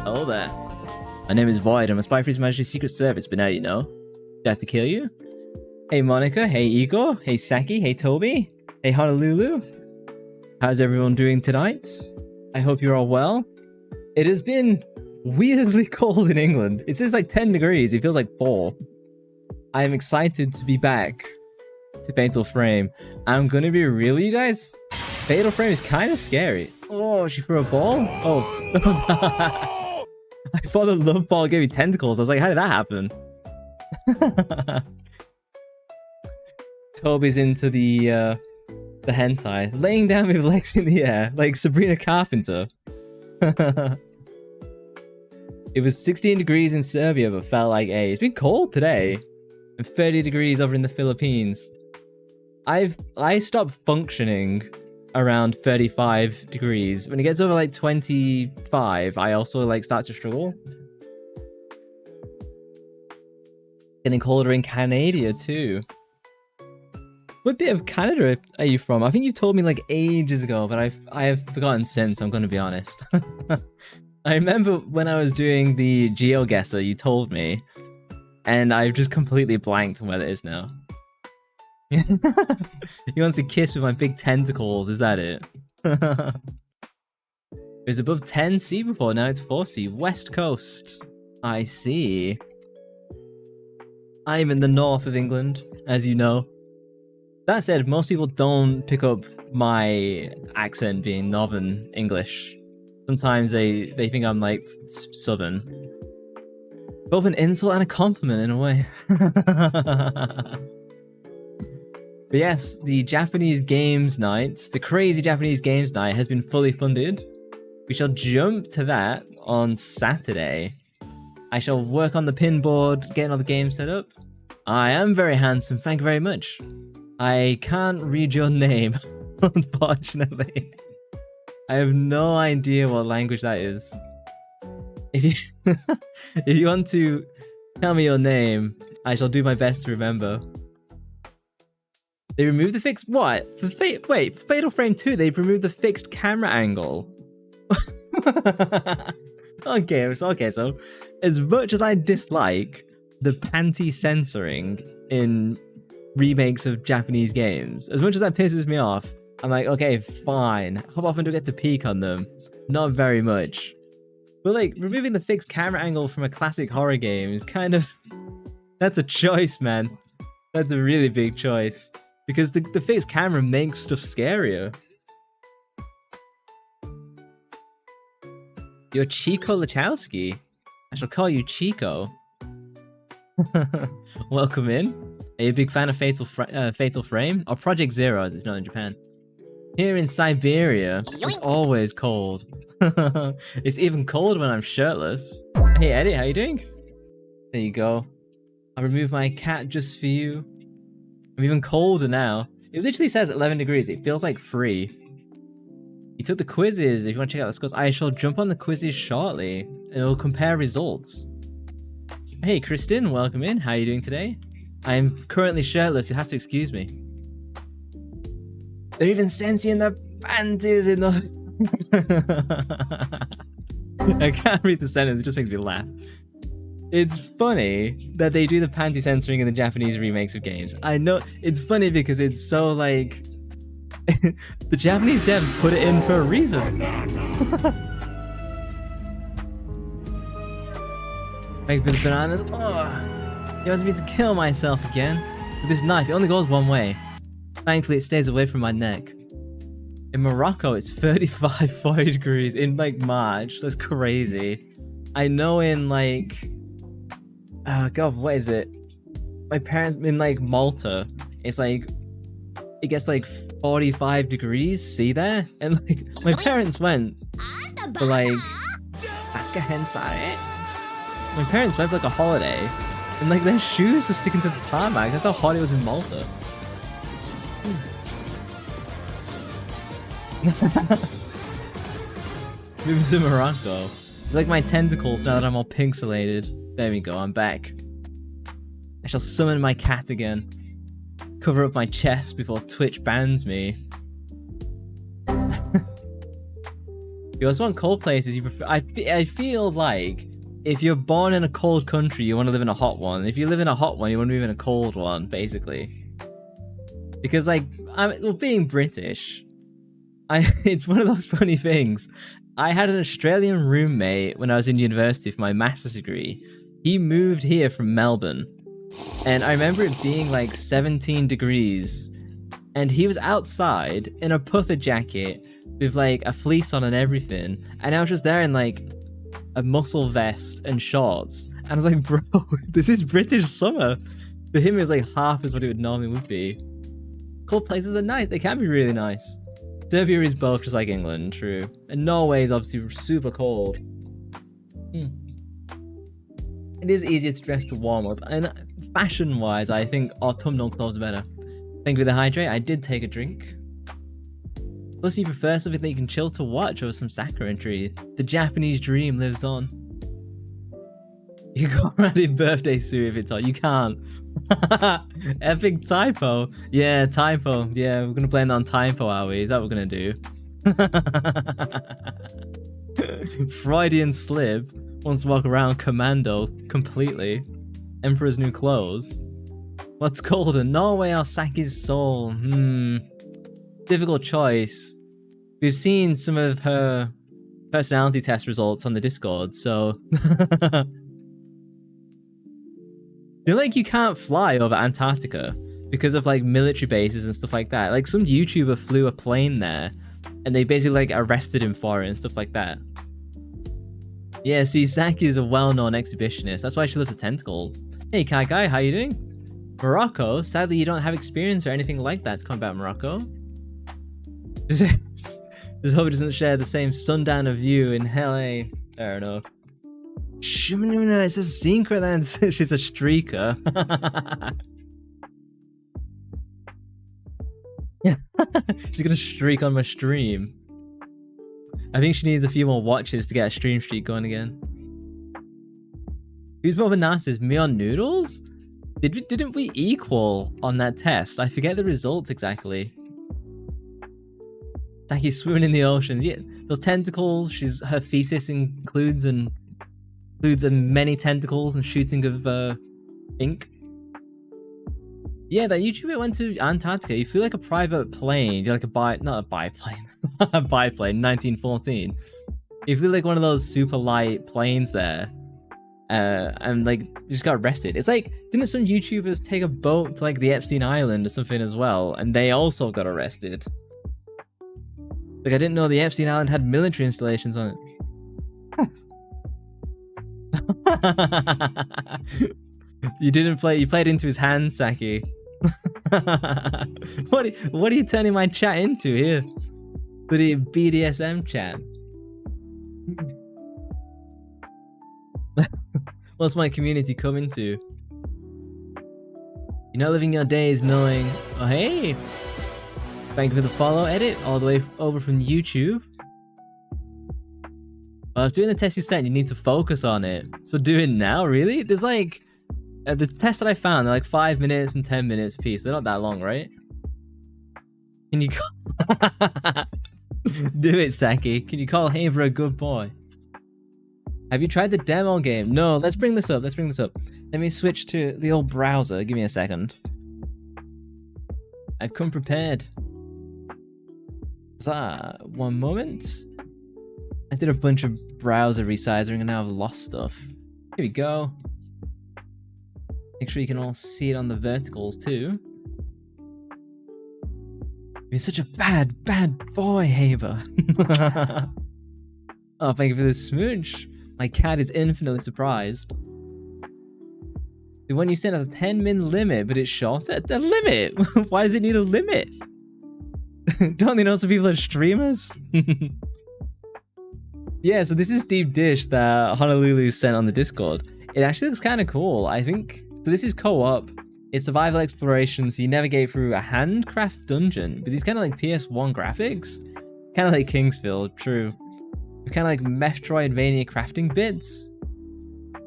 Hello there. My name is Void. I'm a spy for His Majesty's Secret Service, but now you know. Do I have to kill you? Hey Monica, hey Igor, hey Saki, hey Toby, hey Honolulu. How's everyone doing tonight? I hope you're all well. It has been weirdly cold in England. It says like 10 degrees, it feels like 4. I am excited to be back to Fatal Frame. I'm gonna be real with you guys. Fatal Frame is kind of scary. Oh, she threw a ball? Oh. I thought the love ball gave me tentacles. I was like, how did that happen? Toby's into the hentai. Laying down with legs in the air, like Sabrina Carpenter. It was 16 degrees in Serbia, but felt like it's been cold today. And 30 degrees over in the Philippines. I stopped functioning around 35 degrees. When it gets over like 25, I also like start to struggle. Getting colder in Canada too. What bit of Canada are you from? I think you told me like ages ago, but I have forgotten since, I'm gonna be honest. I remember when I was doing the GeoGuessr, you told me, and I've just completely blanked on where that is now. He wants to kiss with my big tentacles, is that it? It was above 10C before, now it's 4C. West Coast. I see. I'm in the north of England, as you know. That said, most people don't pick up my accent being northern English. Sometimes they think I'm like southern. Both an insult and a compliment in a way. But yes, the Japanese Games Night, the crazy Japanese Games Night has been fully funded. We shall jump to that on Saturday. I shall work on the pin board, getting all the games set up. I am very handsome, thank you very much. I can't read your name, unfortunately. I have no idea what language that is. If you want to tell me your name, I shall do my best to remember. They removed the fixed... What? Wait, for Fatal Frame 2, they've removed the fixed camera angle. Okay, so as much as I dislike the panty censoring in remakes of Japanese games, as much as that pisses me off, I'm like, okay, fine. How often do I get to peek on them? Not very much. But like, removing the fixed camera angle from a classic horror game is kind of... That's a choice, man. That's a really big choice. Because the fixed camera makes stuff scarier. You're Chico Lachowski. I shall call you Chico. Welcome in. Are you a big fan of Fatal Frame? Or Project Zero, as it's known in Japan. Here in Siberia, it's always cold. It's even cold when I'm shirtless. Hey Eddie, how you doing? There you go. I'll remove my cat just for you. I'm even colder now. It literally says 11 degrees. It feels like 3. You took the quizzes. If you want to check out the scores, I shall jump on the quizzes shortly. It'll compare results. Hey, Kristen, welcome in. How are you doing today? I'm currently shirtless. You have to excuse me. They're even sentient the panties in the... I can't read the sentence. It just makes me laugh. It's funny that they do the panty censoring in the Japanese remakes of games. I know it's funny because it's so like the Japanese devs put it in for a reason. Make the bananas. Oh, you want me to kill myself again with this knife? It only goes one way. Thankfully, it stays away from my neck. In Morocco, it's 35, 40 degrees in like March. That's crazy. I know in like. Oh god, what is it? My parents in like Malta, it's like it gets like 45 degrees, see there? And like my parents went for like my parents went for like a holiday and like their shoes were sticking to the tarmac. That's how hot it was in Malta. Moving to Morocco. Like my tentacles now that I'm all pixelated. There we go, I'm back. I shall summon my cat again. Cover up my chest before Twitch bans me. You also want cold places. You prefer. I feel like if you're born in a cold country, you want to live in a hot one. If you live in a hot one, you want to live in a cold one, basically. Because like, well, being British, it's one of those funny things. I had an Australian roommate when I was in university for my master's degree. He moved here from Melbourne, and I remember it being like 17 degrees, and he was outside in a puffer jacket with like a fleece on and everything, and I was just there in like a muscle vest and shorts, and I was like, bro, this is British summer. For him, it was like half as what it would normally would be. Cold places are nice. They can be really nice. Serbia is both just like England, true. And Norway is obviously super cold. It is easier to dress to warm up. And fashion-wise, I think autumnal clothes are better. Thank you for the hydrate. I did take a drink. Plus, you prefer something that you can chill to watch over some sakura entry. The Japanese dream lives on. You go around in birthday suit if it's hot. You can't. Epic typo. Yeah, typo. Yeah, we're gonna blame that on typo, are we? Is that what we're gonna do? Freudian slip. Wants to walk around commando completely. Emperor's new clothes. What's colder, Norway or Saki's soul? Difficult choice. We've seen some of her personality test results on the Discord, so... I feel like you can't fly over Antarctica because of like military bases and stuff like that. Like some YouTuber flew a plane there and they basically like arrested him for it and stuff like that. Yeah, see, Saki is a well-known exhibitionist. That's why she loves the tentacles. Hey, Kai Guy, how you doing? Morocco? Sadly, you don't have experience or anything like that to combat Morocco. Just hope it doesn't share the same sundowner view in LA. Fair enough. Shumanuna, it's a secret then. She's a streaker. She's gonna streak on my stream. I think she needs a few more watches to get a stream streak going again. Who's more of a narcissist, me on Noodles? Didn't we equal on that test? I forget the results exactly. Saki's swimming in the ocean. Yeah, those tentacles. Her thesis includes many tentacles and shooting of ink. Yeah, that YouTuber went to Antarctica. You flew like a private plane. You're like not a biplane. A biplane, 1914. You flew like one of those super light planes there. And like, you just got arrested. It's like, didn't some YouTubers take a boat to like the Epstein Island or something as well? And they also got arrested. Like, I didn't know the Epstein Island had military installations on it. You played into his hands, Saki. What are you turning my chat into here? The BDSM chat. What's my community coming to? You're not living your days knowing... Oh, hey! Thank you for the follow edit all the way over from YouTube. Well, I was doing the test you sent. You need to focus on it. So do it now, really? There's like... the tests that I found, they're like 5 minutes and 10 minutes a piece. They're not that long, right? Can you call... Do it, Saki. Can you call Haver a good boy? Have you tried the demo game? No, let's bring this up. Let me switch to the old browser. Give me a second. I've come prepared. One moment. I did a bunch of browser resizing and now I've lost stuff. Here we go. Make sure you can all see it on the verticals too. You're such a bad boy, Haver. Oh, thank you for the smooch. My cat is infinitely surprised. The one you sent has a 10-min limit, but it's shorter. The limit? Why does it need a limit? Don't they know some people are streamers? Yeah, so this is Deep Dish that Honolulu sent on the Discord. It actually looks kind of cool. I think... So this is co-op. It's survival exploration, so you navigate through a handcraft dungeon. But these kind of like PS1 graphics. Kind of like Kingsfield, true. Kind of like Metroidvania crafting bits.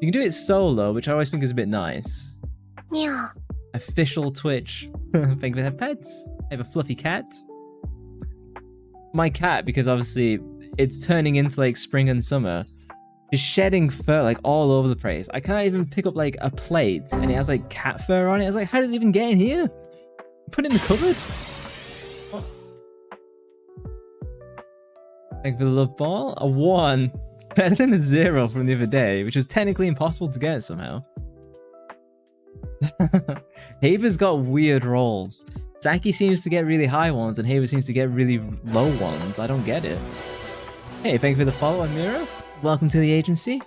You can do it solo, which I always think is a bit nice. Yeah. Official Twitch. Thank you for the pets. I have a fluffy cat. My cat, because obviously it's turning into like spring and summer. Just shedding fur like all over the place. I can't even pick up like a plate and it has like cat fur on it. I was like, how did it even get in here? Put it in the cupboard? Oh. Like the love ball? A 1. Better than a 0 from the other day, which was technically impossible to get somehow. Haver's got weird rolls. Saki seems to get really high ones and Haver seems to get really low ones. I don't get it. Hey, thank you for the follow on Mira. Welcome to the agency.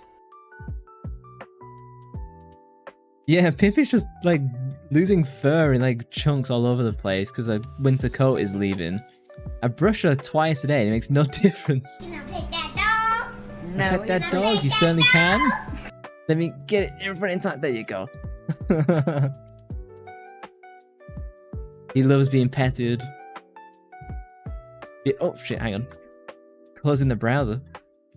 Yeah, Pip is just like losing fur in like chunks all over the place because a winter coat is leaving. I brush her twice a day and it makes no difference. Can I pet that dog? No. Pet that dog? You certainly can. Let me get it in front in time. There you go. He loves being petted. Yeah, oh shit, hang on. Closing the browser.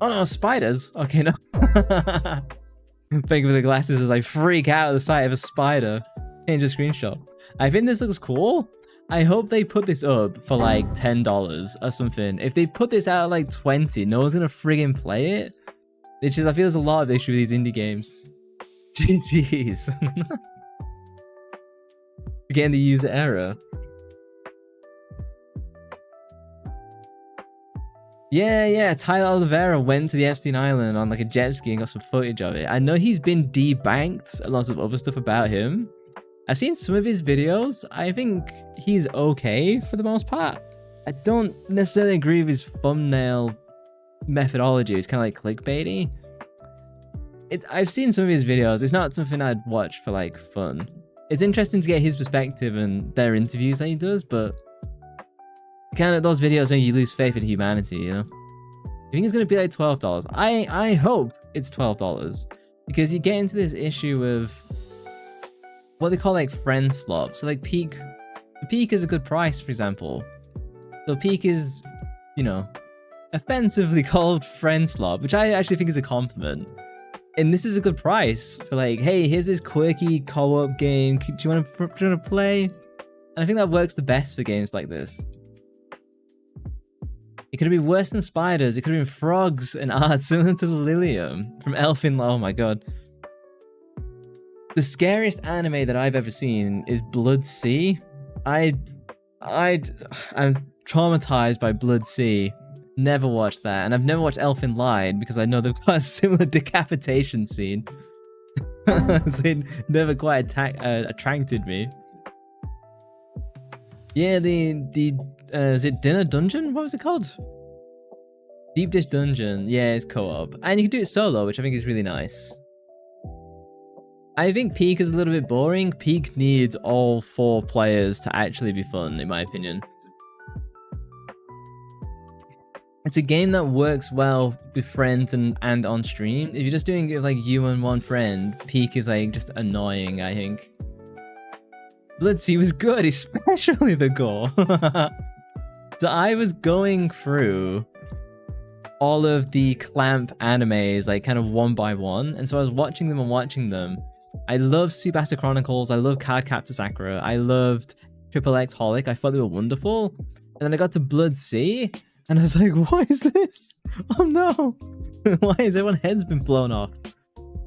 Oh no, spiders! Okay, no. Thank you for the glasses as I freak out at the sight of a spider. Change a screenshot. I think this looks cool. I hope they put this up for like $10 or something. If they put this out at like 20, no one's gonna friggin' play it. It's just, I feel there's a lot of issue with these indie games. GG's. Getting the user error. Yeah, Tyler Oliveira went to the Epstein Island on like a jet ski and got some footage of it. I know he's been debanked and lots of other stuff about him. I've seen some of his videos. I think he's okay for the most part. I don't necessarily agree with his thumbnail methodology. It's kind of like clickbaity. I've seen some of his videos. It's not something I'd watch for like fun. It's interesting to get his perspective and their interviews that he does, but kind of those videos make you lose faith in humanity, you know? I think it's going to be like $12. I hope it's $12 because you get into this issue of what they call like friend slop. So like Peak is a good price, for example. So Peak is, you know, offensively called friend slop, which I actually think is a compliment. And this is a good price for like, hey, here's this quirky co-op game. Do you want to play? And I think that works the best for games like this. It could have been worse than spiders. It could have been frogs and art similar to the Lilium from Elfin. Oh my god. The scariest anime that I've ever seen is Blood Sea. I'm traumatized by Blood Sea. Never watched that. And I've never watched Elfin Lied because I know they've got a similar decapitation scene. So it never quite attracted me. Yeah, is it Dinner Dungeon? What was it called? Deep Dish Dungeon. Yeah, it's co-op. And you can do it solo, which I think is really nice. I think Peak is a little bit boring. Peak needs all 4 players to actually be fun, in my opinion. It's a game that works well with friends and on stream. If you're just doing it with like you and one friend, Peak is like just annoying, I think. Bloodsea was good, especially the gore. So I was going through all of the Clamp animes, like kind of one by one, and so I was watching them. I loved Subasa Chronicles, I loved Cardcaptor Sakura, I loved Triple X Holic, I thought they were wonderful. And then I got to Bloodsea, and I was like, what is this? Oh no! Why has everyone's head's been blown off?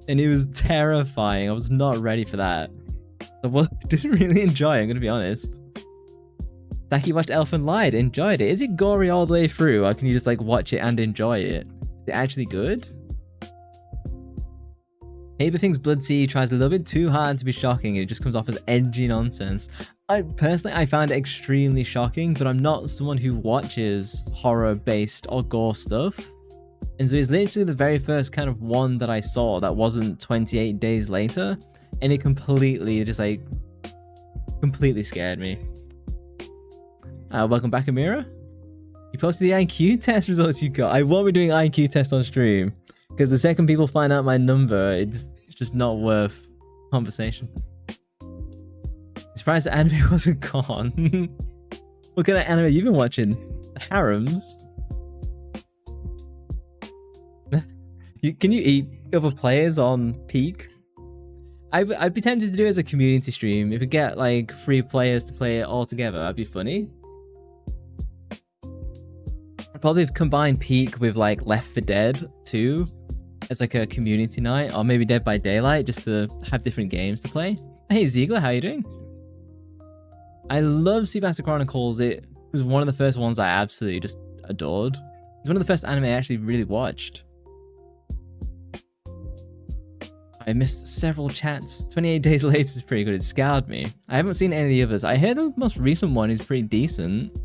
And it was terrifying, I was not ready for that. I didn't really enjoy it, I'm gonna be honest. Saki watched Elfin Lied, enjoyed it. Is it gory all the way through, or can you just like watch it and enjoy it? Is it actually good? Haber thinks Bloodsea tries a little bit too hard to be shocking. It just comes off as edgy nonsense. I found it extremely shocking, but I'm not someone who watches horror-based or gore stuff. And so it's literally the very first kind of one that I saw that wasn't 28 days later. And it completely scared me. Welcome back, Amira. You posted the IQ test results you got. I won't be doing IQ test on stream because the second people find out my number, it's just not worth conversation. Surprised the anime wasn't gone. What kind of anime you've been watching? The Harems? Can you eat other players on Peak? I'd be tempted to do it as a community stream. If we get like 3 players to play it all together, that'd be funny. I'd probably combine Peak with like Left 4 Dead 2 as like a community night, or maybe Dead by Daylight, just to have different games to play. Hey Ziegler, how you doing? I love Seabaster Chronicles. It was one of the first ones I absolutely just adored. It's one of the first anime I actually really watched. I missed several chats. 28 Days Later is pretty good. It scarred me. I haven't seen any of the others. I heard the most recent one is pretty decent.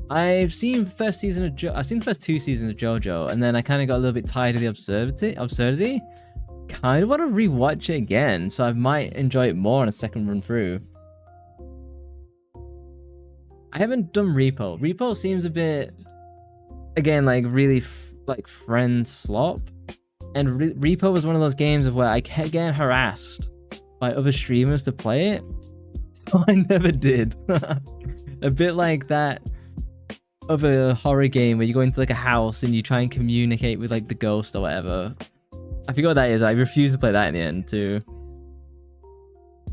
I've seen the first season of I've seen the first 2 seasons of JoJo, and then I kind of got a little bit tired of the absurdity. Kind of want to rewatch it again, so I might enjoy it more on a second run through. I haven't done Repo. Repo seems a bit, again, like really like friend slop. And Repo was one of those games of where I kept getting harassed by other streamers to play it, so I never did. A bit like that of a horror game where you go into like a house and you try and communicate with like the ghost or whatever. I forgot what that is. I refused to play that in the end too.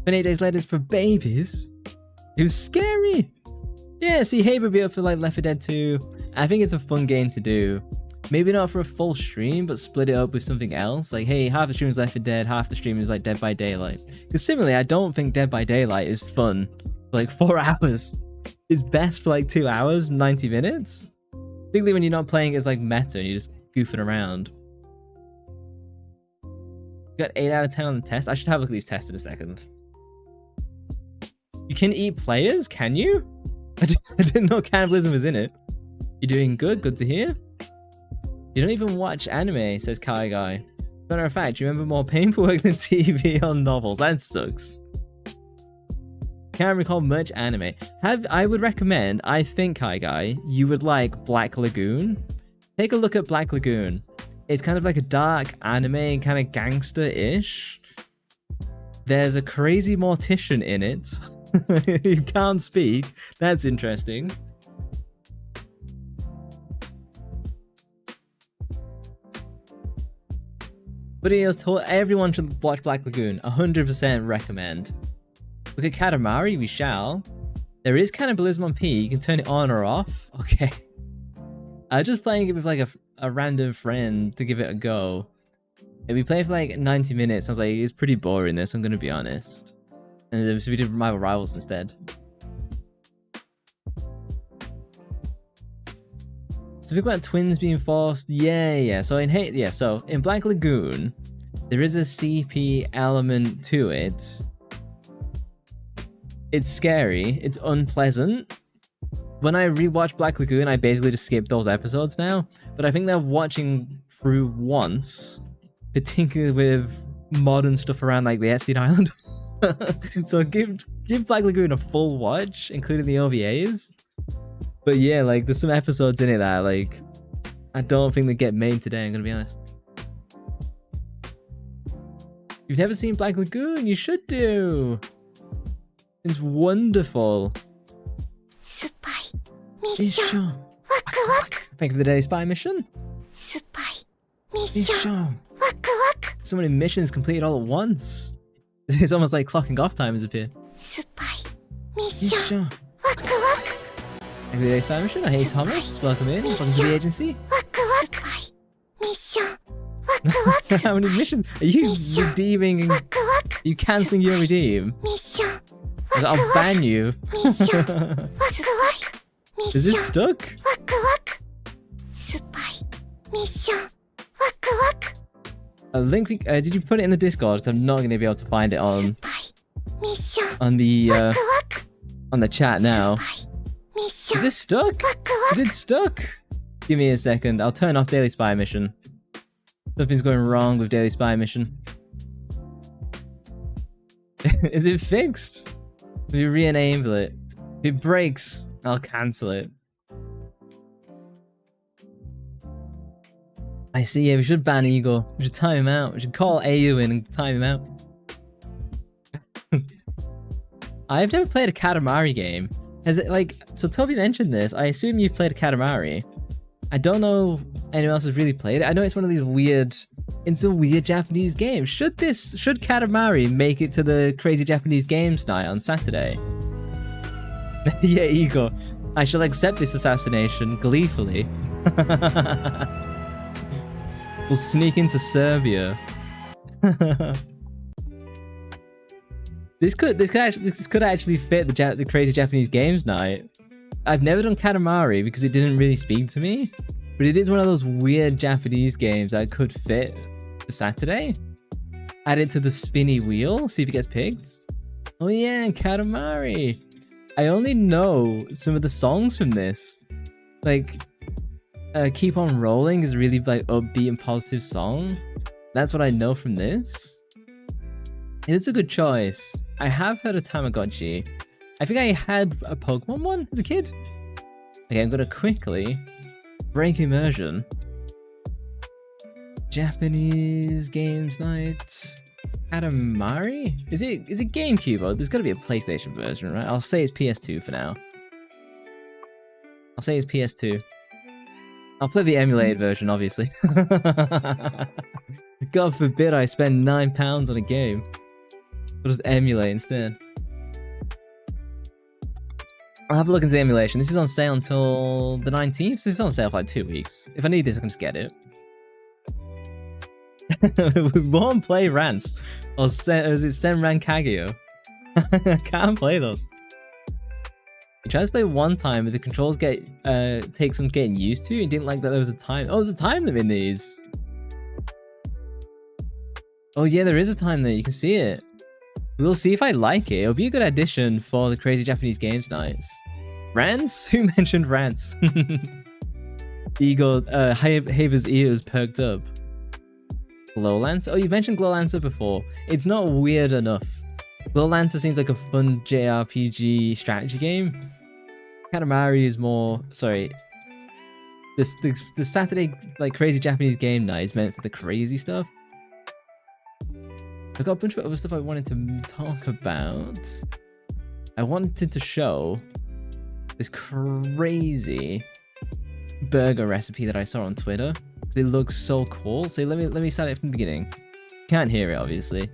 28 Days Later is for babies. It was scary. Yeah, see, Habe would be up for like Left 4 Dead 2. I think it's a fun game to do. Maybe not for a full stream, but split it up with something else. Like, hey, half the stream is Left 4 Dead, half the stream is like Dead by Daylight. Because similarly, I don't think Dead by Daylight is fun for like 4 hours. It's best for like 2 hours, 90 minutes. Particularly when you're not playing as like meta and you're just goofing around. You got 8 out of 10 on the test. I should have a look at these tests in a second. You can eat players, can you? I didn't know cannibalism was in it. You're doing good, good to hear. You don't even watch anime, says Kai Guy. Matter of fact, you remember more paperwork than TV or novels. That sucks. Can't recall much anime. I would recommend, I think, Kai Guy, you would like Black Lagoon. Take a look at Black Lagoon. It's kind of like a dark anime, kind of gangster-ish. There's a crazy mortician in it. You can't speak. That's interesting. But he was told everyone should watch Black Lagoon. 100% recommend. Look at Katamari, we shall. There is cannibalism on P. You can turn it on or off. Okay. Just playing it with like a random friend to give it a go. If we play for like 90 minutes, I was like, it's pretty boring this, I'm going to be honest. And so we did Rival Rivals instead. So we've got twins being forced. Yeah. So in Black Lagoon, there is a CP element to it. It's scary. It's unpleasant. When I rewatch Black Lagoon, I basically just skip those episodes now. But I think they're watching through once, particularly with modern stuff around like the Epstein Island. So give Black Lagoon a full watch, including the OVAs. But yeah, like there's some episodes in it that like I don't think they get made today, I'm gonna be honest. You've never seen Black Lagoon? You should do. It's wonderful. Mission. Thank you for the dailySpyMission. Mission. So many missions completed all at once. It's almost like clocking off time has appeared. Mission. Thank you for the dailySpyMission. Hey Thomas, welcome in. Welcome to the agency. How many missions? Are you redeeming? Are you cancelling your redeem? I'll ban you. Is this stuck? A link. Did you put it in the Discord? Because I'm not going to be able to find it on the chat now. Is this stuck? Is it stuck? Give me a second. I'll turn off dailySpyMission. Something's going wrong with dailySpyMission. Is it fixed? Let me re-enable it. If it breaks, I'll cancel it. I see, yeah, we should ban Eagle. We should time him out. We should call AU in and time him out. I've never played a Katamari game. Has it like... So Toby mentioned this. I assume you've played a Katamari. I don't know anyone else has really played it. I know it's one of these weird... It's a weird Japanese game. Should Katamari make it to the Crazy Japanese Games night on Saturday? Yeah, Eagle. I shall accept this assassination gleefully. We'll sneak into Serbia. This could actually fit the crazy Japanese games night. I've never done Katamari because it didn't really speak to me, but it is one of those weird Japanese games that could fit for Saturday. Add it to the spinny wheel, see if it gets picked. Oh yeah, Katamari. I only know some of the songs from this. Like, Keep On Rolling is a really like upbeat and positive song. That's what I know from this. It is a good choice. I have heard of Tamagotchi. I think I had a Pokemon one as a kid. Okay, I'm gonna quickly break immersion. Japanese games night. Katamari? Is it GameCube? Oh, there's gotta be a PlayStation version, right? I'll say it's PS2 for now. I'll say it's PS2. I'll play the emulated version, obviously. God forbid I spend £9 on a game. I'll just emulate instead. I'll have a look into the emulation. This is on sale until the 19th. So this is on sale for like 2 weeks. If I need this, I can just get it. We won't play Rants. Or is it Senran Kagyo? I can't play those. I tried to play one time, but the controls take some getting used to. And didn't like that there was a time. Oh, there's a time limit in these. Oh yeah, there is a time there. You can see it. We'll see if I like it. It'll be a good addition for the crazy Japanese games nights. Rants? Who mentioned rants? Igor, Haver's ears perked up. Glowlancer? Oh, you mentioned Glowlancer before. It's not weird enough. Glowlancer seems like a fun JRPG strategy game. Katamari is more... Sorry. The Saturday like crazy Japanese game night is meant for the crazy stuff. I've got a bunch of other stuff I wanted to talk about. I wanted to show this crazy burger recipe that I saw on Twitter. It looks so cool. So let me start it from the beginning. Can't hear it, obviously.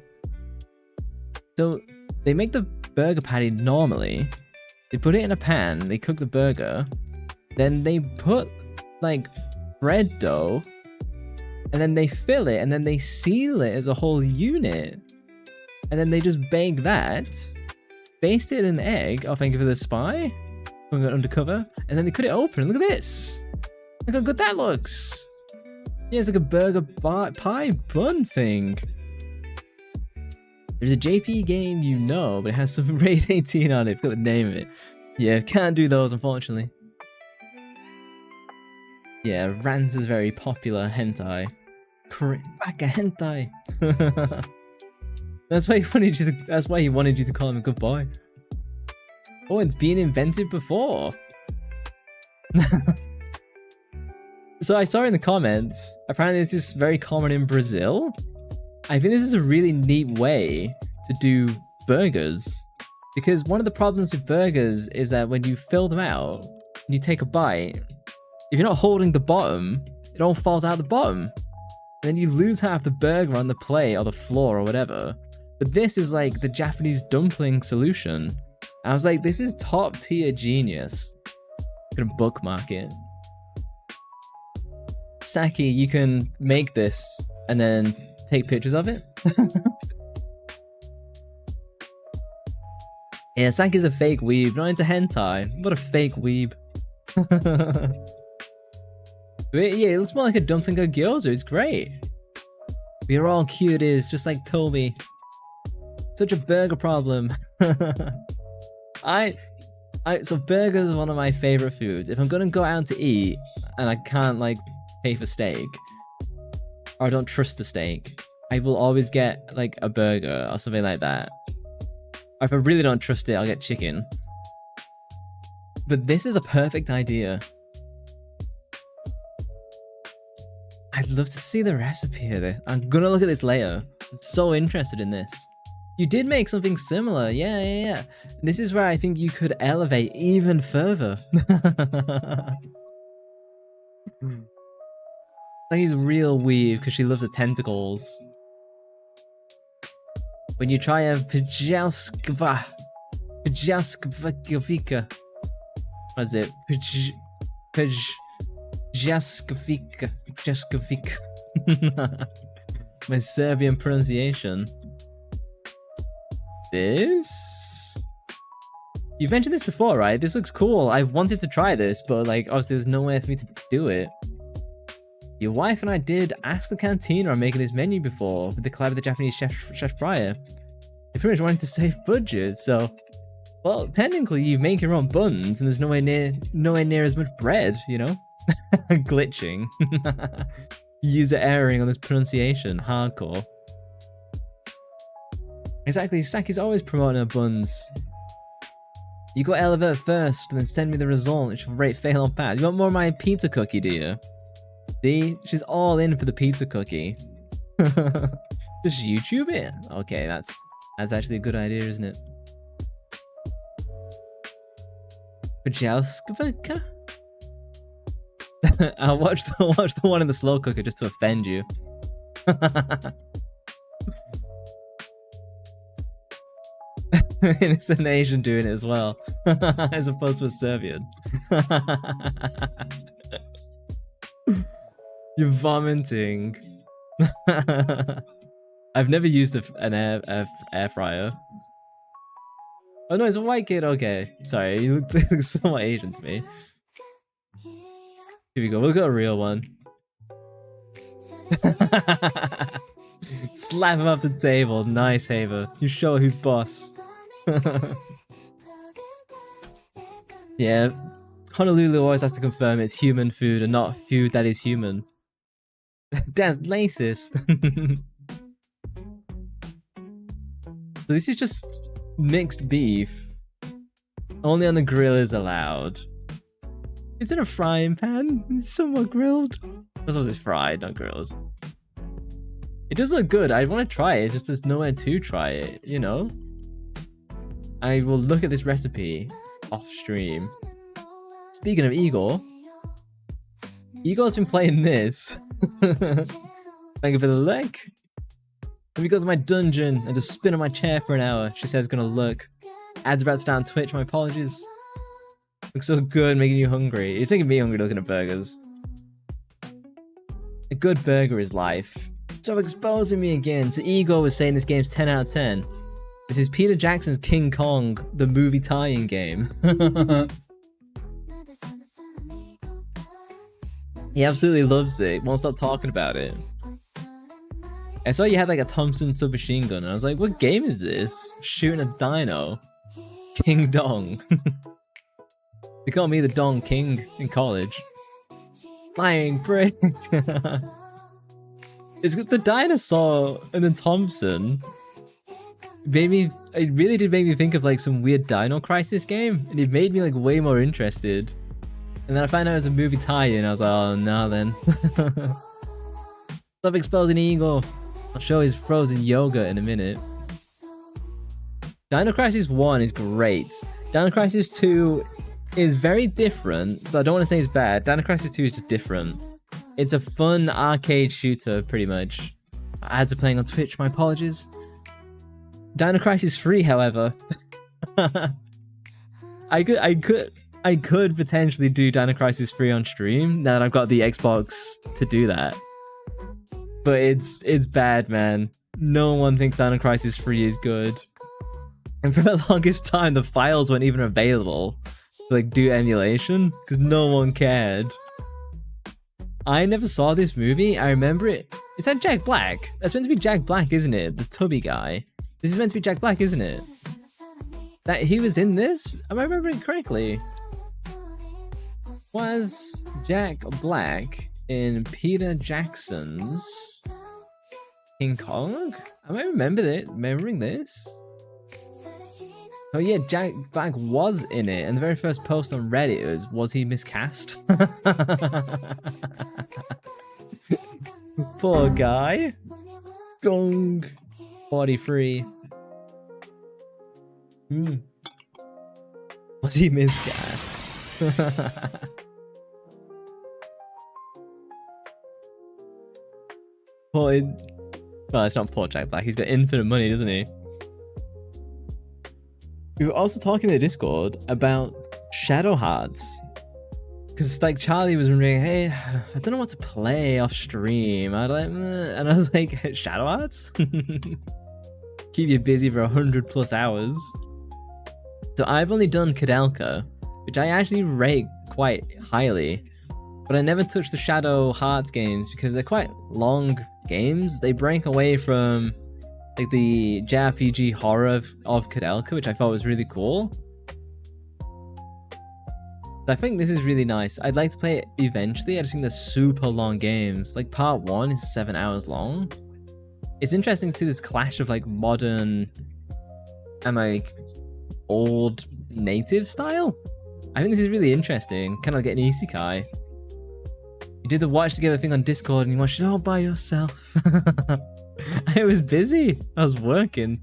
So they make the burger patty normally. They put it in a pan. They cook the burger. Then they put like bread dough. And then they fill it, and then they seal it as a whole unit. And then they just bake that, baste it in an egg. Oh, thank you for the spy. I'm going undercover. And then they cut it open. Look at this. Look how good that looks. Yeah, it's like a burger pie bun thing. There's a JP game you know, but it has something rated 18 on it. I forgot the name of it. Yeah, can't do those, unfortunately. Yeah, Rants is very popular hentai. Baka hentai. That's why he wanted you to call him a good boy. Oh, it's been invented before. So I saw in the comments, apparently this is very common in Brazil. I think this is a really neat way to do burgers. Because one of the problems with burgers is that when you fill them out, and you take a bite, if you're not holding the bottom, it all falls out the bottom. And then you lose half the burger on the plate or the floor or whatever. But this is like the Japanese dumpling solution. I was like, this is top tier genius. I'm gonna bookmark it. Saki, you can make this and then take pictures of it. Yeah, Saki's a fake weeb, not into hentai. What a fake weeb. But yeah, it looks more like a dumpling or gyoza. It's great. We're all cuties, just like Toby. Such a burger problem. So burgers are one of my favorite foods. If I'm gonna go out to eat and I can't like pay for steak, or I don't trust the steak, I will always get like a burger or something like that. Or if I really don't trust it, I'll get chicken. But this is a perfect idea. I'd love to see the recipe of this. I'm gonna look at this later. I'm so interested in this. You did make something similar. Yeah. This is where I think you could elevate even further. Like he's real weird because she loves the tentacles. When you try a Pajalskvika. What is it? Pjaskovic. My Serbian pronunciation. This? You've mentioned this before, right? This looks cool. I've wanted to try this, but like, obviously there's no way for me to do it. Your wife and I did ask the cantina on making this menu before with the collab with the Japanese chef prior. They pretty much wanted to save budget, so well, technically you make your own buns and there's nowhere near as much bread, you know? Glitching. User erroring on this pronunciation, hardcore. Exactly, Saki's always promoting her buns. You got Elevate first and then send me the result and she'll rate fail on pass. You want more of my pizza cookie, do you? See? She's all in for the pizza cookie. Just YouTube it? Okay, that's actually a good idea, isn't it? Pajalskavika? I'll watch the one in the slow cooker just to offend you. It's an Asian doing it as well, as opposed to a Serbian. You're vomiting. I've never used an air fryer. Oh no, it's a white kid. Okay, sorry, he looks somewhat Asian to me. Here we go. We'll go a real one. Slap him off the table. Nice, Haver. You show who's boss. Yeah, Honolulu always has to confirm it's human food and not food that is human. That's racist. So this is just mixed beef. Only on the grill is allowed. It's in a frying pan. It's somewhat grilled. I suppose it's fried, not grilled. It does look good. I want to try it. It's just there's nowhere to try it, you know? I will look at this recipe off stream. Speaking of Igor, Igor's been playing this. Thank you for the look. Let me go to my dungeon and just spin on my chair for an hour. She says gonna look. Ads about to start on Twitch, my apologies. Looks so good, making you hungry. You're making me hungry looking at burgers. A good burger is life. Stop exposing me again. So Igor was saying this game's 10 out of 10. This is Peter Jackson's King Kong, the movie tie-in game. He absolutely loves it. Won't stop talking about it. I saw you had like a Thompson submachine gun, and I was like, what game is this? Shooting a dino. King Dong. They call me the Dong King in college. Flying brick. It's the dinosaur and then Thompson. It really did make me think of like some weird Dino Crisis game, and it made me like way more interested. And then I found out it was a movie tie-in, I was like, oh no then. Stop exposing Eagle. I'll show his frozen yogurt in a minute. Dino Crisis 1 is great. Dino Crisis 2 is very different, but I don't want to say it's bad. Dino Crisis 2 is just different. It's a fun arcade shooter, pretty much. Ads are playing on Twitch, my apologies. Dino Crisis 3, however. I could potentially do Dino Crisis 3 on stream, now that I've got the Xbox to do that. But it's bad, man. No one thinks Dino Crisis 3 is good. And for the longest time, the files weren't even available to like do emulation, because no one cared. I never saw this movie. I remember it. Is that Jack Black? That's meant to be Jack Black, isn't it? The tubby guy. This is meant to be Jack Black, isn't it? That he was in this? Am I remembering correctly? Was Jack Black in Peter Jackson's King Kong? Am I remembering this? Oh yeah, Jack Black was in it, and the very first post on Reddit was he miscast? Poor guy. Gong. 43. Was he miscast? Well, it's not poor Jack Black. He's got infinite money, doesn't he? We were also talking in the Discord about Shadow Hearts. Because like Charlie was wondering, hey, I don't know what to play off stream. And I was like, Shadow Hearts? Keep you busy for 100+ hours. So I've only done Kudelka, which I actually rate quite highly. But I never touched the Shadow Hearts games because they're quite long games. They break away from like the JRPG horror of Kudelka, which I thought was really cool. I think this is really nice. I'd like to play it eventually. I just think they're super long games. Like part 1 is 7 hours long. It's interesting to see this clash of like modern and like old native style. I think this is really interesting. Kind of like an isekai. You did the watch together thing on Discord and you watched it all by yourself. I was busy. I was working.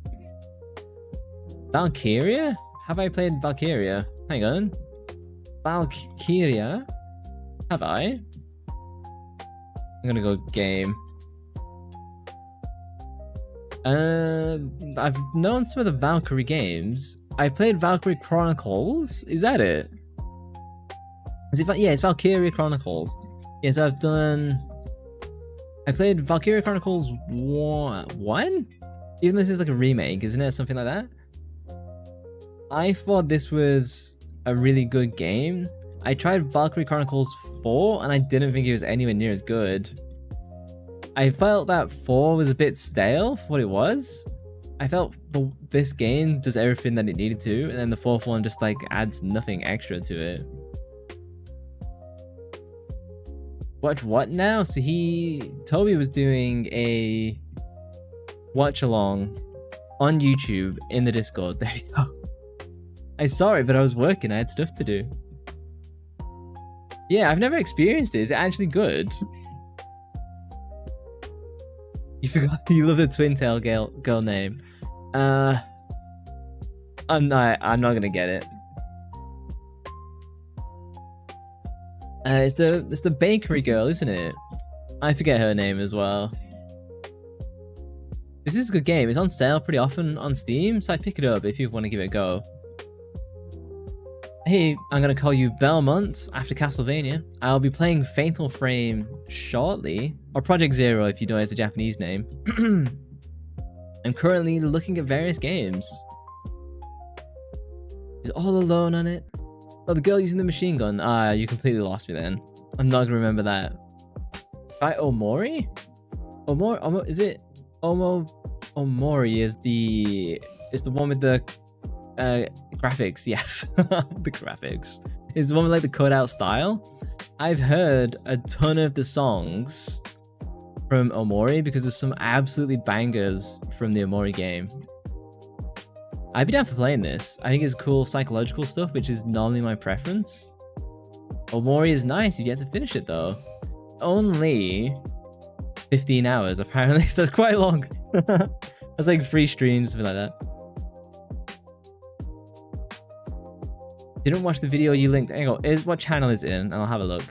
Valkyria? Have I played Valkyria? Hang on. Valkyria? Have I? I'm gonna go game. I've known some of the Valkyrie games. I played Valkyrie Chronicles. Is that it? Is it? Yeah, it's Valkyria Chronicles. Yes, I've done. I played Valkyria Chronicles 1? Even though this is like a remake, isn't it? Something like that. I thought this was a really good game. I tried Valkyrie Chronicles 4 and I didn't think it was anywhere near as good. I felt that 4 was a bit stale for what it was. I felt this game does everything that it needed to, and then the 4th one just like adds nothing extra to it. Watch what now? So Toby was doing a watch along on YouTube in the Discord. There you go. I saw it, but I was working. I had stuff to do. Yeah, I've never experienced it. Is it actually good? You forgot you love the twin tail girl name. I'm not gonna get it. It's the bakery girl, isn't it? I forget her name as well. This is a good game. It's on sale pretty often on Steam, so I pick it up if you want to give it a go. Hey, I'm gonna call you Belmont after Castlevania. I'll be playing Fatal Frame shortly, or Project Zero if you know it's a Japanese name. I'm currently looking at various games. Is All Alone on it? Oh, the girl using the machine gun. Ah, you completely lost me then. I'm not gonna remember that. By Omori? Is it Omori is the one with the graphics, yes. The graphics. It's the one with like the cutout style. I've heard a ton of the songs from Omori because there's some absolutely bangers from the Omori game. I'd be down for playing this. I think it's cool psychological stuff, which is normally my preference. Omori is nice, you get to finish it though. Only 15 hours apparently, so it's quite long. That's like 3 streams, something like that. Didn't watch the video you linked. Hang on, what channel is it in? And I'll have a look.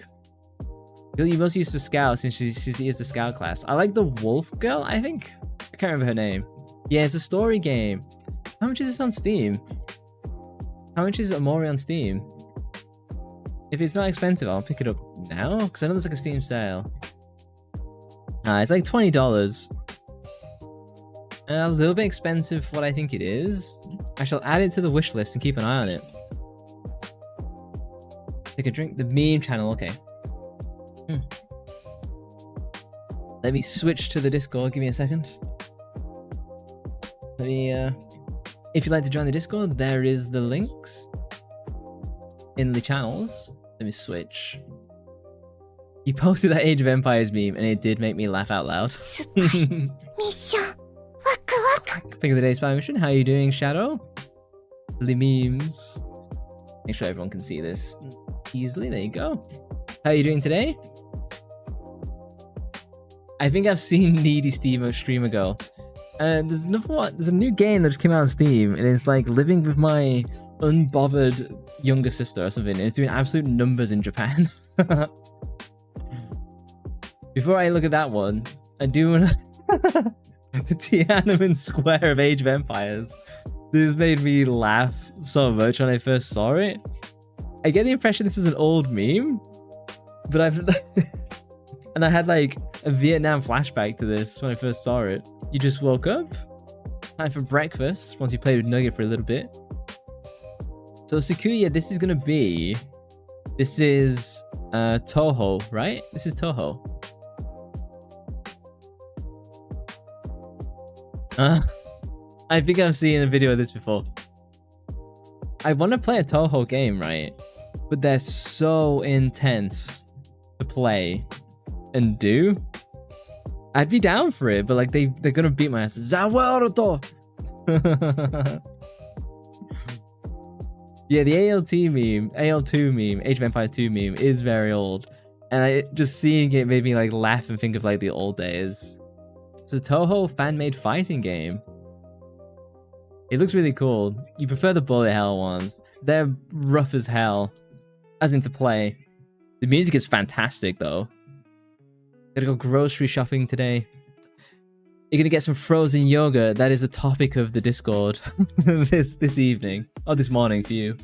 You most used for Scout since she is the Scout class. I like the Wolf Girl, I think. I can't remember her name. Yeah, it's a story game. How much is this on Steam? How much is Omori on Steam? If it's not expensive, I'll pick it up now. Because I know there's like a Steam sale. It's like $20. A little bit expensive for what I think it is. I shall add it to the wish list and keep an eye on it. Take a drink. The meme channel, okay. Let me switch to the Discord. Give me a second. Let me, if you'd like to join the Discord, there is the links in the channels. Let me switch. You posted that Age of Empires meme and it did make me laugh out loud. Mission. Pick of the day, Spy Mission. How are you doing, Shadow? The memes. Make sure everyone can see this easily. There you go. How are you doing today? I think I've seen Needy Streamer go. There's another one. There's a new game that just came out on Steam, and it's like living with my unbothered younger sister or something. And it's doing absolute numbers in Japan. Before I look at that one, I do want to... The Tiananmen Square of Age of Empires. This made me laugh so much when I first saw it. I get the impression this is an old meme, but I've and I had like a Vietnam flashback to this when I first saw it. You just woke up, time for breakfast. Once you played with Nugget for a little bit. So Sakuya, this is Toho, right? This is Toho. I think I've seen a video of this before. I want to play a Toho game, right? But they're so intense to play and do. I'd be down for it, but like they're gonna beat my ass. Zawaruto! Yeah, the AL2 meme, Age of Empires 2 meme is very old. And just seeing it made me like laugh and think of like the old days. It's a Toho fan-made fighting game. It looks really cool. You prefer the bullet hell ones. They're rough as hell. As in to play. The music is fantastic though. Gotta go grocery shopping today. You're gonna get some frozen yogurt. That is the topic of the Discord this evening. Or this morning for you.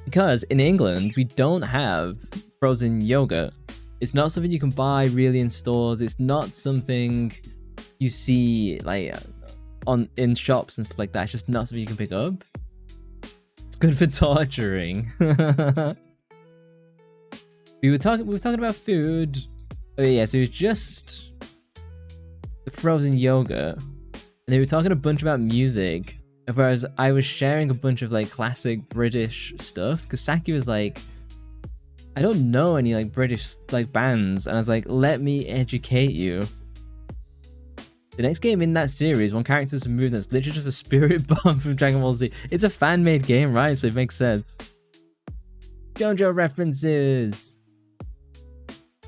Because in England, we don't have frozen yogurt. It's not something you can buy really in stores. It's not something you see like in shops and stuff like that. It's just not something you can pick up. It's good for torturing. we were talking about food. Oh yeah, so it was just the frozen yogurt. And they were talking a bunch about music. Whereas I was sharing a bunch of like classic British stuff. Because Saki was like, I don't know any like British like bands. And I was like, let me educate you. The next game in that series, one character does a move that's literally just a spirit bomb from Dragon Ball Z. It's a fan-made game, right? So it makes sense. JoJo references.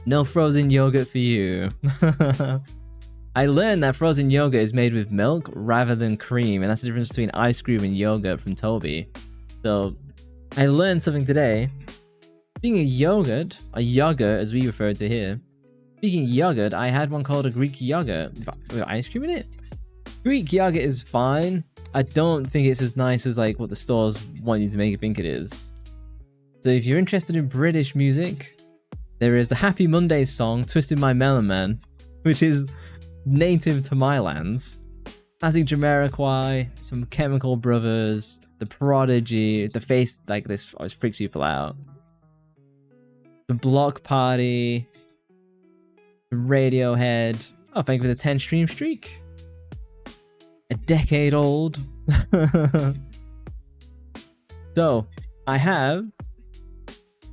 No frozen yogurt for you. I learned that frozen yogurt is made with milk rather than cream, and that's the difference between ice cream and yogurt from Toby. So I learned something today. Speaking of yogurt, a yogurt as we refer to here. Speaking of yogurt, I had one called a Greek yogurt with ice cream in it. Greek yogurt is fine. I don't think it's as nice as like what the stores want you to make you think it is. So if you're interested in British music, there is the Happy Mondays song, Twisted My Melon Man, which is native to my lands. Classic Jamiroquai, some Chemical Brothers, The Prodigy, the face like this always freaks people out. The Block Party, Radiohead. Oh, thank you for the 10 stream streak. A decade old. So, I have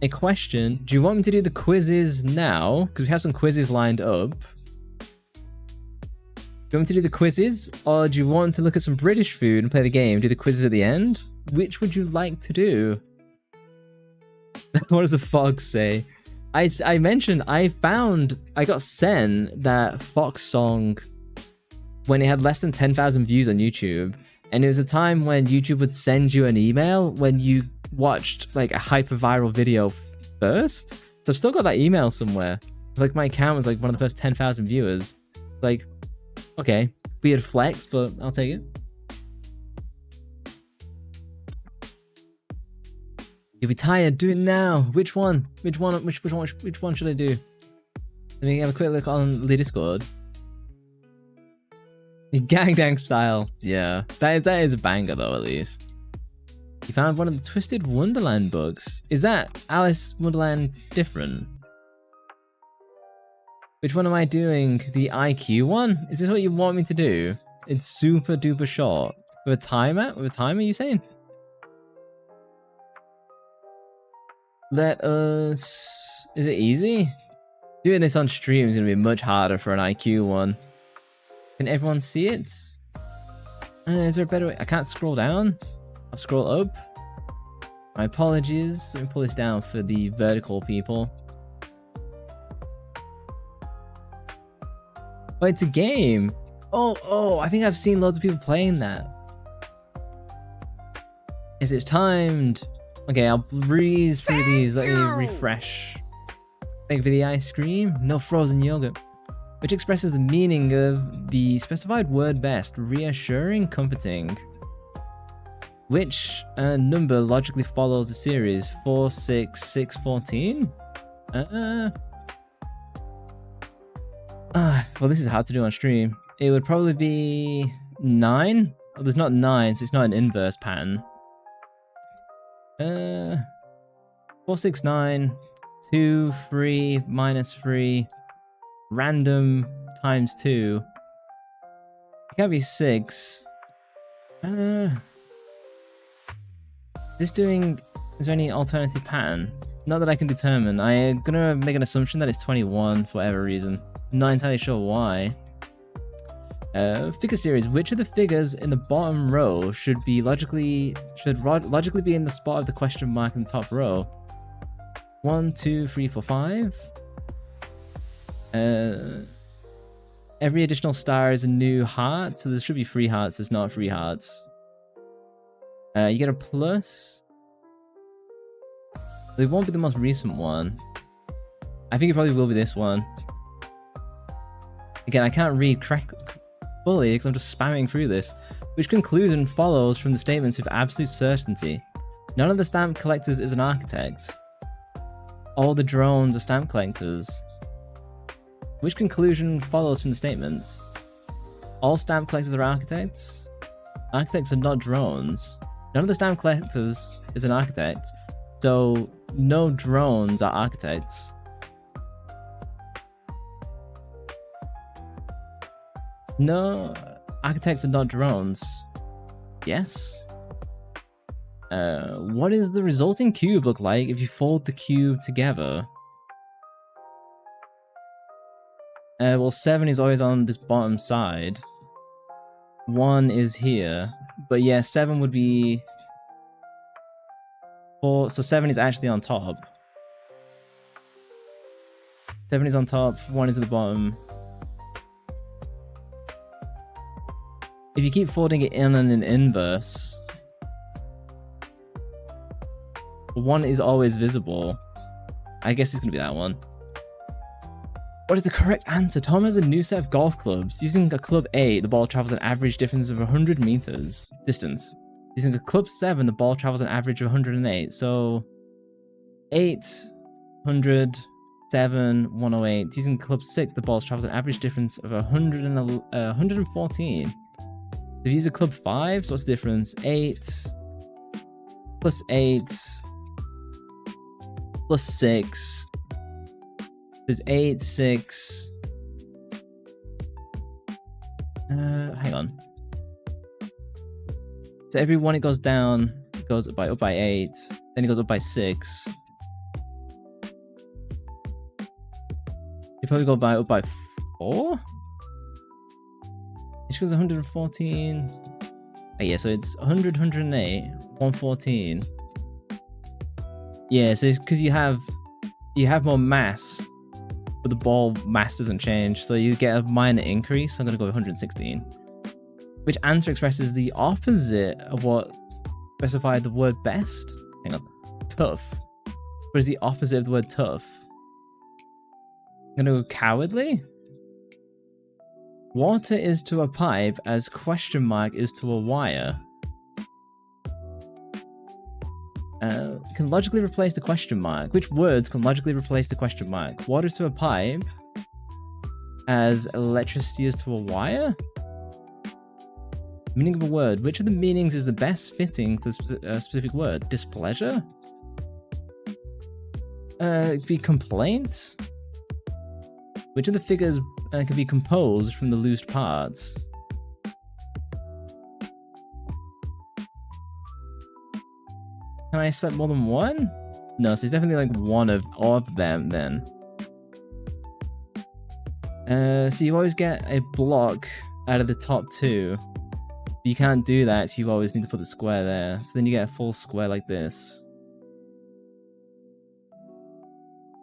a question. Do you want me to do the quizzes now? Because we have some quizzes lined up. Do you want me to do the quizzes? Or do you want to look at some British food and play the game? Do the quizzes at the end? Which would you like to do? What does the Fox say? I mentioned I got sent that Fox song when it had less than 10,000 views on YouTube. And it was a time when YouTube would send you an email when you watched like a hyper viral video first. So I've still got that email somewhere. Like my account was like one of the first 10,000 viewers. Like, okay, weird flex, but I'll take it. You'll be tired. Do it now. Which one? Which one should I do? Let me have a quick look on the Discord. Gangnam Style. Yeah, that is a banger though. At least you found one of the Twisted Wonderland books. Is that Alice Wonderland different? Which one am I doing? The IQ one? Is this what you want me to do? It's super duper short. With a timer? With a timer, you saying? Let us... Is it easy? Doing this on stream is going to be much harder for an IQ one. Can everyone see it? Is there a better way? I can't scroll down. I'll scroll up. My apologies. Let me pull this down for the vertical people. Oh, it's a game. Oh, I think I've seen loads of people playing that. Is it timed? Okay, I'll breeze through these. Let me refresh. Thank you for the ice cream. No frozen yogurt. Which expresses the meaning of the specified word best. Reassuring, comforting. Which number logically follows the series 4, 6, 6, 14? Well, this is hard to do on stream. It would probably be 9. Oh, there's not 9, so it's not an inverse pattern. 4, 6, 9, 2, 3, minus 3, random times 2. It can't be 6. Is there any alternative pattern? Not that I can determine. I'm gonna make an assumption that it's 21 for whatever reason. I'm not entirely sure why. Figure series. Which of the figures in the bottom row should logically be in the spot of the question mark in the top row? 1, 2, 3, 4, 5. Every additional star is a new heart, so there should be 3 hearts. There's not 3 hearts. You get a plus. It won't be the most recent one. I think it probably will be this one. Again, I can't read fully because I'm just spamming through this. Which conclusion follows from the statements with absolute certainty? None of the stamp collectors is an architect. All the drones are stamp collectors. Which conclusion follows from the statements? All stamp collectors are architects? Architects are not drones. None of the stamp collectors is an architect, so no drones are architects. No, architects are not drones. Yes? What does the resulting cube look like if you fold the cube together? Well, 7 is always on this bottom side. 1 is here. But yeah, 7 would be 4. So 7 is actually on top. 7 is on top, 1 is at the bottom. If you keep folding it in an inverse, 1 is always visible. I guess it's going to be that one. What is the correct answer? Tom has a new set of golf clubs. Using a club 8, the ball travels an average distance of 100 meters. Using a club 7, the ball travels an average of 108. So 8, 100, 7, 108. Using club 6, the ball travels an average difference of 114. If you use a club 5, so what's the difference? 8 plus 8 plus 6. There's 8, 6. Hang on. So every one it goes down, it goes up by 8. Then it goes up by 6. You probably go up by 4. It goes 114. Oh, yeah, so it's 100, 108, 114. Yeah, so it's because you have more mass. But the ball mass doesn't change, so you get a minor increase. I'm going to go 116. Which answer expresses the opposite of what specified the word best? Hang on. Tough. What is the opposite of the word tough? I'm going to go cowardly? Water is to a pipe as question mark is to a wire. Can logically replace the question mark. Which words can logically replace the question mark? Water is to a pipe as electricity is to a wire? Meaning of a word. Which of the meanings is the best fitting for a specific word? Displeasure? It could be complaint? Which of the figures can be composed from the loose parts? Can I select more than one? No, so it's definitely like one of them then. So you always get a block out of the top 2. You can't do that, so you always need to put the square there. So then you get a full square like this.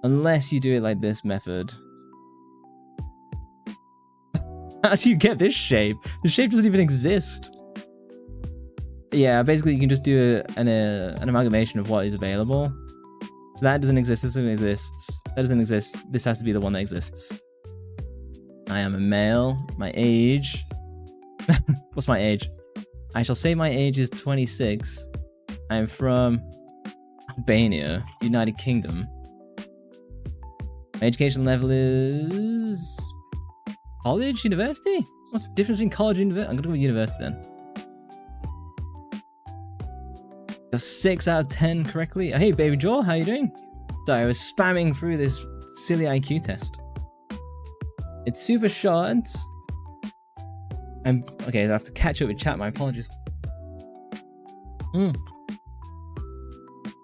Unless you do it like this method. How do you get this shape? The shape doesn't even exist. Yeah, basically you can just do an amalgamation of what is available. So that doesn't exist, this doesn't exist, that doesn't exist, this has to be the one that exists. I am a male, my age... What's my age? I shall say my age is 26. I'm from Albania, United Kingdom. My education level is college, university? What's the difference between college and university? I'm gonna go with university then. Got 6 out of 10 correctly. Hey, baby Joel, how you doing? Sorry, I was spamming through this silly IQ test. It's super short. Okay, I have to catch up with chat. My apologies.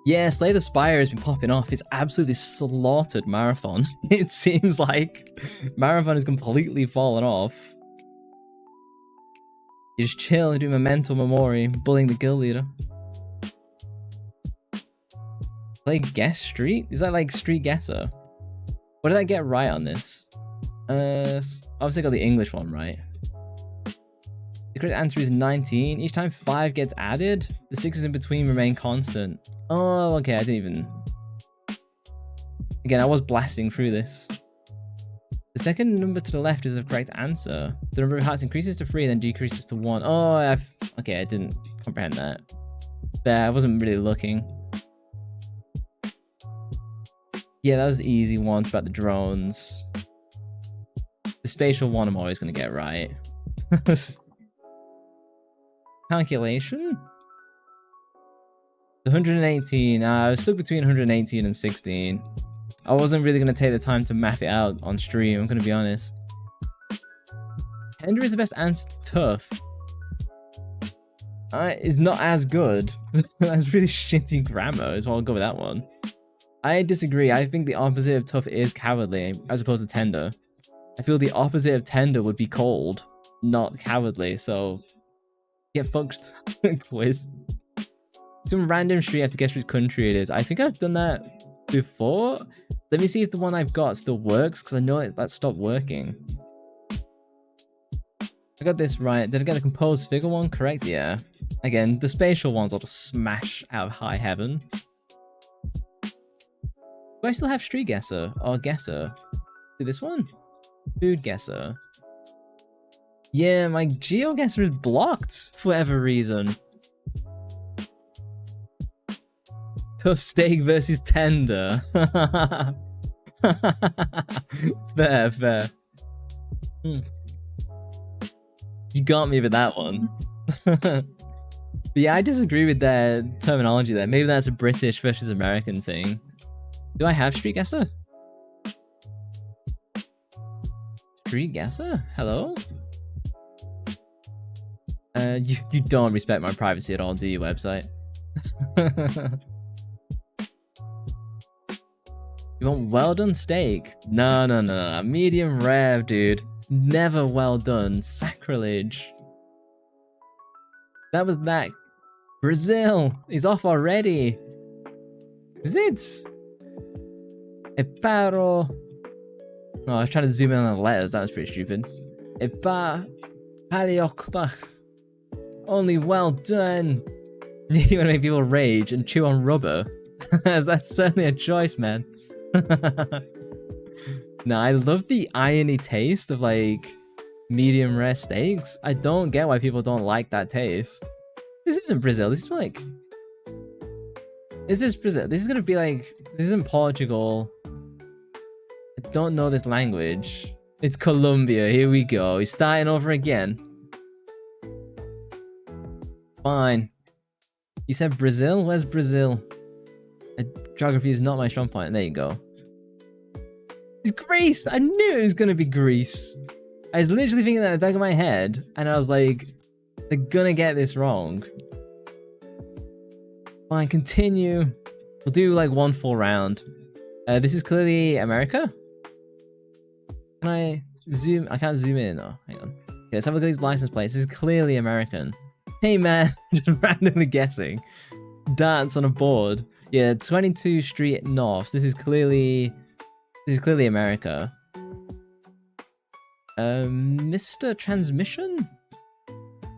Yeah, Slay the Spire has been popping off. It's absolutely slaughtered Marathon. It seems like Marathon has completely fallen off. You just chill and do Memento Mori, bullying the guild leader. Play Guess Street? Is that like Street Guesser? What did I get right on this? Obviously I got the English one right. The correct answer is 19. Each time 5 gets added, the 6s in between remain constant. Oh, okay, I didn't even... Again, I was blasting through this. The second number to the left is the correct answer. The number of hearts increases to 3 and then decreases to 1. Oh, okay, I didn't comprehend that. There, I wasn't really looking. Yeah, that was the easy one about the drones. The spatial one I'm always going to get right. Calculation? 118. I was stuck between 118 and 16. I wasn't really going to take the time to map it out on stream, I'm going to be honest. Tender is the best answer to tough. It's not as good. That's really shitty grammar, so I'll go with that one. I disagree. I think the opposite of tough is cowardly, as opposed to tender. I feel the opposite of tender would be cold, not cowardly, so... Get fucked. Quiz. Some random street, I have to guess which country it is. I think I've done that before. Let me see if the one I've got still works, because I know that stopped working. I got this right. Did I get the composed figure one correct? Yeah. Again, the spatial ones I'll just smash out of high heaven. Do I still have Street Guesser or Guesser? Do this one? Food Guesser. Yeah, my GeoGuessr is blocked for whatever reason. Tough steak versus tender. Fair, fair. You got me with that one. But yeah, I disagree with their terminology there. Maybe that's a British versus American thing. Do I have Street Guesser? Street Guesser? Hello? You don't respect my privacy at all, do you, website? You want well done steak? No, no, no, no. Medium rare, dude. Never well done. Sacrilege. That was that. Brazil is off already. Is it? Eparo. Oh, I was trying to zoom in on the letters. That was pretty stupid. Paleokbach. Only well done. You want to make people rage and chew on rubber? That's certainly a choice, man. No, I love the irony taste of like medium rare steaks. I don't get why people don't like that taste. This isn't Brazil. This is like... This is Brazil. This is gonna be like... This isn't Portugal. I don't know this language. It's Colombia. Here we go. He's starting over again. Fine. You said Brazil? Where's Brazil? Geography is not my strong point. There you go. It's Greece! I knew it was gonna be Greece. I was literally thinking that in the back of my head, and I was like, they're gonna get this wrong. Fine, continue. We'll do like one full round. This is clearly America? Can I zoom? I can't zoom in. Oh, hang on. Okay, let's have a look at these license plates. This is clearly American. Hey man, just randomly guessing. Dance on a board. Yeah, 22 Street North. This is clearly America. Mr. Transmission?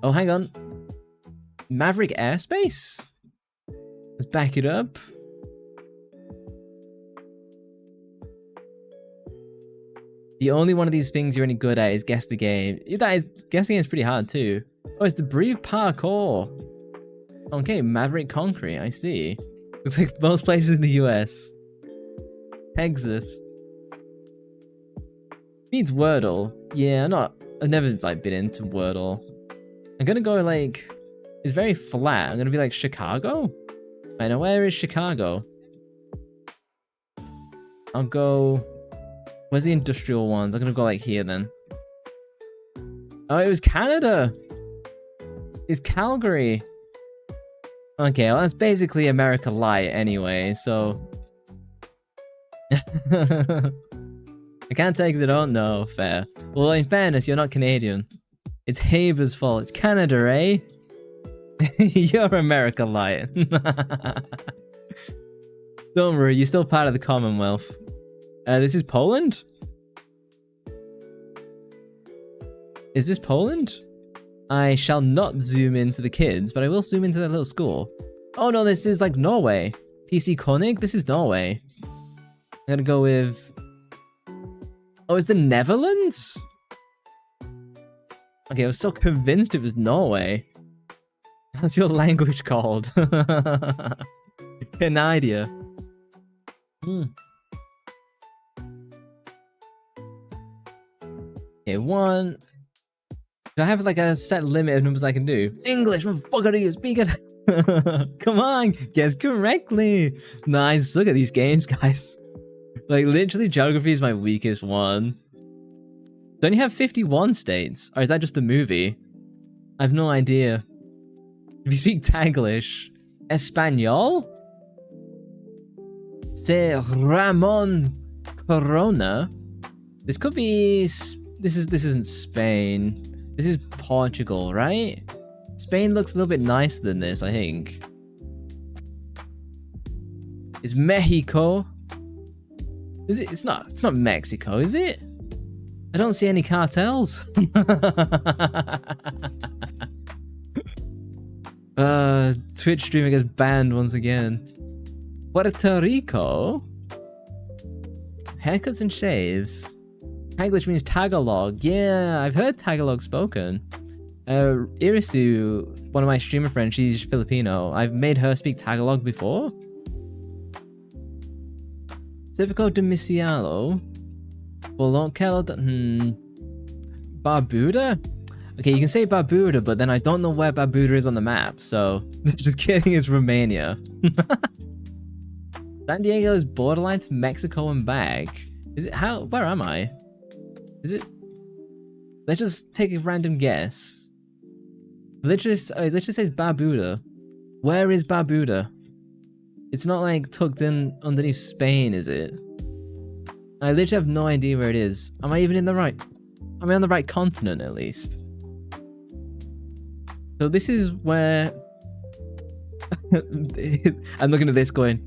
Oh, hang on. Maverick Airspace? Let's back it up. The only one of these things you're any good at is guess the game. That is, guessing is pretty hard too. Oh, it's the brief parkour. Okay, Maverick Concrete, I see. Looks like most places in the US. Texas. Needs Wordle. Yeah, I've never like been into Wordle. I'm gonna go like, it's very flat. I'm gonna be like Chicago? I know, where is Chicago? I'll go, where's the industrial ones? I'm gonna go like here then. Oh, it was Canada! It's Calgary! Okay, well that's basically America Light anyway, so... I can't take it, I don't know, fair. Well, in fairness, you're not Canadian. It's Haber's fault, it's Canada, eh? You're America Light. Don't worry, you're still part of the Commonwealth. This is Poland? Is this Poland? I shall not zoom into the kids, but I will zoom into their little school. Oh no, this is like Norway. PC Konig? This is Norway. I'm gonna go with... Oh, it's the Netherlands? Okay, I was so convinced it was Norway. What's your language called? Canada. Okay, one... Do I have like a set limit of numbers I can do? English, motherfucker, do you speak it? Come on, guess correctly. Nice, look at these games, guys. Like, literally, geography is my weakest one. Don't you have 51 states? Or is that just a movie? I have no idea. If you speak Taglish, Espanol? Se Ramon Corona? This could be... This isn't Spain. This is Portugal, right? Spain looks a little bit nicer than this, I think. It's Mexico. Is it? It's not Mexico, is it? I don't see any cartels. Twitch streamer gets banned once again. Puerto Rico? Haircuts and shaves. Taglish means Tagalog. Yeah, I've heard Tagalog spoken. Irisu, one of my streamer friends, she's Filipino. I've made her speak Tagalog before. Certifico Domicialo. Barbuda? Okay, you can say Barbuda, but then I don't know where Barbuda is on the map, so... Just kidding, it's Romania. San Diego is borderline to Mexico and back. Is it how? Where am I? Is it? Let's just take a random guess. Let's just say Barbuda. Where is Barbuda? It's not like tucked in underneath Spain, is it? I literally have no idea where it is. Am I even in the right? Am I on the right continent at least? So this is where... I'm looking at this going,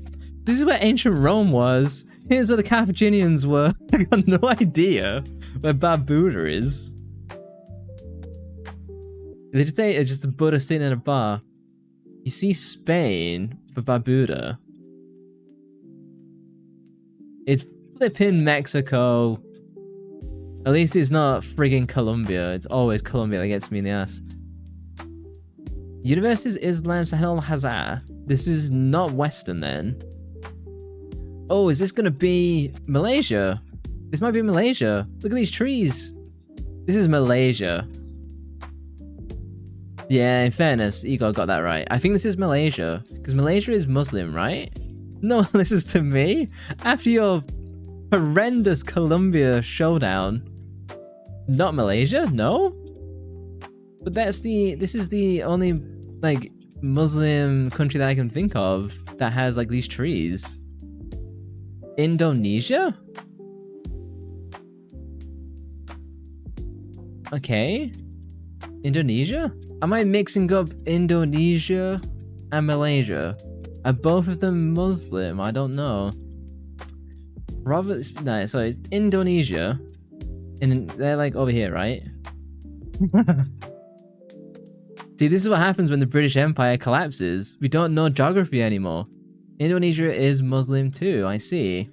this is where ancient Rome was. Here's where the Carthaginians were. I got no idea where Barbuda is. They just say it's just a Buddha sitting in a bar. You see Spain for Barbuda. It's flipping Mexico. At least it's not friggin' Colombia. It's always Colombia that gets me in the ass. Universities Islam Sahel Hazar. This is not Western then. Oh, is this gonna be Malaysia? This might be Malaysia. Look at these trees. This is Malaysia. Yeah, in fairness, Igor got that right. I think this is Malaysia. Because Malaysia is Muslim, right? No one listens to me? After your horrendous Colombia showdown. Not Malaysia? No? But this is the only, like, Muslim country that I can think of that has, like, these trees. Indonesia? Okay. Indonesia? Am I mixing up Indonesia and Malaysia? Are both of them Muslim? I don't know. No, sorry, it's Indonesia. And they're like over here, right? See, this is what happens when the British Empire collapses. We don't know geography anymore. Indonesia is Muslim too, I see.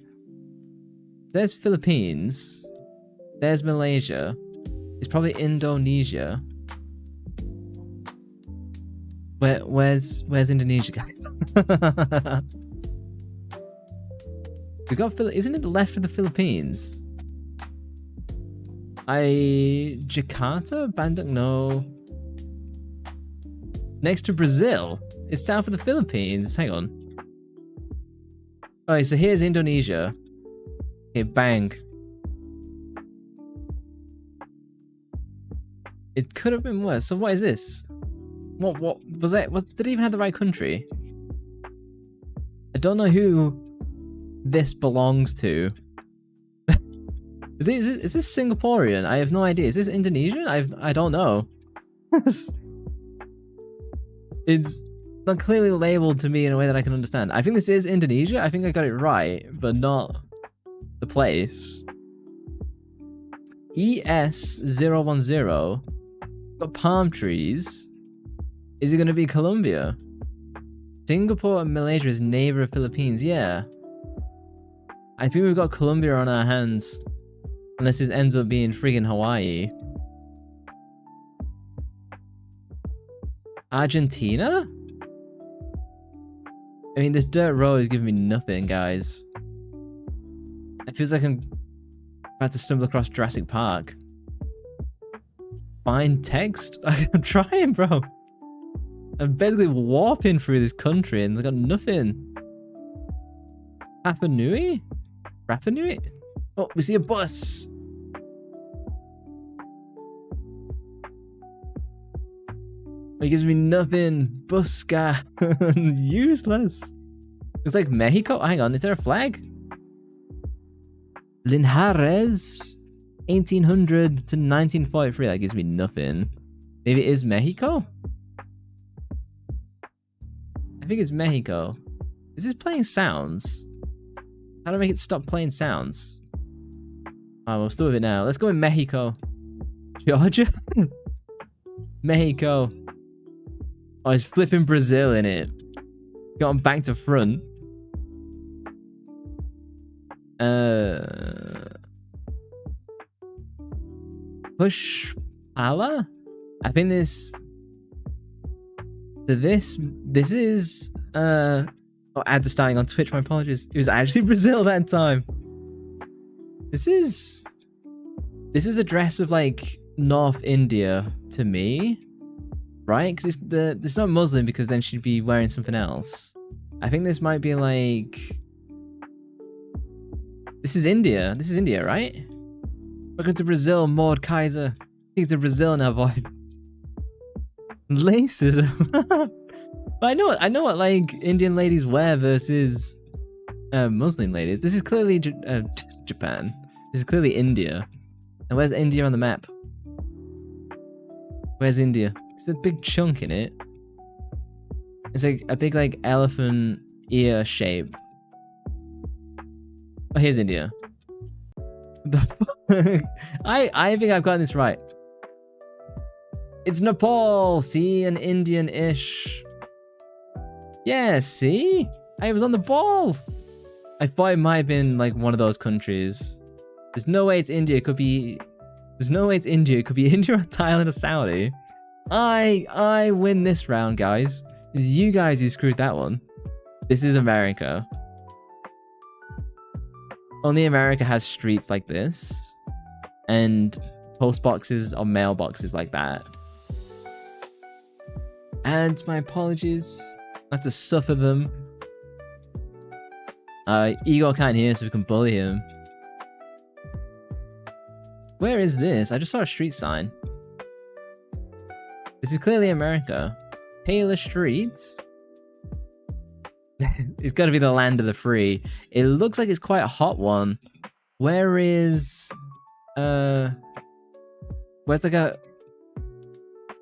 There's Philippines. There's Malaysia. It's probably Indonesia. Where's Indonesia, guys? We got isn't it the left of the Philippines? Jakarta? Bandung? No. Next to Brazil. It's south of the Philippines. Hang on. Alright, so here's Indonesia. Okay, bang. It could have been worse. So what is this? What was that? Did it even have the right country? I don't know who this belongs to. Is this Singaporean? I have no idea. Is this Indonesian? I don't know. It's not clearly labeled to me in a way that I can understand. I think this is Indonesia. I think I got it right, but not the place. ES010. Got palm trees. Is it going to be Colombia? Singapore and Malaysia is neighbor of Philippines. Yeah. I think we've got Colombia on our hands. Unless it ends up being friggin' Hawaii. Argentina? I mean, this dirt road is giving me nothing, guys. It feels like I'm about to stumble across Jurassic Park. Find text? I'm trying, bro. I'm basically warping through this country and I've got nothing. Rapa Nui? Rapa Nui? Oh, we see a bus. It gives me nothing. Busca. Useless. It's like Mexico. Hang on, is there a flag? Linares, 1800 to 1943. That gives me nothing. Maybe it is Mexico? I think it's Mexico. Is this playing sounds? How do I make it stop playing sounds? Oh, we'll still with it now. Let's go in Mexico. Georgia? Mexico. Oh, it's flipping Brazil in it. Got them back to front. Push Ala? I think this is oh, ads are starting on Twitch, my apologies. It was actually Brazil that time. This is a dress of like North India to me. Right? Because it's not Muslim, because then she'd be wearing something else. I think this might be like... This is India. This is India, right? Welcome to Brazil, Maud Kaiser. Take to Brazil now, boy. Laces. I know what like Indian ladies wear versus Muslim ladies. This is clearly Japan. This is clearly India. And where's India on the map? Where's India? It's a big chunk in it. It's like a big like elephant ear shape. Oh, here's India. The fuck? I think I've gotten this right. It's Nepal. See, an Indian-ish. Yeah, see? I was on the ball. I thought it might have been like one of those countries. There's no way it's India. It could be. There's no way it's India. It could be India or Thailand or Saudi. I win this round, guys. It was you guys who screwed that one. This is America. Only America has streets like this. And post boxes or mailboxes like that. And my apologies. I have to suffer them. Igor can't hear, so we can bully him. Where is this? I just saw a street sign. This is clearly America. Taylor Street. It's got to be the land of the free. It looks like it's quite a hot one. Where is... Where's like a...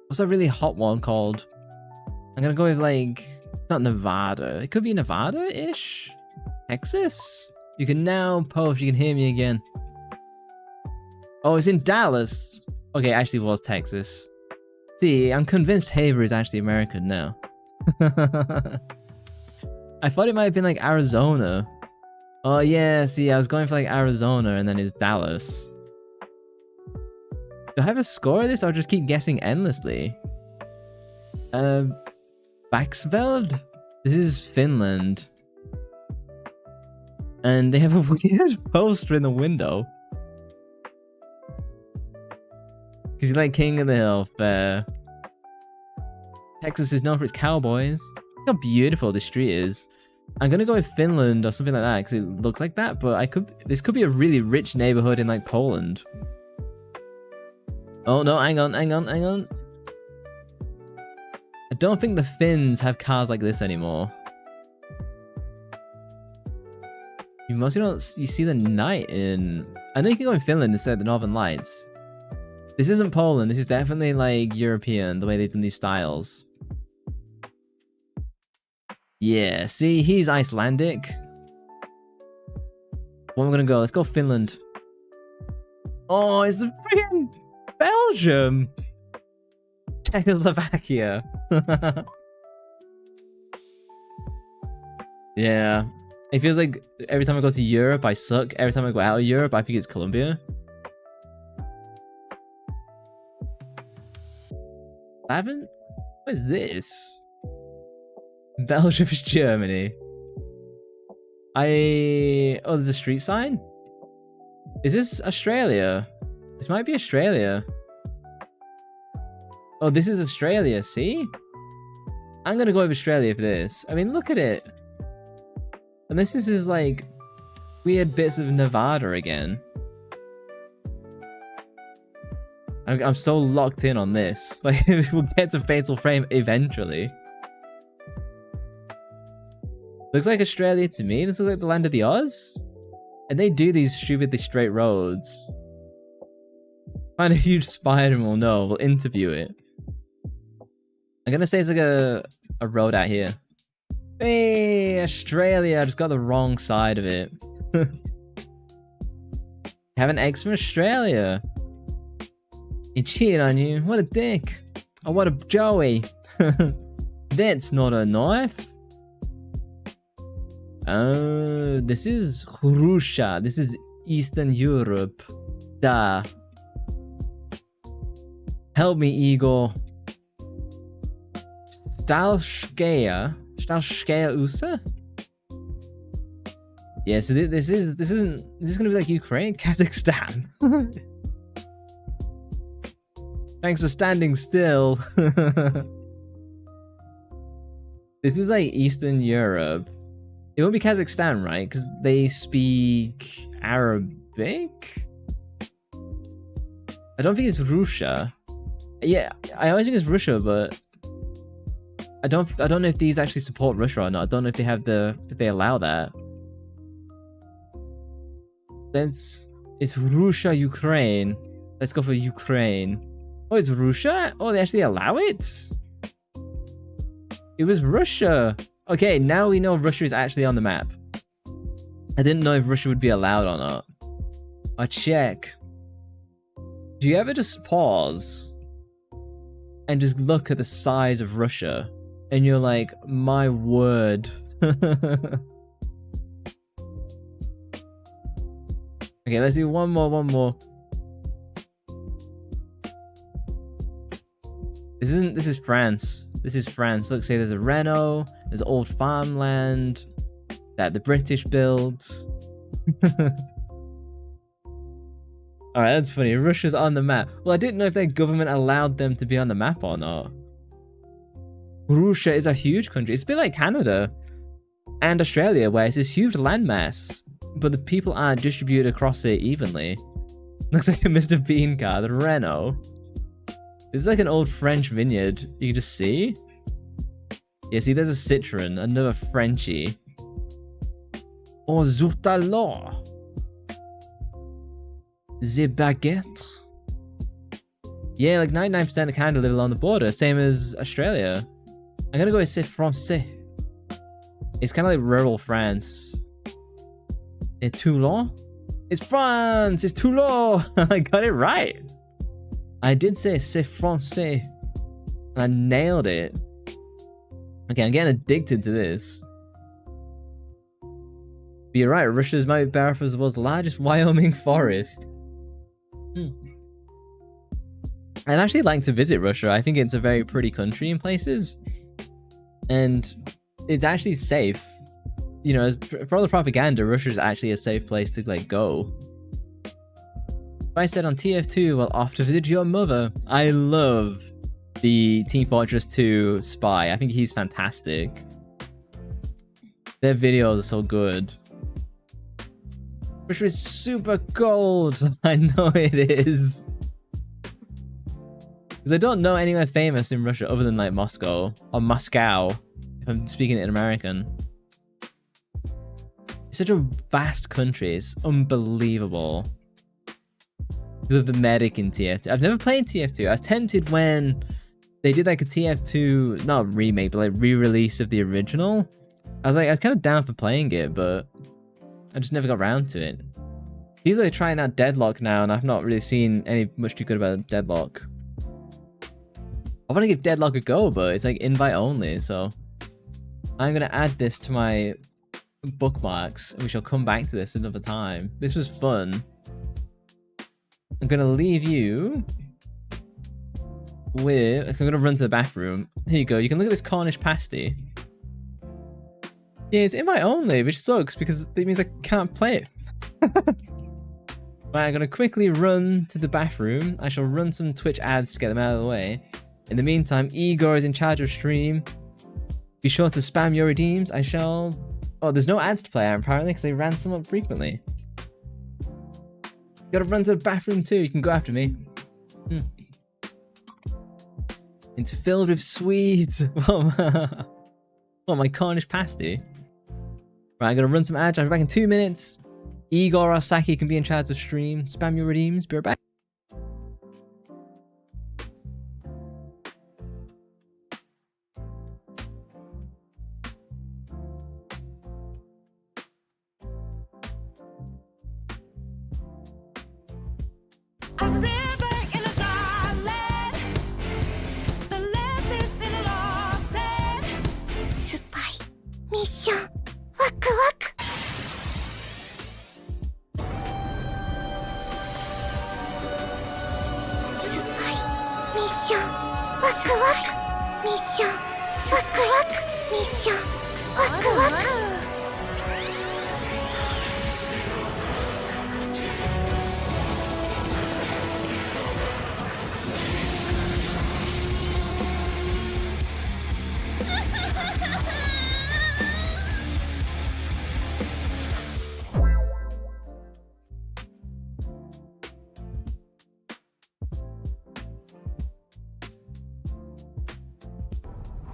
What's that really hot one called? I'm gonna go with like... Not Nevada. It could be Nevada-ish? Texas? You can now post. You can hear me again. Oh, it's in Dallas. Okay, it actually was Texas. See, I'm convinced Haver is actually American now. I thought it might have been like Arizona. Oh yeah, see, I was going for like Arizona and then it's Dallas. Do I have a score of this? I'll just keep guessing endlessly. Baxveld? This is Finland. And they have a weird poster in the window. Because he's like King of the Hill Fair. Texas is known for its cowboys. Look how beautiful this street is. I'm gonna go with Finland or something like that because it looks like that, but this could be a really rich neighborhood in like Poland. Oh no, hang on. I don't think the Finns have cars like this anymore. You mostly don't see the night in... I know you can go in Finland instead of the Northern Lights. This isn't Poland, this is definitely like European, the way they've done these styles. Yeah, see, he's Icelandic. Where am I gonna go? Let's go Finland. Oh, it's freaking Belgium! Czechoslovakia. Yeah. It feels like every time I go to Europe, I suck. Every time I go out of Europe, I think it's Colombia. Haven't? What is this? Belgium is Germany. Oh, there's a street sign? Is this Australia? This might be Australia. Oh, this is Australia, see? I'm gonna go with Australia for this. I mean, look at it. And this is like weird bits of Nevada again. I'm so locked in on this. Like, we'll get to Fatal Frame eventually. Looks like Australia to me. This looks like the land of the Oz. And they do these stupidly straight roads. Find a huge spider and we'll know. We'll interview it. I'm gonna say it's like a road out here. Hey, Australia. I just got the wrong side of it. Have an eggs from Australia. He cheated on you. What a dick. Oh, what a Joey. That's not a knife. This is Russia. This is Eastern Europe. Da. Help me, Igor. Stalskaya USA? Yeah, so this is gonna be like Ukraine? Kazakhstan. Thanks for standing still. This is like Eastern Europe. It won't be Kazakhstan, right? Because they speak Arabic? I don't think it's Russia. Yeah, I always think it's Russia, but I don't know if these actually support Russia or not. I don't know if they have if they allow that. It's Russia, Ukraine. Let's go for Ukraine. Oh, it's Russia? Oh, they actually allow it? It was Russia. Okay, now we know Russia is actually on the map. I didn't know if Russia would be allowed or not. I'll check. Do you ever just pause and just look at the size of Russia and you're like, my word. Okay, let's do one more. This is France. This is France. Look, say there's a Renault, there's old farmland that the British built. Alright, that's funny. Russia's on the map. Well, I didn't know if their government allowed them to be on the map or not. Russia is a huge country. It's a bit like Canada and Australia, where it's this huge landmass, but the people aren't distributed across it evenly. Looks like a Mr. Bean car, the Renault. This is like an old French vineyard. You can just see. Yeah, see, there's a Citroen, another Frenchie. Oh, zut alors. The baguette. Yeah, like 99% of Canada live along the border, same as Australia. I'm gonna go with c'est français. It's kind of like rural France. Et Toulon? It's France! It's Toulon! I got it right. I did say c'est français. And I nailed it. Okay, I'm getting addicted to this. But you're right, Russia's Mount Barefoot is the world's largest Wyoming forest. I'd actually like to visit Russia. I think it's a very pretty country in places. And it's actually safe. You know, for all the propaganda, Russia's actually a safe place to, like, go. I said on TF2, well, off to visit your mother. I love the Team Fortress 2 spy. I think he's fantastic. Their videos are so good. Russia is super cold. I know it is. Because I don't know anywhere famous in Russia other than, like, Moscow. Or Moscow, if I'm speaking it in American. It's such a vast country. It's unbelievable. Because of the medic in TF2. I've never played TF2. I was tempted when they did, like, a TF2, not remake, but, like, re-release of the original. I was kind of down for playing it, but I just never got around to it. People are trying out Deadlock now, and I've not really seen much too good about Deadlock. I want to give Deadlock a go, but it's like invite only, so I'm going to add this to my bookmarks, and we shall come back to this another time. This was fun. I'm going to leave you with... I'm going to run to the bathroom. Here you go. You can look at this Cornish pasty. Yeah, it's invite only, which sucks because it means I can't play it. Right, I'm going to quickly run to the bathroom. I shall run some Twitch ads to get them out of the way. In the meantime, Igor is in charge of stream. Be sure to spam your redeems. I shall... Oh, there's no ads to play out apparently because they ran some up frequently. Gotta run to the bathroom too. You can go after me. It's filled with sweets. Oh, my Cornish pasty. Right, I'm gonna run some ads. I'll be back in 2 minutes. Igor or Saki can be in charge of stream. Spam your redeems. Be right back.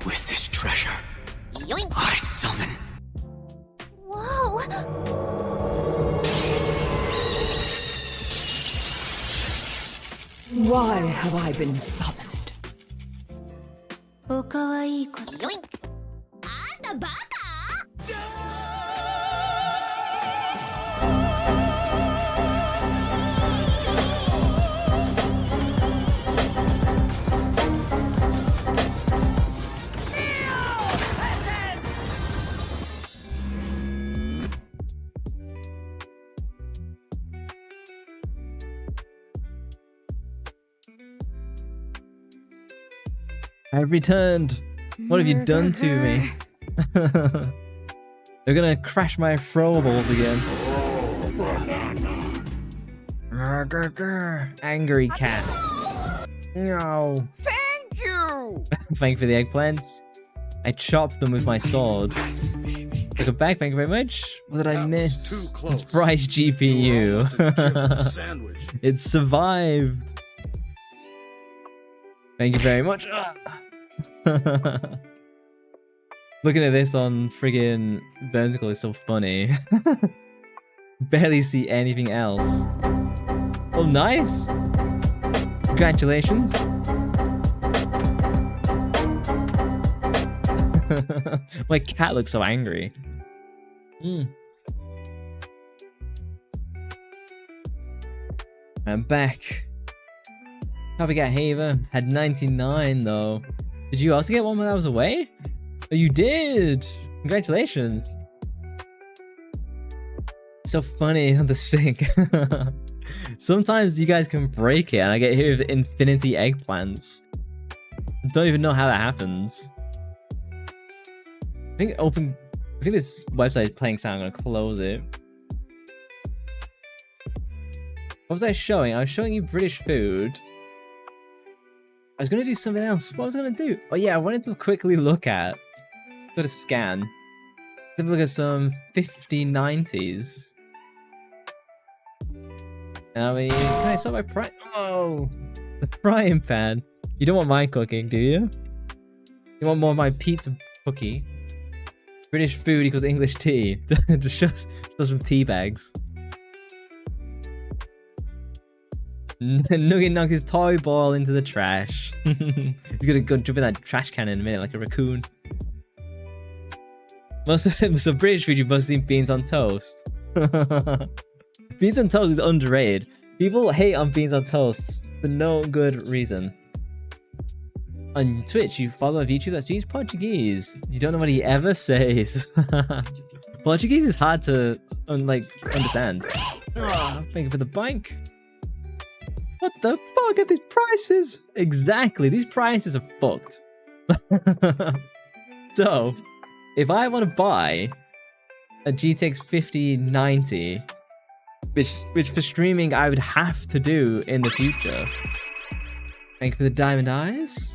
With this treasure, I summon. Whoa! Why have I been summoned? おかわいい子。よいん。あんたバカI've returned. What have you done to me? They're gonna crash my throwables again. Angry cat. No. Thank you! Thank you for the eggplants. I chopped them with my sword. Welcome back, thank you very much. What did I miss? It's Bryce GPU. It survived. Thank you very much. Looking at this on friggin' vertical is so funny. Barely see anything else. Oh, nice! Congratulations. My cat looks so angry. I'm back. Probably got Haver. Had 99 though. Did you also get one when I was away? Oh, you did! Congratulations. So funny on the sync. Sometimes you guys can break it and I get hit with infinity eggplants. I don't even know how that happens. I think this website is playing sound. I'm gonna close it. What was I showing? I was showing you British food. I was gonna do something else. What was I gonna do? Oh yeah, I wanted to quickly look at. Go to scan. Let's look at some 5090s. I mean, can I start my price? Oh, the frying pan. You don't want my cooking, do you? You want more of my pizza cookie? British food equals English tea. Just shows some tea bags. Nugget knocks his toy ball into the trash. He's gonna go jump in that trash can in a minute like a raccoon. So British food, you must have seen beans on toast. Beans on toast is underrated. People hate on beans on toast for no good reason. On Twitch, you follow a VTuber that speaks Portuguese. You don't know what he ever says. Portuguese is hard to understand. Oh, thank you for the bike. What the fuck are these prices? Exactly, these prices are fucked. So, if I want to buy a GTX 5090, which for streaming I would have to do in the future. Thank you for the diamond eyes.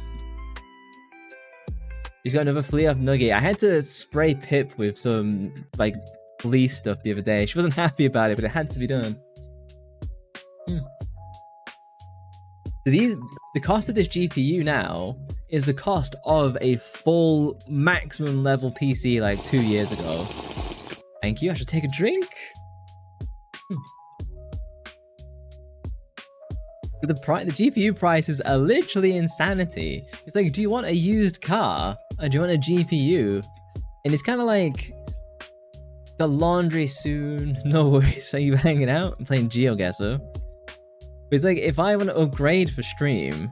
He's got another flea off Nugget. I had to spray Pip with some like flea stuff the other day. She wasn't happy about it, but it had to be done. The cost of this GPU now is the cost of a full maximum level PC like 2 years ago. Thank you. I should take a drink. The GPU prices are literally insanity. It's like, do you want a used car or do you want a GPU? And it's kind of like the laundry soon. No worries. Are you hanging out? I'm playing GeoGuessr. But it's like, if I want to upgrade for stream,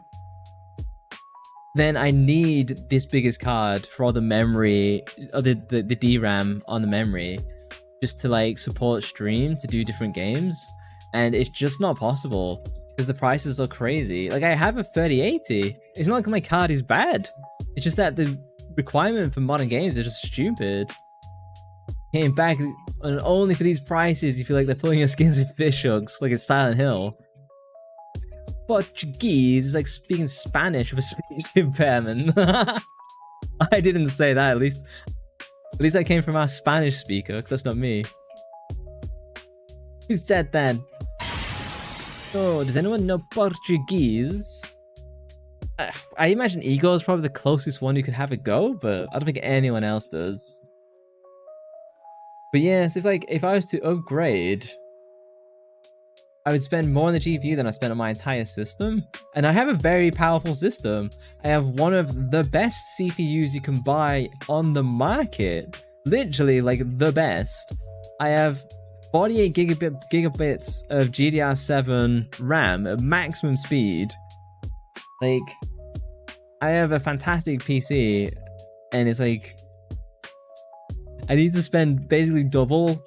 then I need this biggest card for all the memory, or the DRAM on the memory, just to like support stream to do different games. And it's just not possible because the prices are crazy. Like, I have a 3080. It's not like my card is bad. It's just that the requirement for modern games is just stupid. Came back, and only for these prices you feel like they're pulling your skins with fish hooks, like it's Silent Hill. Portuguese is like speaking Spanish with a speech impairment. I didn't say that, at least that came from our Spanish speaker, because that's not me. Who said that? Oh, does anyone know Portuguese? I imagine Igor is probably the closest one who could have a go, but I don't think anyone else does. But yes, if I was to upgrade, I would spend more on the GPU than I spent on my entire system. And I have a very powerful system. I have one of the best CPUs you can buy on the market. Literally, like, the best. I have 48 gigabits of GDR7 RAM at maximum speed. Like, I have a fantastic PC, and it's like, I need to spend basically double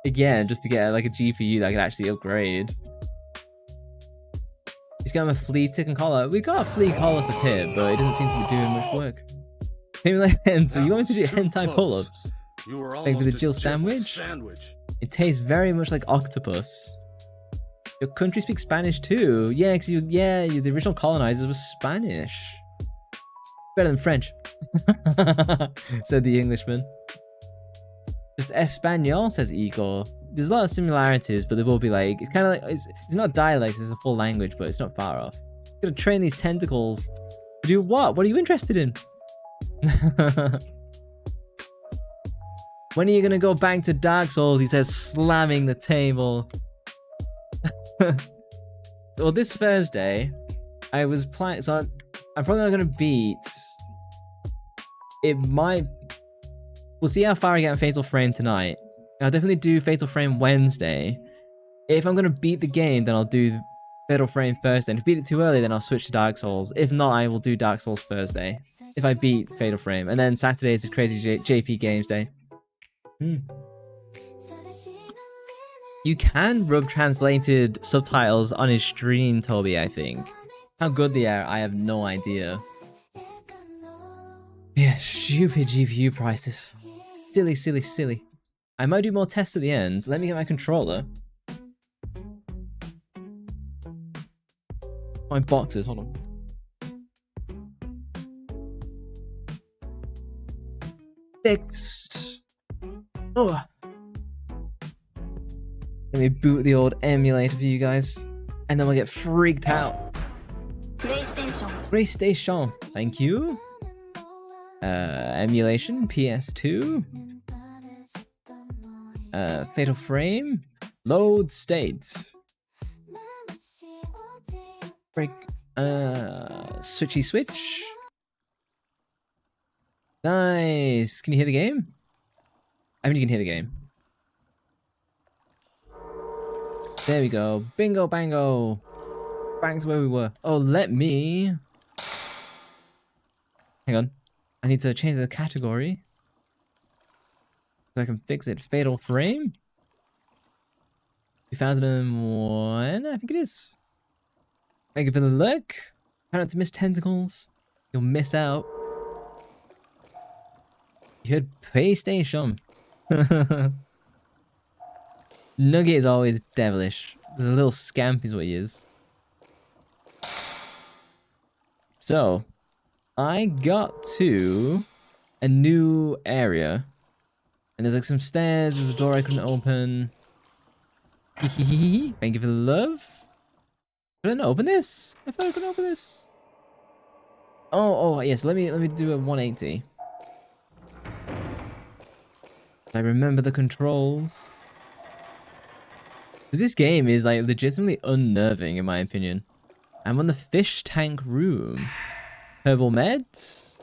again just to get like a GPU that I can actually upgrade. He's got a flea tick collar. We got a flea collar for Pip, but it doesn't seem to be doing much work. Maybe like, so you want me to do hentai pull-ups? Like with a Jill sandwich? It tastes very much like octopus. Your country speaks Spanish too. Yeah, because the original colonizers were Spanish. Better than French, said the Englishman. Just Espanol, says Igor. There's a lot of similarities, but there will be like, it's kind of like, it's not dialects, it's a full language, but it's not far off. Gonna train these tentacles. To do what? What are you interested in? When are you gonna go back to Dark Souls? He says, slamming the table. Well, this Thursday, I was planning, so I'm probably not gonna beat. It might. We'll see how far I get in Fatal Frame tonight. I'll definitely do Fatal Frame Wednesday. If I'm gonna beat the game, then I'll do Fatal Frame Thursday. And if I beat it too early, then I'll switch to Dark Souls. If not, I will do Dark Souls Thursday. If I beat Fatal Frame. And then Saturday is the crazy JP Games Day. You can rub translated subtitles on his stream, Toby, I think. How good they are, I have no idea. Yeah, stupid GPU prices. Silly, silly, silly. I might do more tests at the end. Let me get my controller. My boxes, hold on. Fixed. Oh. Let me boot the old emulator for you guys, and then we'll get freaked out. PlayStation. Thank you. Emulation, PS2. Fatal Frame. Load state. Break. Switchy switch. Nice. Can you hear the game? I mean, you can hear the game. There we go. Bingo bango. Bank's where we were. Oh, let me... Hang on. I need to change the category. So I can fix it. Fatal Frame? 2001, I think it is. Thank you for the look. Try not to miss tentacles. You'll miss out. You heard PlayStation. Nugget is always devilish. There's a little scamp is what he is. So, I got to a new area. And there's like some stairs, there's a door I couldn't open. Thank you for the love. Could I not open this? I thought I could open this. Oh yes, let me do a 180. I remember the controls. This game is like legitimately unnerving in my opinion. I'm on the fish tank room. Herbal meds.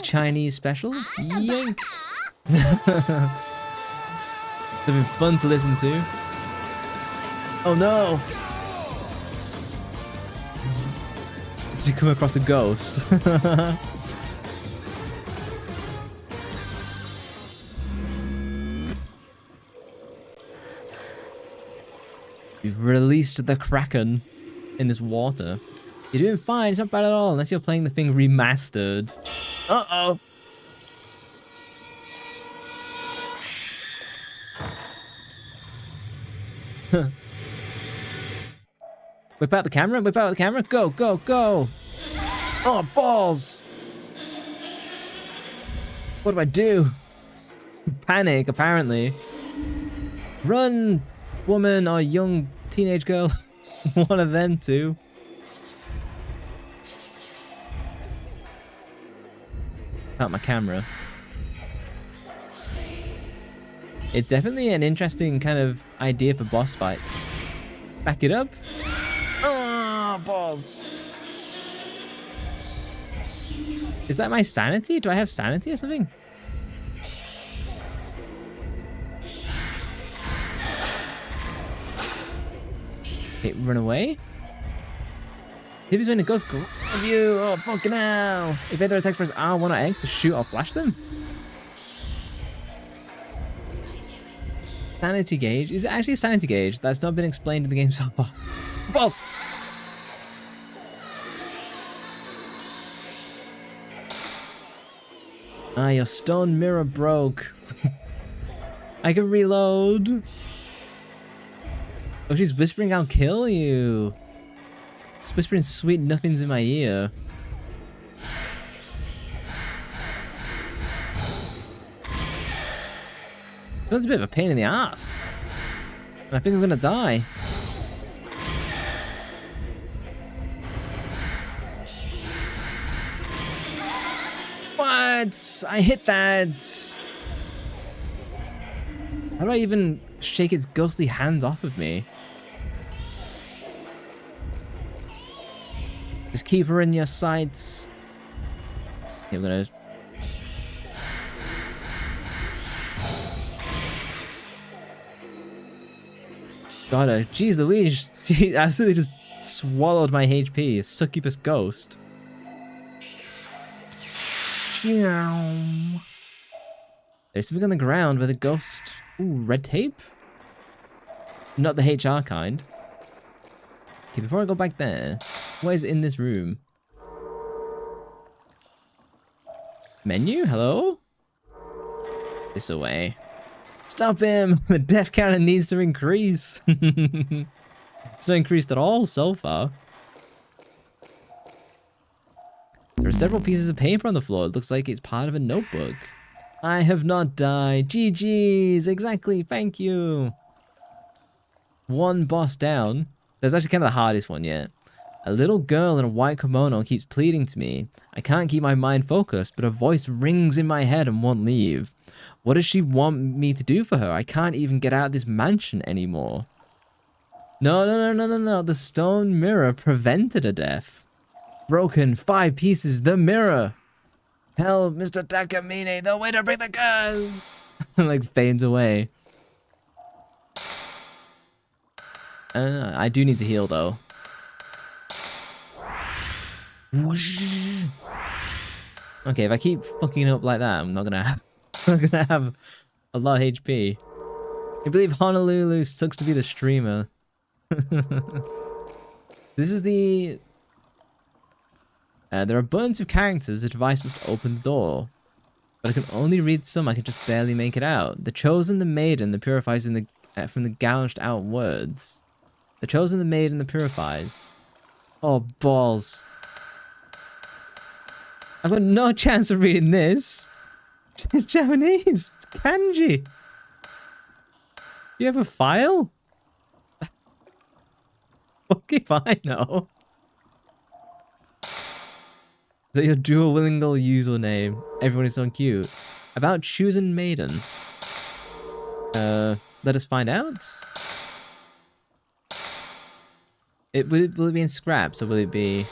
Chinese special. Yoink. It's been fun to listen to. Oh no! Did you come across a ghost? We've released the Kraken in this water. You're doing fine, it's not bad at all, unless you're playing the thing remastered. Uh-oh! Whip out the camera, whip out the camera, go, go, go! Oh, balls! What do I do? Panic, apparently. Run, woman or young teenage girl. One of them two. Out my camera. It's definitely an interesting kind of idea for boss fights. Back it up. Oh, balls. Is that my sanity? Do I have sanity or something? Okay, run away. Hit when it goes grab you. Oh, fucking hell. If either attacks press R1 or X to shoot or flash them. Sanity gauge? Is it actually a sanity gauge? That's not been explained in the game so far. Balls! Ah, your stone mirror broke. I can reload. Oh, she's whispering, I'll kill you. She's whispering sweet nothings in my ear. That's a bit of a pain in the ass. And I think I'm gonna die. What? I hit that. How do I even shake its ghostly hands off of me? Just keep her in your sights. Okay, I'm gonna... God, jeez Louise, she absolutely just swallowed my HP. Succubus ghost. There's something on the ground with a ghost. Ooh, red tape? Not the HR kind. Okay, before I go back there, what is in this room? Menu? Hello? This away. Stop him! The death counter needs to increase. It's not increased at all so far. There are several pieces of paper on the floor. It looks like it's part of a notebook. I have not died. GG's. Exactly. Thank you. One boss down. That's actually kind of the hardest one yet. A little girl in a white kimono keeps pleading to me. I can't keep my mind focused, but a voice rings in my head and won't leave. What does she want me to do for her? I can't even get out of this mansion anymore. No. The stone mirror prevented a death. Broken, 5 pieces, the mirror. Help, Mr. Takamine, the way to bring the curse. Like fades away. I do need to heal though. Whoosh. Okay, if I keep fucking up like that, I'm not gonna have a lot of HP. I believe Honolulu sucks to be the streamer. This is the... there are buttons with characters. The device must open the door. But I can only read some. I can just barely make it out. The chosen, the maiden, the purifies in the from the gouged out words. The chosen, the maiden, the purifies. Oh, balls. I've got no chance of reading this. It's Japanese. It's kanji. You have a file? Okay, if I know. Is that your Duolingo username? Everyone is so cute. About choosing maiden. Let us find out. Will it be in scraps or will it be...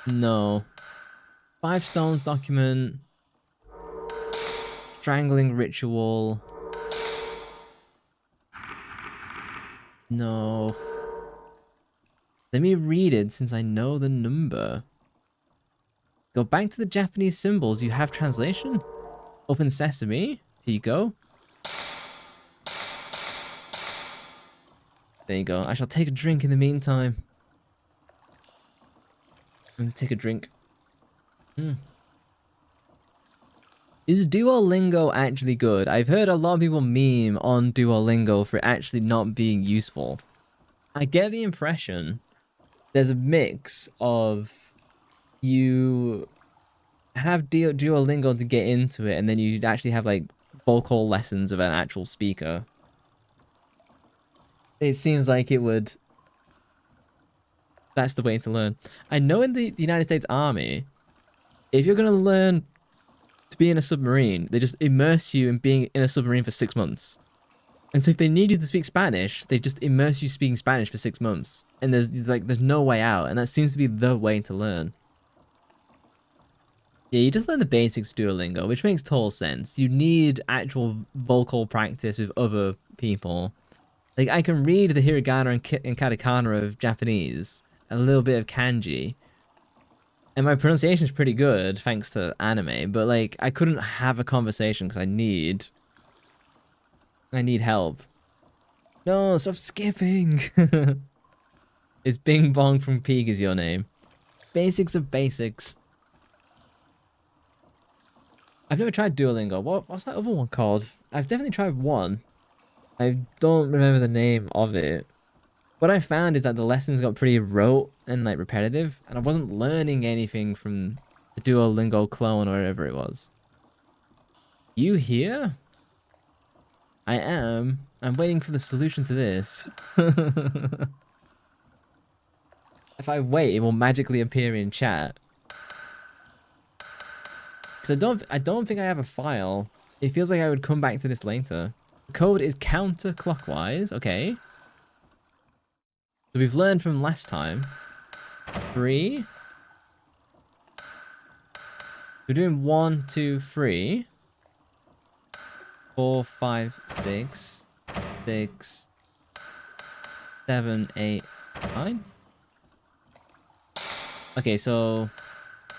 No. 5 stones document. Strangling ritual. No. Let me read it since I know the number. Go back to the Japanese symbols. You have translation? Open sesame. Here you go. There you go. I shall take a drink in the meantime. I'm gonna take a drink. Is Duolingo actually good? I've heard a lot of people meme on Duolingo for it actually not being useful. I get the impression there's a mix of you have Duolingo to get into it and then you actually have like vocal lessons of an actual speaker. It seems like it would... That's the way to learn. I know in the United States Army, if you're going to learn to be in a submarine, they just immerse you in being in a submarine for 6 months. And so if they need you to speak Spanish, they just immerse you speaking Spanish for 6 months. And there's no way out, and that seems to be the way to learn. Yeah, you just learn the basics of Duolingo, which makes total sense. You need actual vocal practice with other people. Like, I can read the hiragana and katakana of Japanese, a little bit of kanji, and my pronunciation is pretty good thanks to anime, but like, I couldn't have a conversation because I need help. No, stop skipping. It's Bing Bong from Peak is your name. Basics of basics. I've never tried Duolingo. What's that other one called? I've definitely tried one. I don't remember the name of it. What I found is that the lessons got pretty rote and like repetitive, and I wasn't learning anything from the Duolingo clone or whatever it was. You here? I am. I'm waiting for the solution to this. If I wait, it will magically appear in chat. Because I don't think I have a file. It feels like I would come back to this later. The code is counterclockwise. Okay. So we've learned from last time. 3. We're doing 1, 2, 3. 4, 5, 6. 6. 7, 8, 9. Okay, so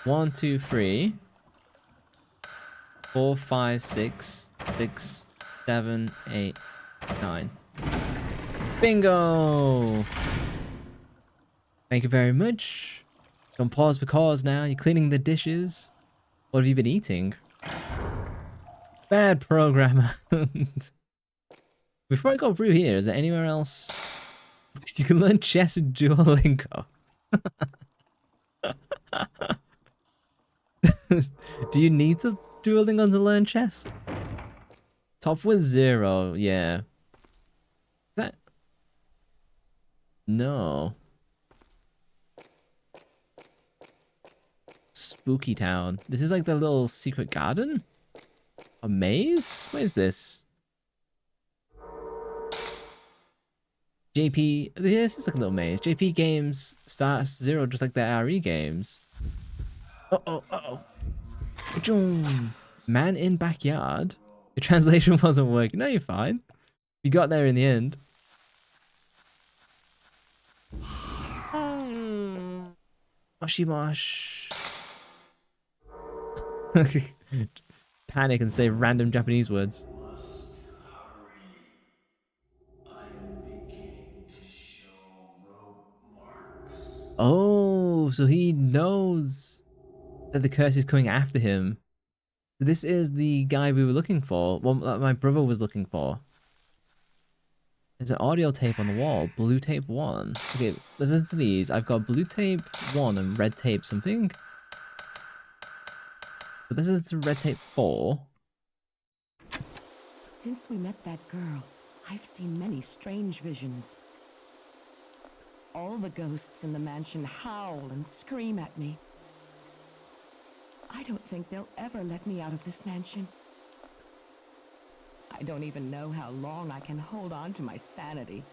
1, 2, 3. 4, 5, 6. 6, 7, 8, 9. Bingo! Thank you very much. Don't pause for cause now. You're cleaning the dishes. What have you been eating? Bad programmer. Before I go through here, is there anywhere else? You can learn chess and Duolingo. Do you need to Duolingo to learn chess? Top was 0, yeah. That... No. Spooky Town. This is like the little secret garden? A maze? What is this? JP... Yeah, this is like a little maze. JP games starts 0 just like the RE games. Uh-oh, uh-oh. Man in backyard? The translation wasn't working. No, you're fine. You got there in the end. Moshy mosh. Panic and say random Japanese words. Oh, so he knows that the curse is coming after him. This is the guy we were looking for. Well, my brother was looking for. There's an audio tape on the wall. Blue tape 1. Okay, listen to these. I've got blue tape 1 and red tape something. But this is red tape 4. Since we met that girl, I've seen many strange visions. All the ghosts in the mansion howl and scream at me. I don't think they'll ever let me out of this mansion. I don't even know how long I can hold on to my sanity.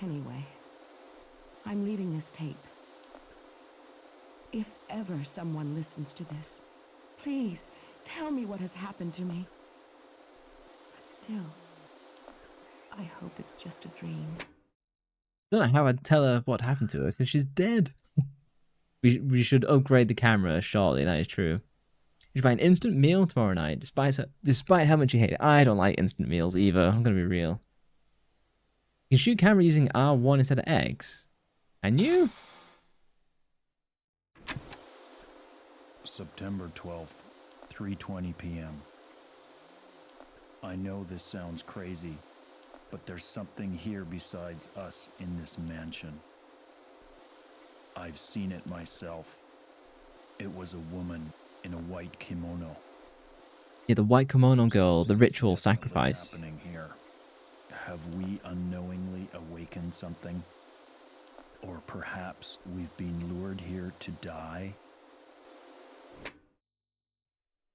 Anyway, I'm leaving this tape. If ever someone listens to this, please tell me what has happened to me. But still, I hope it's just a dream. I don't know how I'd tell her what happened to her because she's dead. We should upgrade the camera shortly, that is true. You should buy an instant meal tomorrow night, despite how much you hate it. I don't like instant meals either, I'm gonna be real. You can shoot camera using R1 instead of X. Can you? September 12th, 3:20 p.m. I know this sounds crazy, but there's something here besides us in this mansion. I've seen it myself. It was a woman in a white kimono. Yeah, the white kimono girl, the ritual sacrifice. What's happening here? Have we unknowingly awakened something? Or perhaps we've been lured here to die?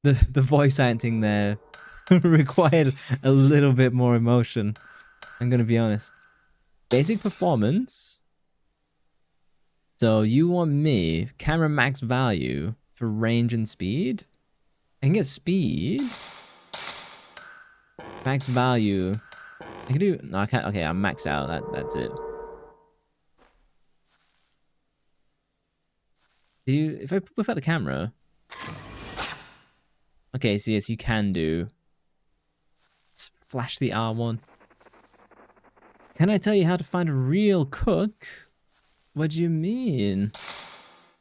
The voice acting there required a little bit more emotion. I'm gonna be honest. Basic performance. So you want me, camera max value for range and speed? I can get speed. Max value. I can do, no I can't, okay I'm maxed out, that's it. Do you, if I whip out the camera. Okay, so yes you can do. Let's flash the R1. Can I tell you how to find a real cook? What do you mean?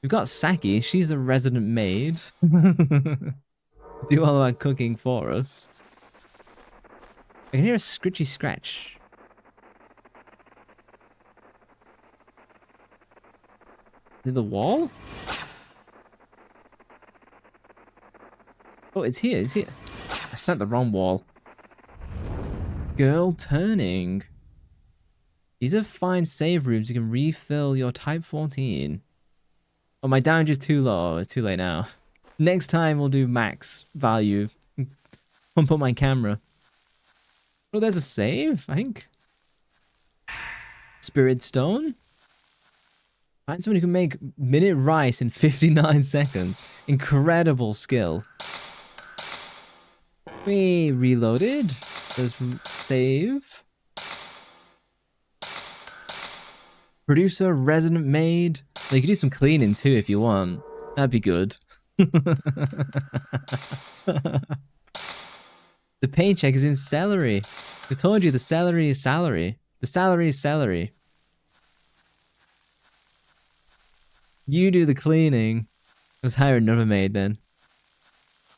We've got Saki, she's a resident maid. Do all our cooking for us. I can hear a scritchy scratch. Near the wall? Oh, it's here, it's here. I snapped the wrong wall. Girl turning. These are fine save rooms. You can refill your type 14. Oh, my damage is too low. It's too late now. Next time we'll do max value. Pump up my camera. Oh, there's a save, I think. Spirit Stone. Find someone who can make minute rice in 59 seconds. Incredible skill. We reloaded. There's save. Producer, resident maid. Well, you can do some cleaning too if you want. That'd be good. The paycheck is in celery. I told you the celery is salary. The salary is celery. You do the cleaning. Let's hire another maid then.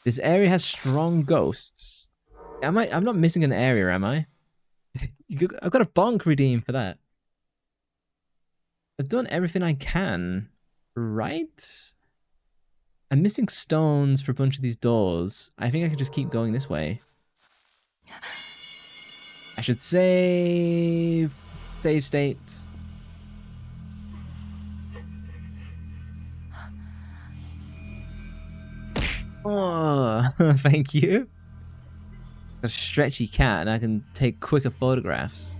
This area has strong ghosts. I'm not missing an area, am I? I've got a bonk redeem for that. I've done everything I can, right? I'm missing stones for a bunch of these doors. I think I could just keep going this way. I should save state. Oh, thank you. A stretchy cat and I can take quicker photographs.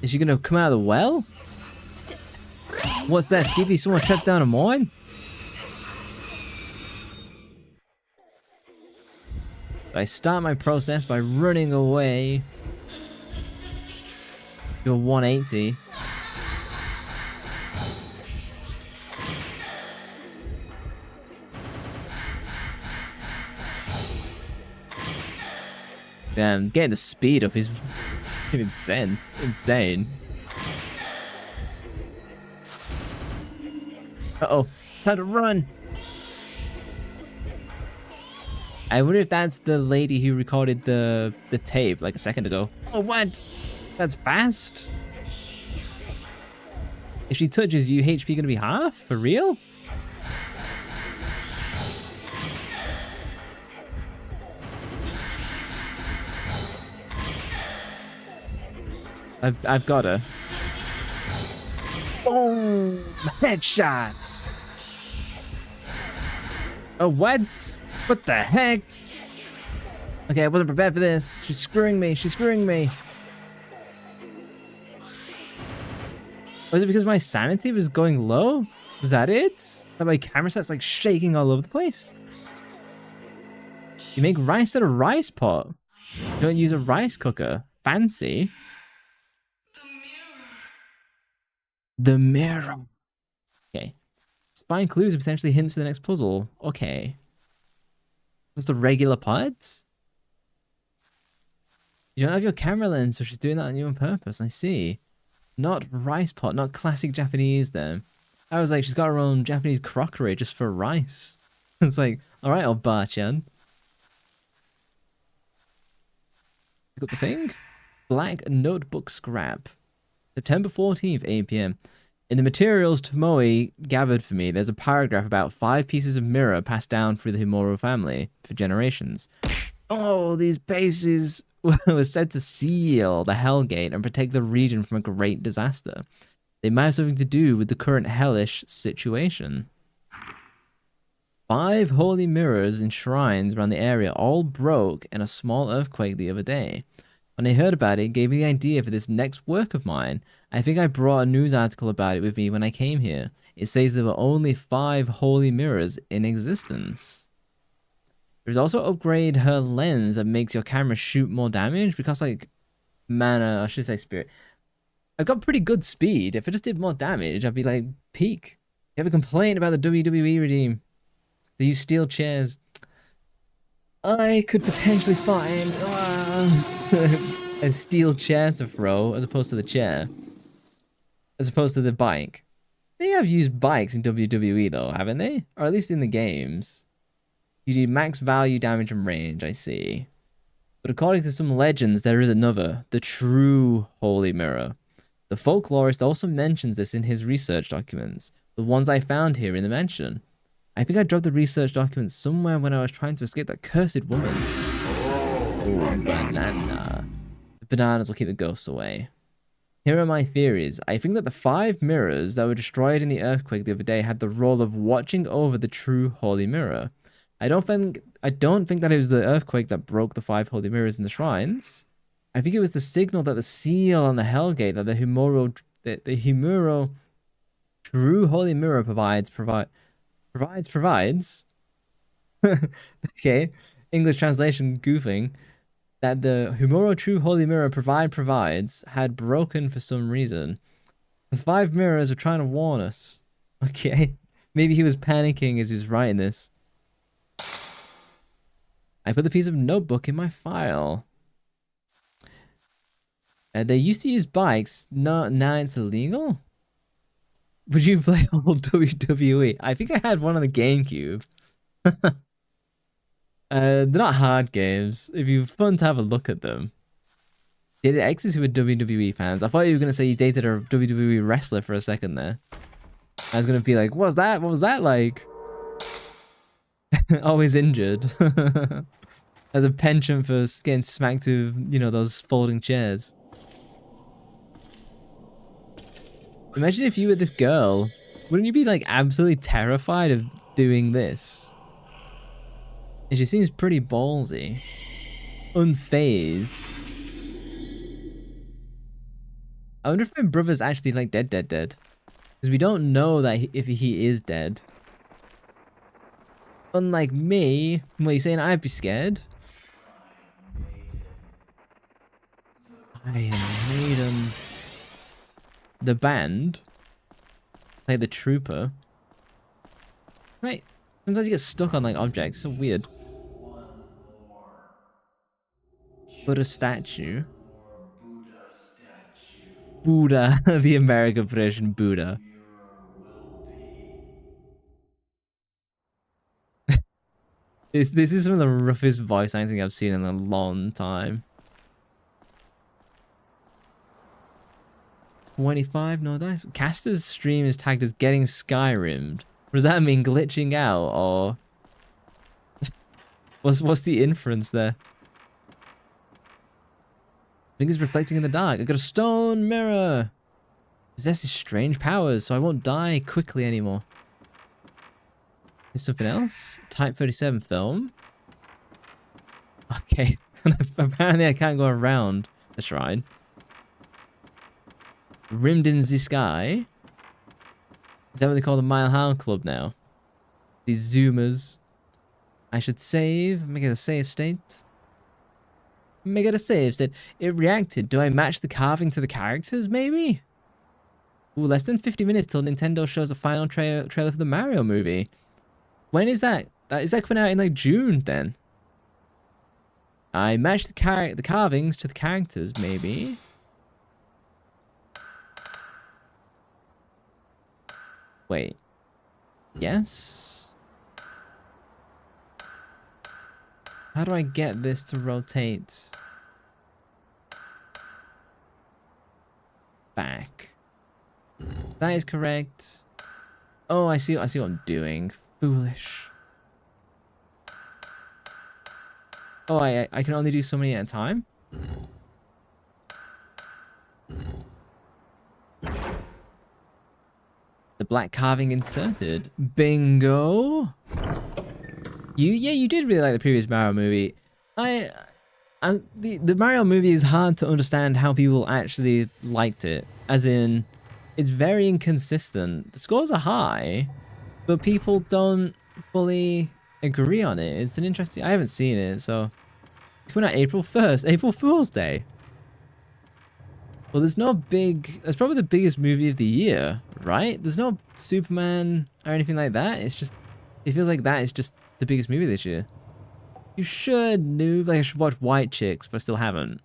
Is she gonna come out of the well? What's that, Skippy? Someone trapped down a mine? I start my process by running away. Do a 180. Damn, getting the speed up is insane. Uh-oh, time to run. I wonder if that's the lady who recorded the tape like a second ago. Oh, what? That's fast? If she touches you, HP gonna be half? For real? I've got her. Boom! Headshot! Oh, what? What the heck? Okay, I wasn't prepared for this. She's screwing me. She's screwing me. Was it because my sanity was going low? Was that it? That my camera set's like shaking all over the place? You make rice out of rice pot. You don't use a rice cooker. Fancy. The mirror. Okay. Spine clues and potentially hints for the next puzzle. Okay. Just a regular pod? You don't have your camera lens, so she's doing that on you on purpose. I see. Not rice pot, not classic Japanese then. I was like, she's got her own Japanese crockery just for rice. It's like, alright, old bar-chan. Pick up the thing. Black notebook scrap. September 14th, 8 PM. In the materials Tomoe gathered for me, there's a paragraph about 5 pieces of mirror passed down through the Himuro family for generations. Oh, these pieces were said to seal the Hellgate and protect the region from a great disaster. They might have something to do with the current hellish situation. 5 holy mirrors in shrines around the area all broke in a small earthquake the other day. When I heard about it, it gave me the idea for this next work of mine. I think I brought a news article about it with me when I came here. It says there were only 5 holy mirrors in existence. There's also upgrade her lens that makes your camera shoot more damage because like mana, I should say spirit. I've got pretty good speed. If I just did more damage, I'd be like peak. You have a complaint about the WWE redeem? They use steel chairs. I could potentially find a steel chair to throw as opposed to the chair. As opposed to the bike. They have used bikes in WWE though, haven't they? Or at least in the games. You do max value, damage, and range, I see. But according to some legends, there is another, the true Holy Mirror. The folklorist also mentions this in his research documents, the ones I found here in the mansion. I think I dropped the research documents somewhere when I was trying to escape that cursed woman. Oh, banana. The bananas will keep the ghosts away. Here are my theories. I think that the 5 mirrors that were destroyed in the earthquake the other day had the role of watching over the true Holy Mirror. I don't think that it was the earthquake that broke the 5 holy mirrors in the shrines. I think it was the signal that the seal on the Hellgate that the Himuro true Holy Mirror provides. Okay, English translation goofing. That the Himuro true Holy Mirror provides had broken for some reason. The 5 mirrors were trying to warn us. Okay, maybe he was panicking as he was writing this. I put the piece of notebook in my file. They used to use bikes. No, now it's illegal? Would you play old WWE? I think I had one on the GameCube. They're not hard games. It'd be fun to have a look at them. Dated exes who were WWE fans. I thought you were gonna say you dated a WWE wrestler for a second there. I was gonna be like, what's that? What was that like? Always injured. As a penchant for getting smacked with, you know, those folding chairs. Imagine if you were this girl. Wouldn't you be like absolutely terrified of doing this? And she seems pretty ballsy. Unfazed. I wonder if my brother's actually like dead. Because we don't know that if he is dead. Unlike me, what are you saying? I'd be scared? Iron Maiden. The band? Like the trooper? Right. Sometimes you get stuck on like objects. So weird. Buddha statue. Buddha. The American version Buddha. This is some of the roughest voice acting I've seen in a long time. 25 no dice. Caster's stream is tagged as getting Skyrimmed. Does that mean glitching out or what's the inference there? I think it's reflecting in the dark. I got a stone mirror. Possesses strange powers, so I won't die quickly anymore. There's something else? Type 37 film. Okay. Apparently I can't go around the shrine. Rimmed in the sky. Is that what they call the Mile High Club now? These zoomers. I should save. Make it a save state. Make it a save state. It reacted. Do I match the carving to the characters, maybe? Ooh, less than 50 minutes till Nintendo shows a final trailer for the Mario movie. When is that? Is that coming out in like June then? I matched the carvings to the characters, maybe. Wait. Yes? How do I get this to rotate? Back. That is correct. Oh, I see what I'm doing. Foolish. Oh, I can only do so many at a time? The black carving inserted. Bingo! You did really like the previous Mario movie. The Mario movie is hard to understand how people actually liked it. As in, it's very inconsistent. The scores are high, but people don't fully agree on it. It's an interesting... I haven't seen it, so... It's coming out April 1st. April Fool's Day. Well, there's no big... That's probably the biggest movie of the year, right? There's no Superman or anything like that. It's just... It feels like that is just the biggest movie this year. You should, noob. Like, I should watch White Chicks, but I still haven't.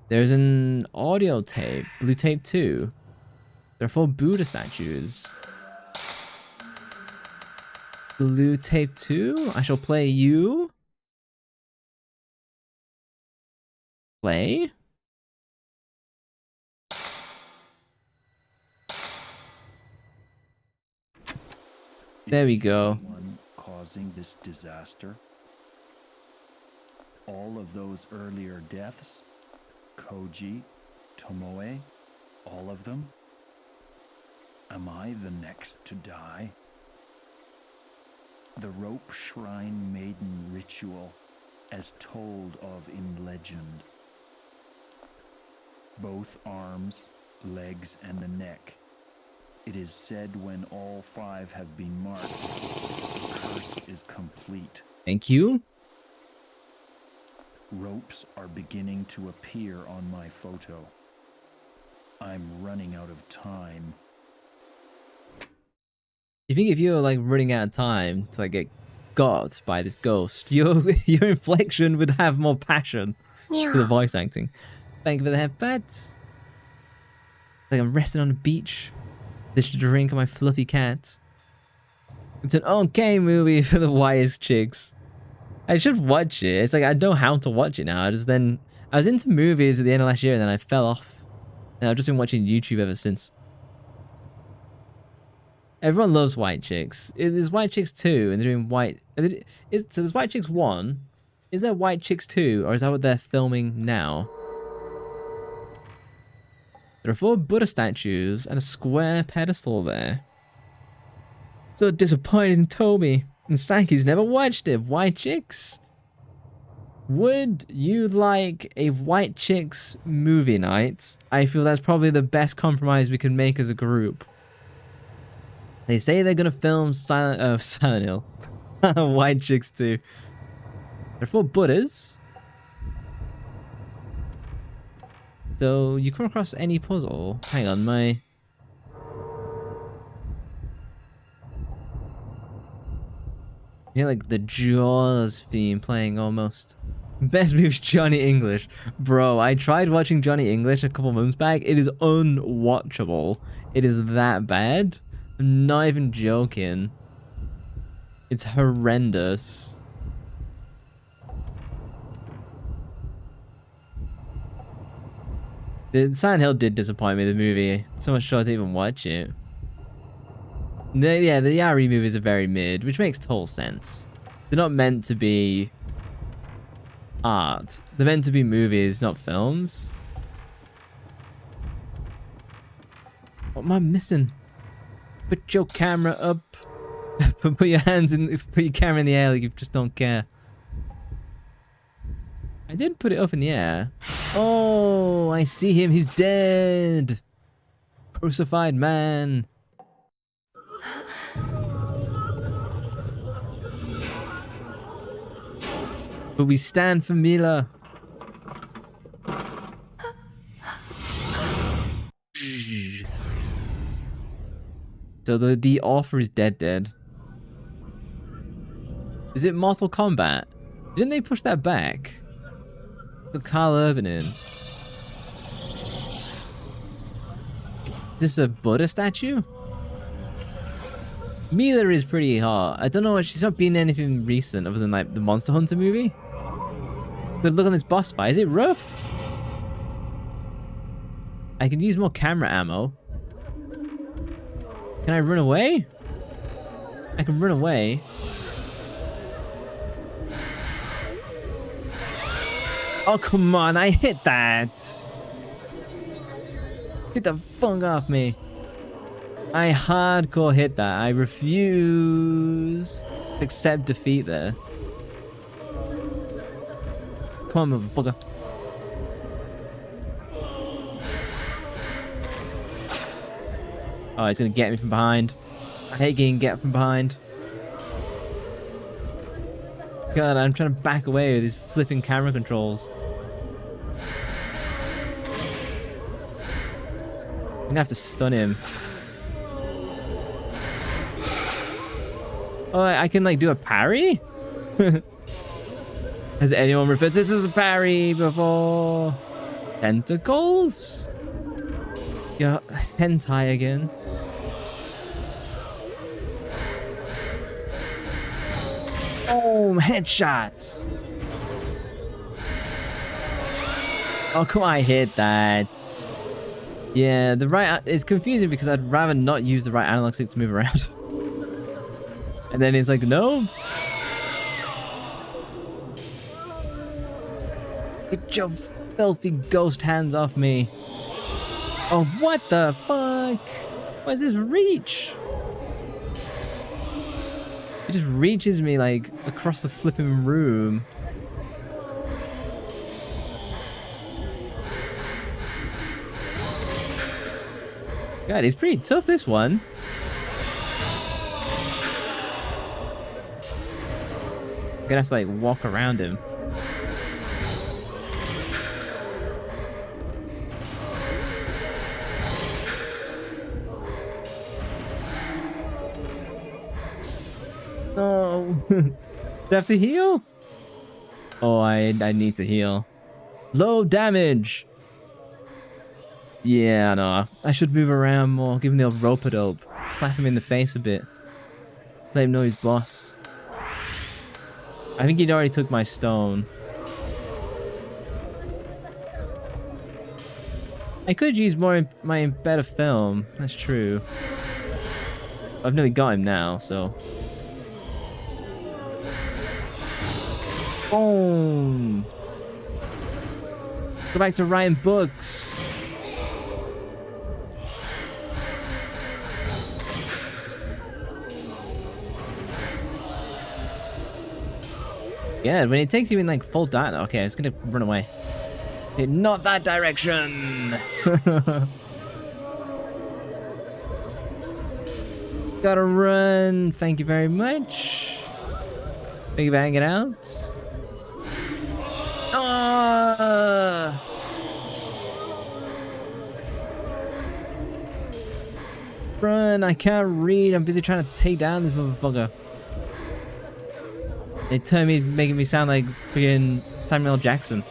There's an audio tape. Blue tape 2. There are 4 Buddha statues. Blue tape 2. I shall play you. Play. There we go. Causing this disaster? All of those earlier deaths? Koji, Tomoe, all of them? Am I the next to die? The rope shrine maiden ritual, as told of in legend. Both arms, legs, and the neck. It is said when all 5 have been marked, the curse is complete. Thank you. Ropes are beginning to appear on my photo. I'm running out of time. You think if you're like running out of time to like get got by this ghost. Your inflection would have more passion to the voice acting. Thank you for the headbutt. Like I'm resting on a beach. This drink on my fluffy cat. It's an okay movie for the wise chicks. I should watch it. It's like I know how to watch it now. I was into movies at the end of last year and then I fell off. And I've just been watching YouTube ever since. Everyone loves white chicks. There's White Chicks 2 and they're doing white... So there's White Chicks 1. Is there White Chicks 2 or is that what they're filming now? There are 4 Buddha statues and a square pedestal there. So disappointed in Toby. And Saki's never watched it. White Chicks? Would you like a White Chicks movie night? I feel that's probably the best compromise we can make as a group. They say they're gonna film Silent Hill. White Chicks 2. They're 4 Buddhas. So you come across any puzzle? Hang on, my... You know, like the Jaws theme playing almost. Best move's Johnny English. Bro, I tried watching Johnny English a couple months back. It is unwatchable. It is that bad. I'm not even joking. It's horrendous. The Silent Hill did disappoint me, the movie. So much so I didn't even watch it. Yeah, the Yari movies are very mid, which makes total sense. They're not meant to be art. They're meant to be movies, not films. What am I missing? Put your camera up. Put your hands in. Put your camera in the air like you just don't care. I did put it up in the air. Oh, I see him. He's dead. Crucified man. But we stand for Mila. So the author is dead. Is it Mortal Kombat? Didn't they push that back? Put Carl Urban in. Is this a Buddha statue? Mila is pretty hot. I don't know, she's not been anything recent other than like the Monster Hunter movie. But look on this boss fight, is it rough? I can use more camera ammo. Can I run away? I can run away. Oh, come on, I hit that. Get the fuck off me. I hardcore hit that. I refuse to accept defeat there. Come on, motherfucker. Oh, he's gonna get me from behind. I hate getting get from behind. God, I'm trying to back away with these flipping camera controls. I'm gonna have to stun him. Oh, I can like do a parry? Has anyone referred this as a parry before? Tentacles? Yeah, hentai again. Oh, headshot! Oh, come on, I hit that. Yeah, the right... It's confusing because I'd rather not use the right analog stick to move around. And then it's like, no. Get your filthy ghost hands off me. Oh, what the fuck? What is this reach? It just reaches me like across the flipping room. God, he's pretty tough, this one. I'm gonna have to like walk around him. No. I have to heal? Oh, I need to heal. Low damage! Yeah, no. I should move around more. Give him the old rope-a-dope. Slap him in the face a bit. Let him know he's boss. I think he'd already took my stone. I could use more my better film. That's true. I've nearly got him now, so. Boom! Go back to writing books. Yeah, when it takes you in like full data. Okay, it's gonna run away. Okay, not that direction. Gotta run. Thank you very much. Thank you for hanging out. Ah! Run! I can't read. I'm busy trying to take down this motherfucker. They turned me, making me sound like freaking Samuel L. Jackson.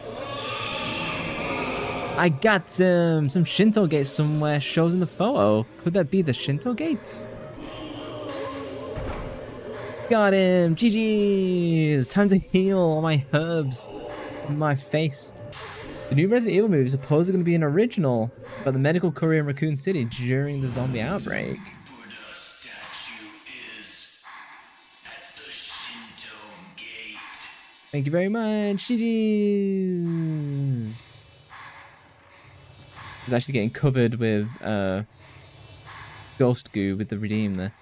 I got some Shinto gate somewhere. Shows in the photo. Could that be the Shinto gate? Got him. GG's. Time to heal all my herbs in my face. The new Resident Evil movie is supposedly going to be an original about the medical courier in Raccoon City during the zombie outbreak. Thank you very much. GG's. It's actually getting covered with ghost goo with the redeem there.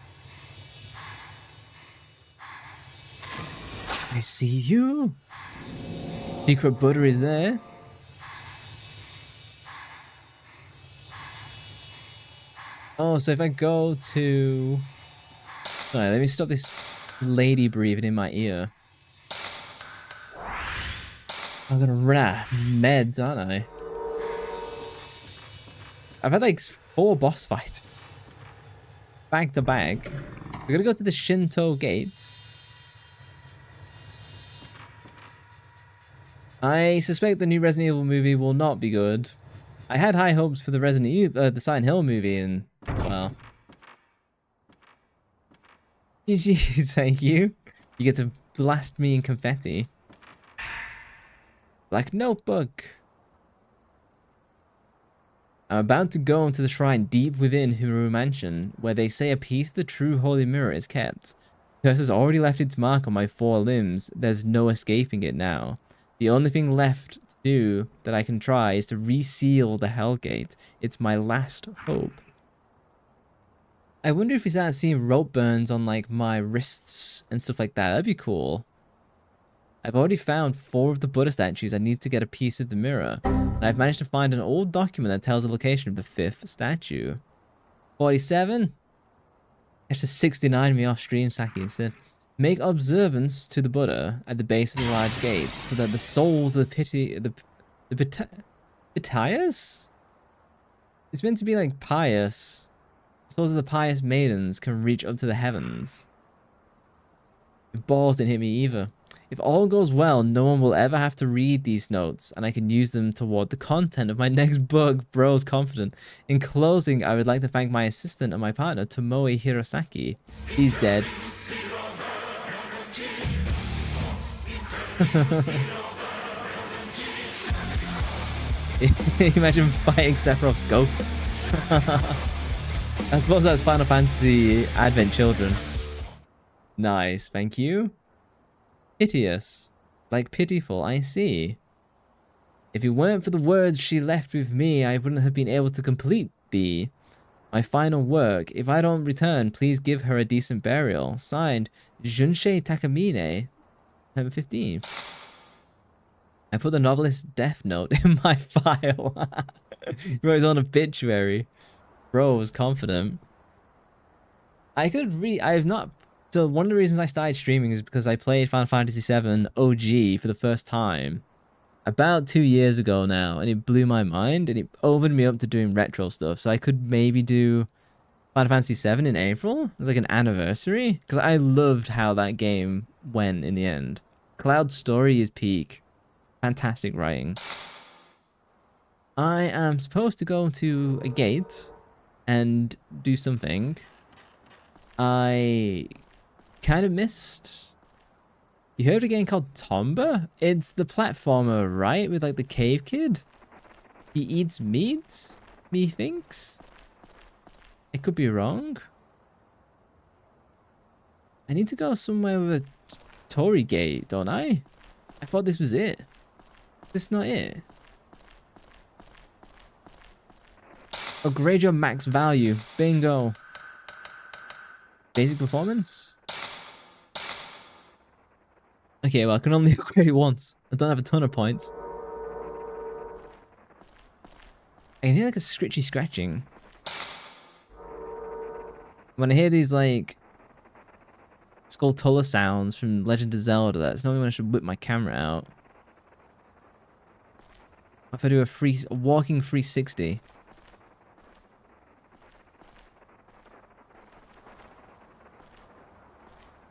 I see you. Secret butter is there. Oh, so if I go to... Alright, let me stop this lady breathing in my ear. I'm gonna run out of meds, aren't I? I've had like 4 boss fights. Back to back. We're gonna go to the Shinto gate. I suspect the new Resident Evil movie will not be good. I had high hopes for the Resident Evil, the Silent Hill movie, and well, GG, thank you. You get to blast me in confetti. Black Notebook. I'm about to go into the shrine deep within Himuru Mansion, where they say a piece of the true holy mirror is kept. The curse has already left its mark on my 4 limbs. There's no escaping it now. The only thing left to do that I can try is to reseal the Hellgate. It's my last hope. I wonder if we start seeing rope burns on like my wrists and stuff like that. That'd be cool. I've already found 4 of the Buddha statues. I need to get a piece of the mirror. And I've managed to find an old document that tells the location of the 5th statue. 47? That's just 69 me off stream, Saki, instead. Make observance to the Buddha at the base of the large gate, so that the souls of the pious? It's meant to be like pious. The souls of the pious maidens can reach up to the heavens. The balls didn't hit me either. If all goes well, no one will ever have to read these notes, and I can use them toward the content of my next book, Bro's Confident. In closing, I would like to thank my assistant and my partner, Tomoe Hirosaki. He's dead. Imagine fighting Sephiroth's ghost. I suppose that's Final Fantasy Advent Children. Nice, thank you. Piteous. Like pitiful, I see. If it weren't for the words she left with me, I wouldn't have been able to complete my final work. If I don't return, please give her a decent burial. Signed, Junsei Takamine. Number 15. I put the novelist's death note in my file. He wrote his own obituary. Bro was confident. I could read. I have not. So one of the reasons I started streaming is because I played Final Fantasy VII OG for the first time about 2 years ago now, and it blew my mind, and it opened me up to doing retro stuff. So I could maybe do Final Fantasy 7 in April. It was like an anniversary. Because I loved how that game went in the end. Cloud's story is peak. Fantastic writing. I am supposed to go to a gate and do something. I kind of missed. You heard of a game called Tomba? It's the platformer, right? With like the cave kid? He eats meat? Methinks? I could be wrong. I need to go somewhere with a Torii gate, don't I? I thought this was it. This is not it. Upgrade your max value. Bingo. Basic performance? Okay, well, I can only upgrade it once. I don't have a ton of points. I can hear like a scritchy scratching. When I hear these like Skulltula sounds from Legend of Zelda, that's normally when I should whip my camera out. If I do a walking 360.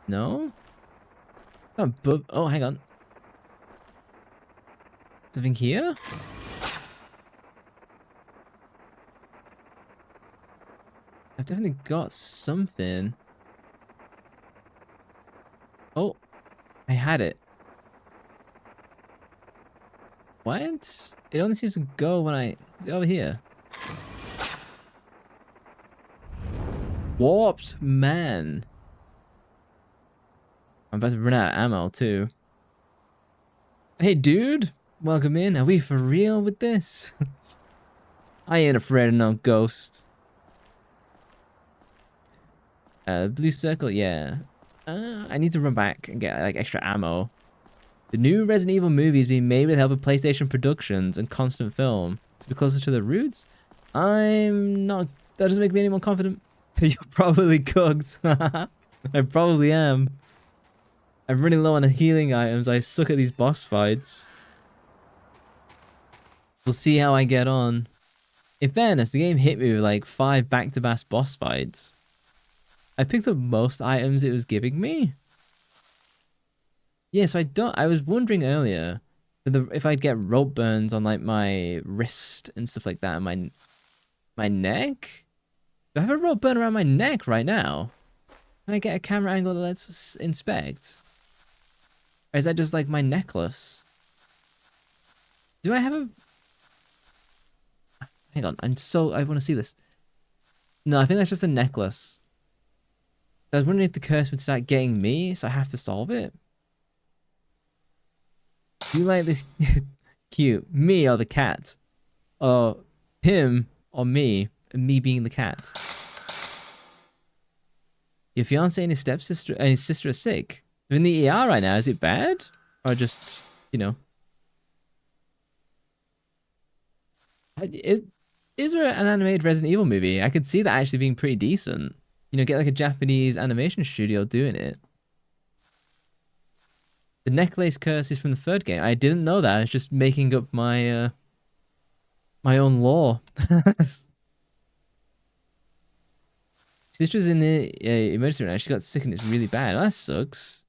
No? Oh, hang on. Something here? I've definitely got something. Oh, I had it. What? It only seems to go when I... Is it over here? Warped man. I'm about to run out of ammo too. Hey dude, welcome in. Are we for real with this? I ain't afraid of no ghost. Blue circle, yeah. I need to run back and get like extra ammo. The new Resident Evil movie is being made with the help of PlayStation Productions and Constant Film. To be closer to the roots? I'm not... That doesn't make me any more confident. You're probably cooked. I probably am. I'm running low on healing items. I suck at these boss fights. We'll see how I get on. In fairness, the game hit me with like 5 back-to-back boss fights. I picked up most items it was giving me. Yeah, so I was wondering earlier if I'd get rope burns on like my wrist and stuff like that, and my neck. Do I have a rope burn around my neck right now? Can I get a camera angle that lets inspect? Or is that just like my necklace? Do I have a... Hang on, I want to see this. No, I think that's just a necklace. I was wondering if the curse would start getting me, so I have to solve it. Do you like this? Cute. Me or the cat? Or him or me? And me being the cat. Your fiance and his stepsister and his sister are sick. They're in the ER right now. Is it bad? Or just, you know? Is there an animated Resident Evil movie? I could see that actually being pretty decent. You know, get like a Japanese animation studio doing it. The necklace curse is from the 3rd game. I didn't know that. I was just making up my my own lore. Sister's in the emergency room. She got sick and it's really bad. Well, that sucks.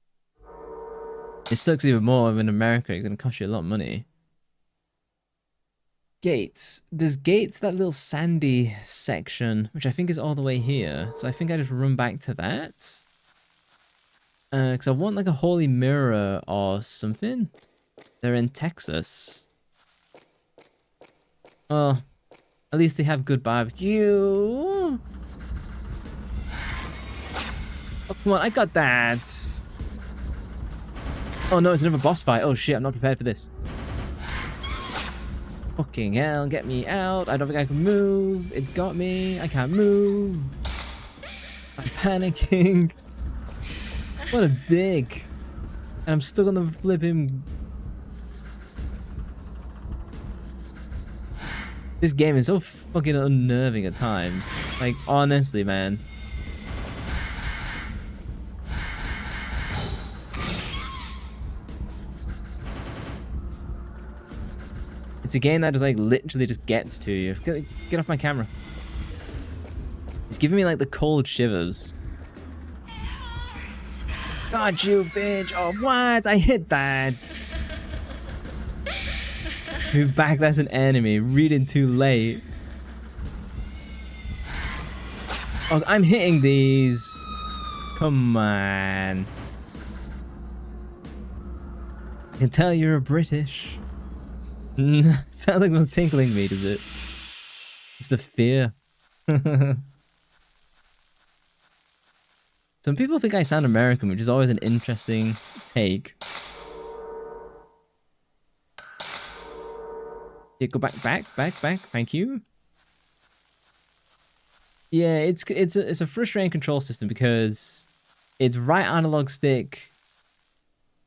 It sucks even more in America. It's going to cost you a lot of money. Gates. There's gates, that little sandy section, which I think is all the way here. So I think I just run back to that. Because I want like a holy mirror or something. They're in Texas. Oh, at least they have good barbecue. Oh, come on, I got that. Oh no, it's another boss fight. Oh shit, I'm not prepared for this. Fucking hell, get me out. I don't think I can move. It's got me. I can't move. I'm panicking. What a dick. And I'm stuck on the flipping... This game is so fucking unnerving at times. Like, honestly, man. It's a game that just like literally just gets to you. Get off my camera. It's giving me like the cold shivers. Got you, bitch! Oh, what? I hit that! Move back, that's an enemy. Reading too late. Oh, I'm hitting these. Come on. I can tell you're British. Sounds like it's tinkling me, does it? It's the fear. Some people think I sound American, which is always an interesting take. Yeah, go back. Thank you. Yeah, it's a frustrating control system because it's right analog stick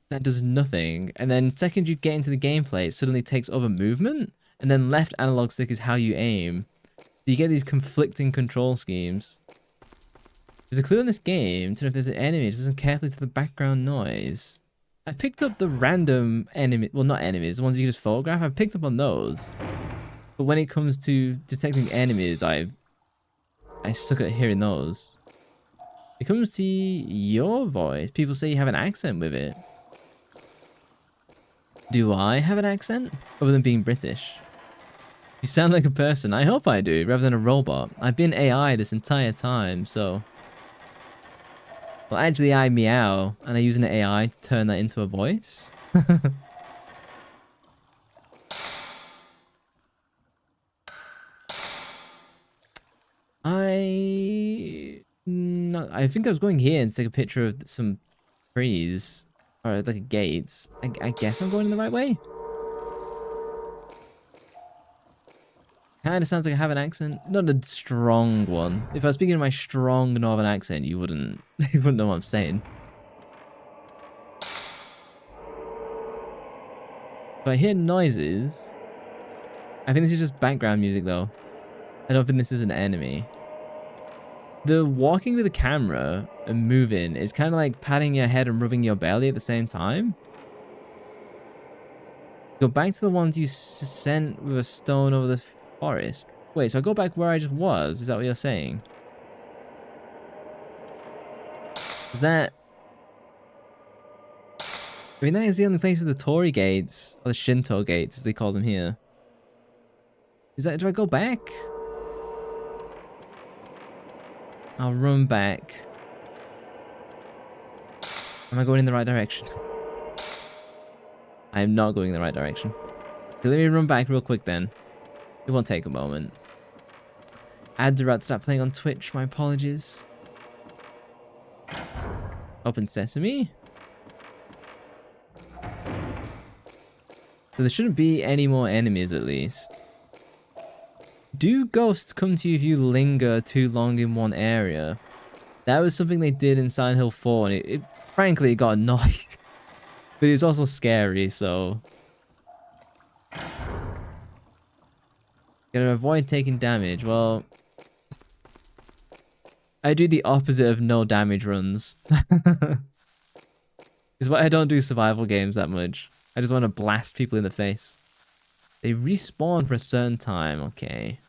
that does nothing, and then the second you get into the gameplay, it suddenly takes over movement, and then left analog stick is how you aim. So you get these conflicting control schemes. There's a clue in this game to know if there's an enemy. Just listen carefully to the background noise. I picked up the random enemy, well, not enemies, the ones you just photograph. I picked up on those, but when it comes to detecting enemies, I suck at hearing those. It comes to your voice. People say you have an accent with it. Do I have an accent? Other than being British? You sound like a person. I hope I do, rather than a robot. I've been AI this entire time, so... Well, actually, I meow, and I use an AI to turn that into a voice. I think I was going here and take a picture of some trees. Or like a gate. I guess I'm going in the right way. Kinda sounds like I have an accent. Not a strong one. If I was speaking in my strong northern accent, you wouldn't know what I'm saying. If I hear noises, I think this is just background music though. I don't think this is an enemy. The walking with the camera and moving is kind of like patting your head and rubbing your belly at the same time. Go back to the ones you sent with a stone over the forest. Wait, so I go back where I just was? Is that what you're saying? Is that... I mean, that is the only place with the Torii gates, or the Shinto gates, as they call them here. Is that... do I go back? I'll run back. Am I going in the right direction? I am not going in the right direction. Okay, let me run back real quick then. It won't take a moment. Ads are about to start playing on Twitch, my apologies. Open Sesame. So there shouldn't be any more enemies at least. Do ghosts come to you if you linger too long in one area? That was something they did in Silent Hill 4 and it frankly got annoying. But it was also scary, so... Gotta avoid taking damage. Well... I do the opposite of no damage runs. Is why I don't do survival games that much. I just want to blast people in the face. They respawn for a certain time, okay.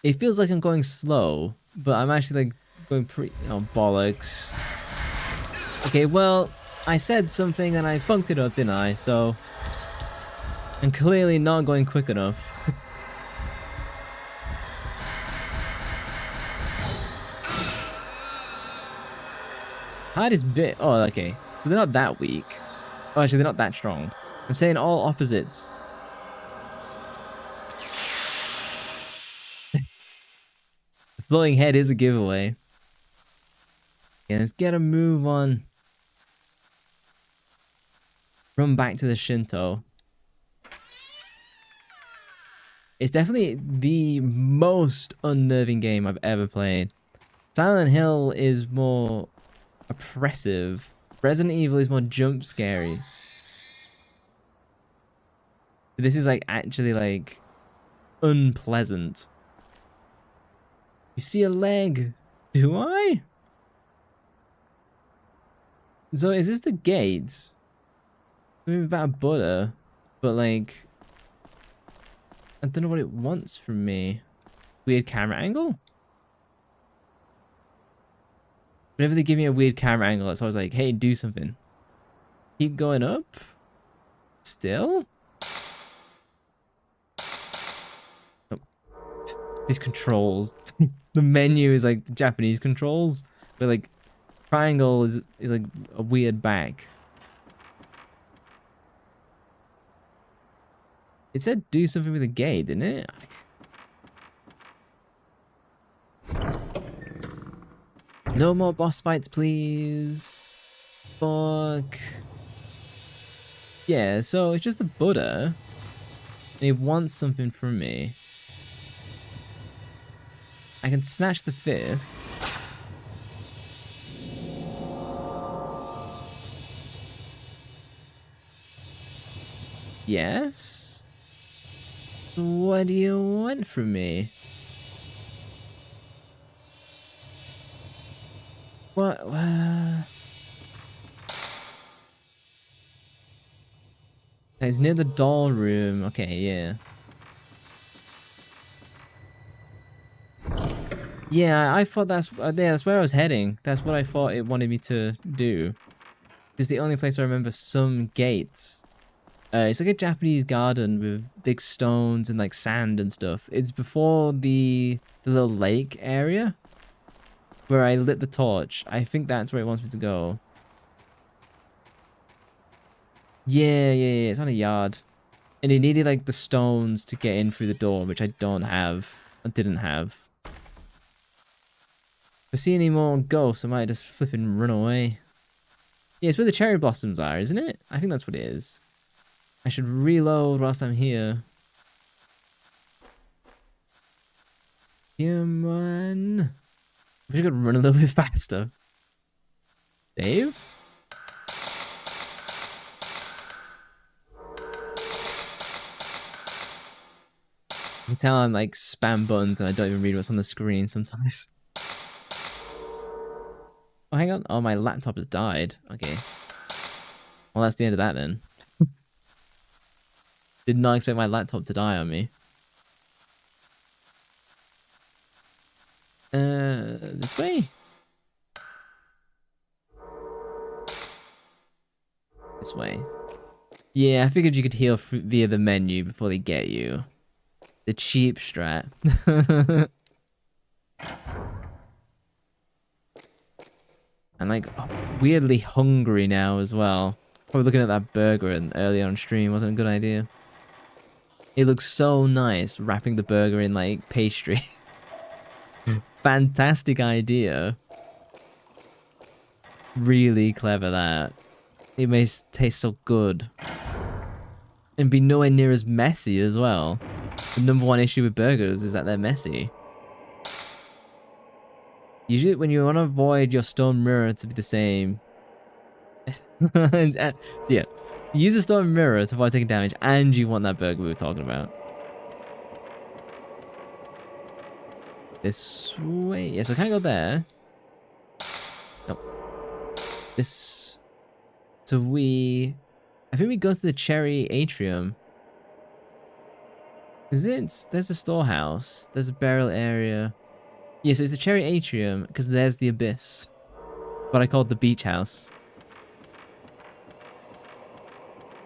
It feels like I'm going slow, but I'm actually like going pretty... oh, bollocks. Okay, well, I said something and I fucked it up, didn't I? So, I'm clearly not going quick enough. Hardest bit... oh, okay. So they're not that weak. Oh, actually, they're not that strong. I'm saying all opposites. The floating head is a giveaway. Okay, let's get a move on. Run back to the Shinto. It's definitely the most unnerving game I've ever played. Silent Hill is more oppressive. Resident Evil is more jump scary. This is like actually like unpleasant. You see a leg? Do I? So is this the gates? Something about butter, but like I don't know what it wants from me. Weird camera angle? Whenever they give me a weird camera angle, it's always like, hey, do something. Keep going up. Still? Oh. These controls. The menu is like the Japanese controls. But like, triangle is like a weird back. It said do something with a gate, didn't it? No more boss fights, please. Fuck. Yeah, so it's just a Buddha. And he wants something from me. I can snatch the 5th. Yes? What do you want from me? What? It's near the doll room. Okay, yeah. Yeah, I thought that's where I was heading. That's what I thought it wanted me to do. It's the only place I remember some gates. It's like a Japanese garden with big stones and like sand and stuff. It's before the little lake area where I lit the torch. I think that's where it wants me to go. Yeah. It's on a yard. And it needed like the stones to get in through the door, which I don't have. I didn't have. If I see any more ghosts, I might just flip and run away. Yeah, it's where the cherry blossoms are, isn't it? I think that's what it is. I should reload whilst I'm here. Come on. I wish I could run a little bit faster. Dave? You can tell I'm like spam buttons and I don't even read what's on the screen sometimes. Oh, hang on. Oh, my laptop has died. Okay. Well, that's the end of that then. Did not expect my laptop to die on me. This way? This way. Yeah, I figured you could heal via the menu before they get you. The cheap strat. I'm like weirdly hungry now as well. Probably looking at that burger early on stream wasn't a good idea. It looks so nice wrapping the burger in like pastry. Fantastic idea. Really clever that. It may taste so good. And be nowhere near as messy as well. The #1 issue with burgers is that they're messy. Usually when you want to avoid your stone mirror to be the same. So yeah. Use a stone mirror to avoid taking damage, and you want that burger we were talking about. This way. Yeah, so I can't go there. Nope. This. So I think we go to the cherry atrium. Is it? There's a storehouse. There's a barrel area. Yeah, so it's the cherry atrium, because there's the abyss. What I called the beach house.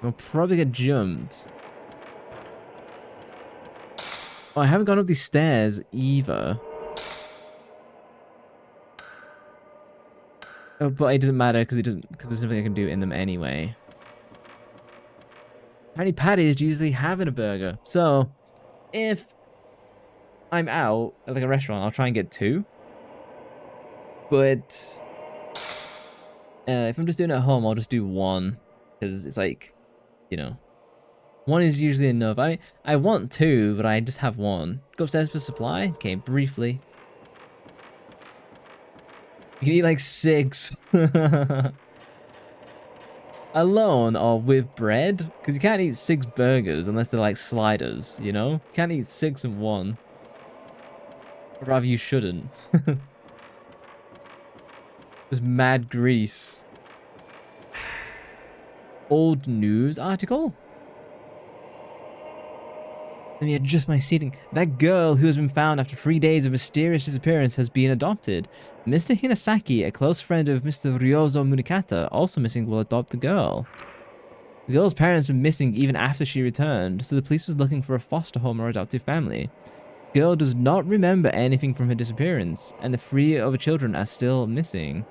We'll probably get jumped. Oh, I haven't gone up these stairs either. Oh, but it doesn't matter because there's something I can do in them anyway. How many patties do you usually have in a burger? So, if I'm out at like a restaurant, I'll try and get 2. But if I'm just doing it at home, I'll just do 1 because it's like, you know, 1 is usually enough. I want 2, but I just have 1. Go upstairs for supply. Okay, briefly. You can eat like 6. Alone or with bread, because you can't eat 6 burgers unless they're like sliders, you know? You can't eat 6 in 1. Or rather, you shouldn't. There's mad grease. Old news article? Let me adjust my seating. That girl who has been found after 3 days of mysterious disappearance has been adopted. Mr. Hinasaki, a close friend of Mr. Ryozo Munakata, also missing, will adopt the girl. The girl's parents were missing even after she returned, so the police was looking for a foster home or adoptive family. The girl does not remember anything from her disappearance, and the 3 other children are still missing.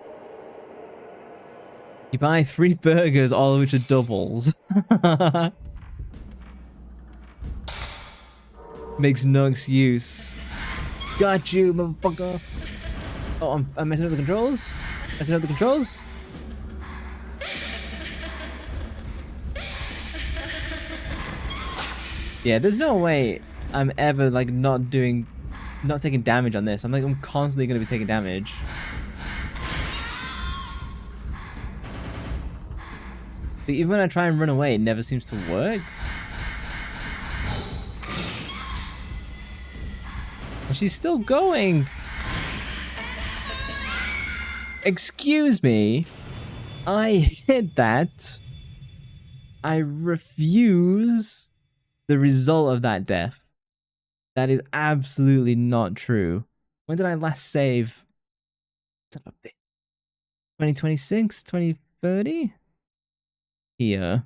You buy 3 burgers, all of which are doubles. Makes no excuse. Got you, motherfucker. Oh, I'm messing up the controls? Messing up the controls? Yeah, there's no way I'm ever like not taking damage on this. I'm constantly gonna be taking damage. But even when I try and run away, it never seems to work. And she's still going. Excuse me. I hit that. I refuse the result of that death. That is absolutely not true. When did I last save? 2026? 2030? Here.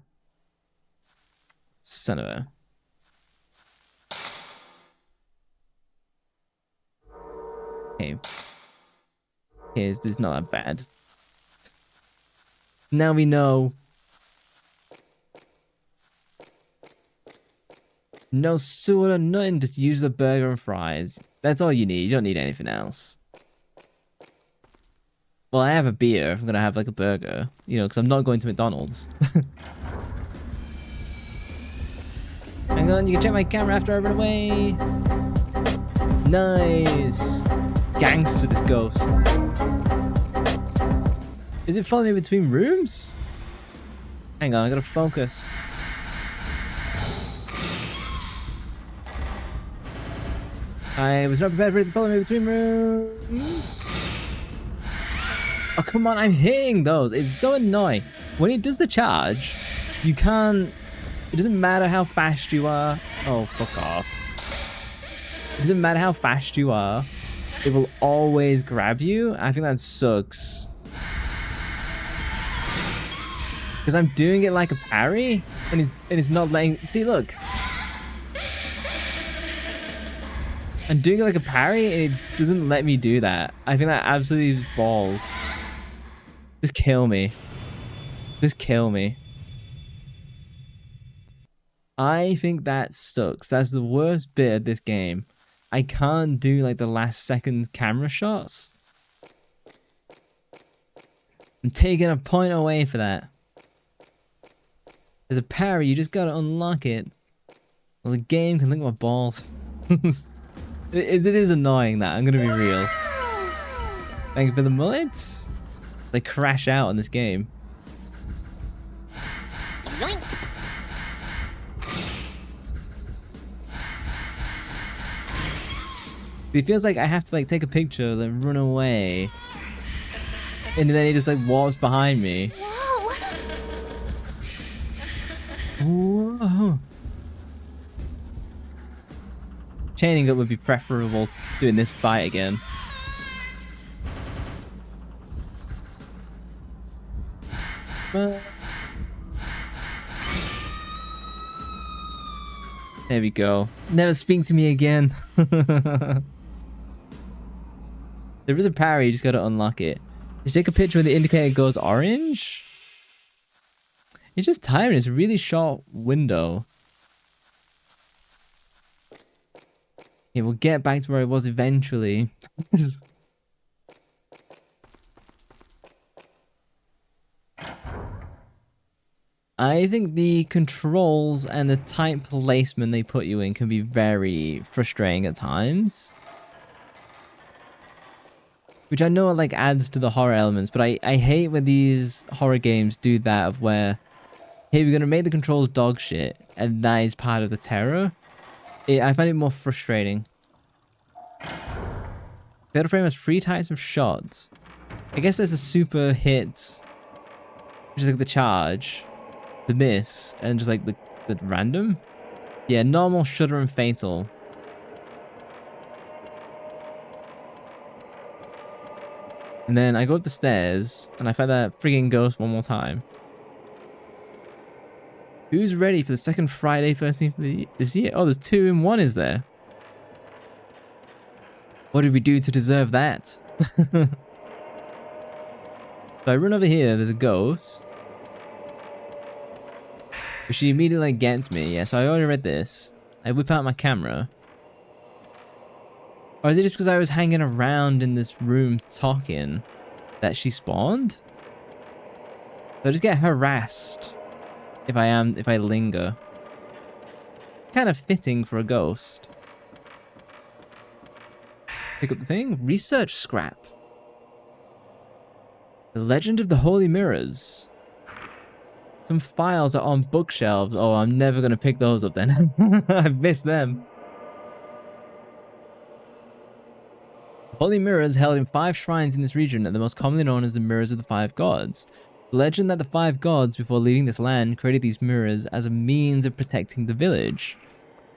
Son of a... Okay. This is not that bad. Now we know. No sewer or nothing, just use the burger and fries. That's all you need. You don't need anything else. Well, I have a beer if I'm gonna have like a burger. You know, because I'm not going to McDonald's. Hang on, you can check my camera after I run away. Nice. Gangster, this ghost. Is it following me between rooms? Hang on, I gotta focus. I was not prepared for it to follow me between rooms. Oh, come on, I'm hitting those. It's so annoying. When it does the charge, you can't... It doesn't matter how fast you are. Oh, fuck off. It doesn't matter how fast you are. It will always grab you. I think that sucks. Because I'm doing it like a parry, and it's not letting... See, look. I'm doing it like a parry, and it doesn't let me do that. I think that absolutely is balls. Just kill me. Just kill me. I think that sucks. That's the worst bit of this game. I can't do like the last second camera shots. I'm taking a point away for that. There's a parry, you just gotta unlock it. Well, the game can lick my balls. It is annoying that, I'm gonna be real. Thank you for the mullets. They crash out in this game. Yoink. It feels like I have to like take a picture, then run away. And then he just like walks behind me. Whoa. Whoa. Chaining up would be preferable to doing this fight again. There we go. Never speak to me again. There is a parry, you just gotta unlock it. Just take a picture when the indicator goes orange. It's just tiring, it's a really short window. Okay, we'll get back to where I was eventually. I think the controls and the tight placement they put you in can be very frustrating at times. Which I know like adds to the horror elements, but I hate when these horror games do that of where, hey, we're going to make the controls dog shit, and that is part of the terror. I find it more frustrating. Fatal Frame has 3 types of shots. I guess there's a super hit, which is like the charge, the miss, and just like the random. Yeah, normal, shudder, and fatal. And then I go up the stairs, and I find that frigging ghost one more time. Who's ready for the second Friday 13th of this year? Oh, there's 2 in 1, is there? What did we do to deserve that? So I run over here, there's a ghost. But she immediately like, gets me. Yeah, so I already read this. I whip out my camera. Or is it just because I was hanging around in this room talking that she spawned? So I just get harassed if I linger. Kind of fitting for a ghost. Pick up the thing. Research scrap. The Legend of the Holy Mirrors. Some files are on bookshelves. Oh, I'm never going to pick those up then. I've missed them. Holy mirrors held in 5 shrines in this region are the most commonly known as the Mirrors of the 5 Gods. The legend that the 5 gods, before leaving this land, created these mirrors as a means of protecting the village.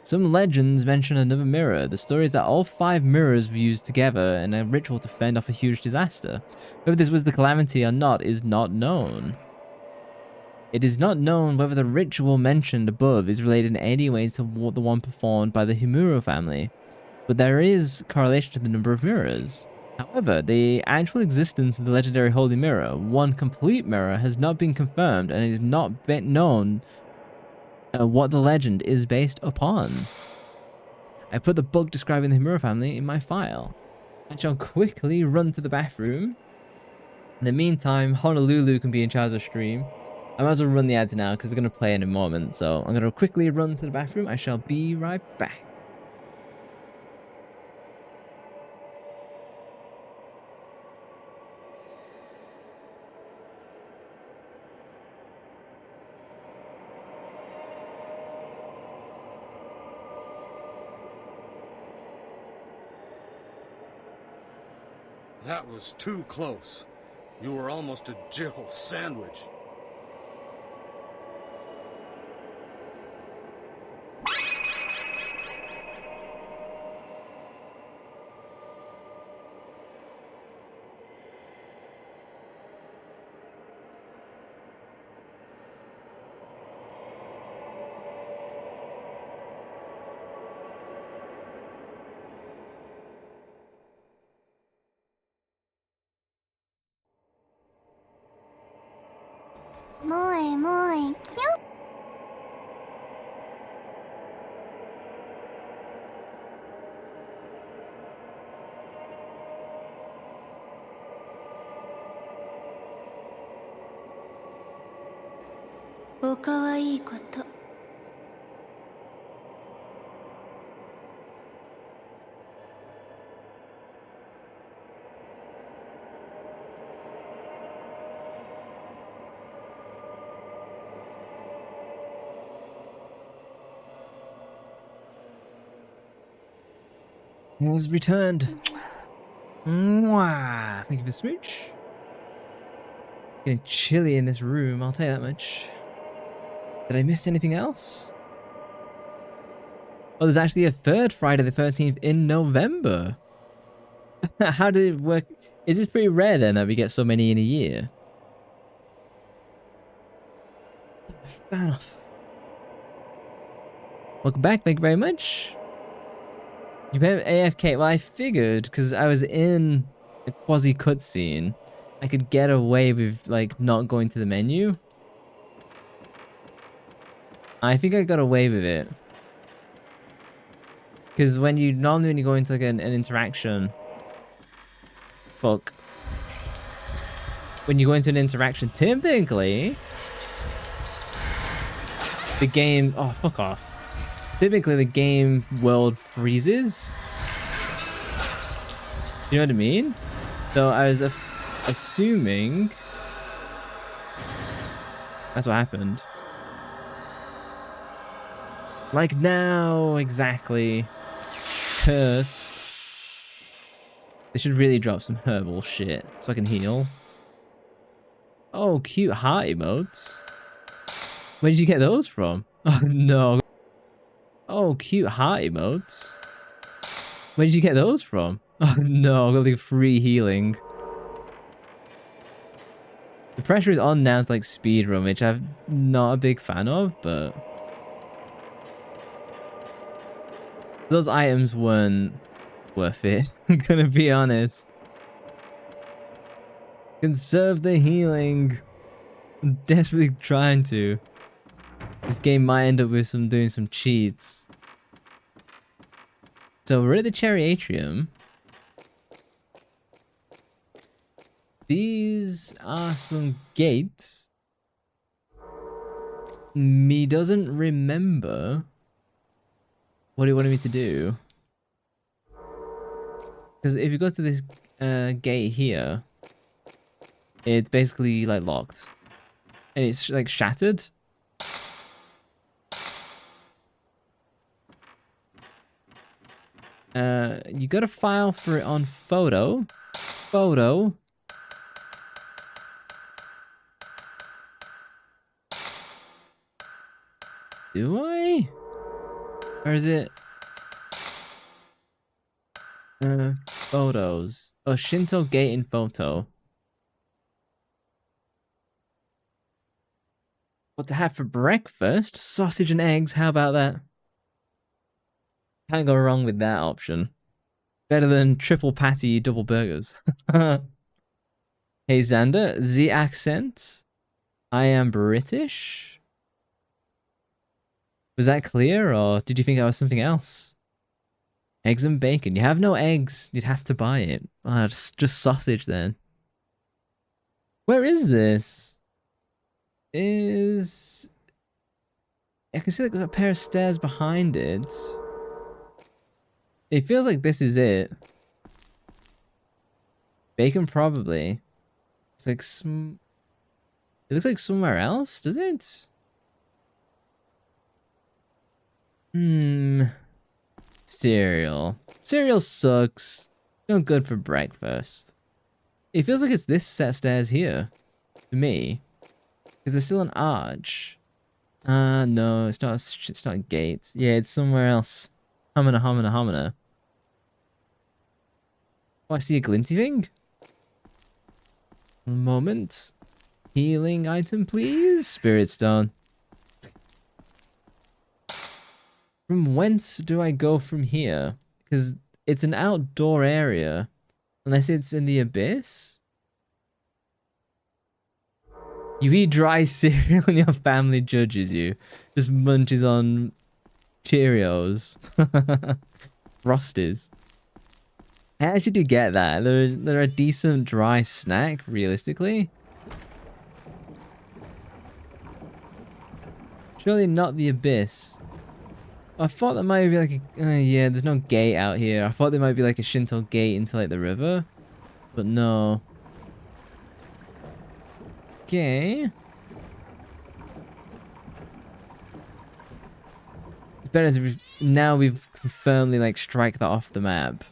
Some legends mention another mirror. The story is that all 5 mirrors were used together in a ritual to fend off a huge disaster. Whether this was the calamity or not is not known. It is not known whether the ritual mentioned above is related in any way to the one performed by the Himuro family, but there is correlation to the number of mirrors. However, the actual existence of the legendary Holy Mirror, one complete mirror, has not been confirmed, and it is not known what the legend is based upon. I put the book describing the Himuro family in my file. I shall quickly run to the bathroom. In the meantime, Honolulu can be in charge of the stream. I might as well run the ads now because they're going to play in a moment. So I'm going to quickly run to the bathroom. I shall be right back. That was too close. You were almost a Jill sandwich. Moi, moi, cute. O kawaii koto. Has returned. Mwah. Thank you for the smooch. Getting chilly in this room, I'll tell you that much. Did I miss anything else? Oh, there's actually a 3rd Friday the 13th in November. How did it work? Is this pretty rare then that we get so many in a year? Fair enough. Welcome back, thank you very much. You went AFK. Well, I figured because I was in a quasi cutscene, I could get away with like not going to the menu. I think I got away with it because when you go into like an interaction, when you go into an interaction, typically the game. Oh, fuck off. Typically, the game world freezes. You know what I mean? So I was assuming that's what happened. Like now, exactly. Cursed. They should really drop some herbal shit so I can heal. Oh, cute heart emotes. Where did you get those from? Oh no. Oh, cute heart emotes. Where did you get those from? Oh no, I got like free healing. The pressure is on now to like speedrun, which I'm not a big fan of, but those items weren't worth it. I'm gonna be honest. Conserve the healing. I'm desperately trying to. This game might end up with doing some cheats. So we're at the Cherry Atrium. These are some gates. Me doesn't remember what he wanted me to do. Because if you go to this gate here, it's basically like locked. And it's like shattered. You got to file for it on photo. Photo. Do I? Or is it? Photos. Oh, Shinto gate in photo. What to have for breakfast? Sausage and eggs. How about that? Can't go wrong with that option. Better than triple patty double burgers. Hey Xander, the accent. I am British. Was that clear, or did you think I was something else? Eggs and bacon. You have no eggs. You'd have to buy it. Oh, just sausage then. Where is this? I can see like there's a pair of stairs behind it. It feels like this is it. Bacon probably. It's like some... It looks like somewhere else, does it? Cereal. Cereal sucks. No good for breakfast. It feels like it's this set of stairs here. To me. Because there's still an arch. No, it's not a gate. Yeah, it's somewhere else. Homina, homina, homina. Oh, I see a glinty thing. One moment. Healing item, please. Spirit stone. From whence do I go from here? Because it's an outdoor area. Unless it's in the abyss? You eat dry cereal and your family judges you. Just munches on Cheerios. Frosties. I actually do get that. They're a decent dry snack, realistically. Surely not the abyss. I thought there might be like a... yeah, there's no gate out here. I thought there might be like a Shinto gate into like the river. But no. Okay. It's better if now we've firmly like strike that off the map.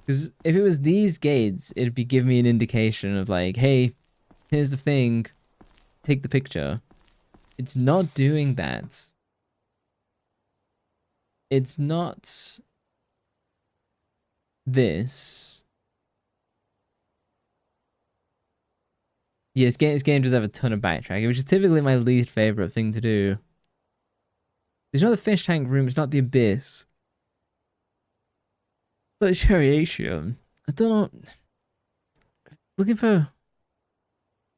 Because if it was these gates, it'd be giving me an indication of like, hey, here's the thing. Take the picture. It's not doing that. It's not this. Yeah, this game does have a ton of backtracking, which is typically my least favorite thing to do. There's not the fish tank room, it's not the abyss. But Cherry Atrium. I don't know. Looking for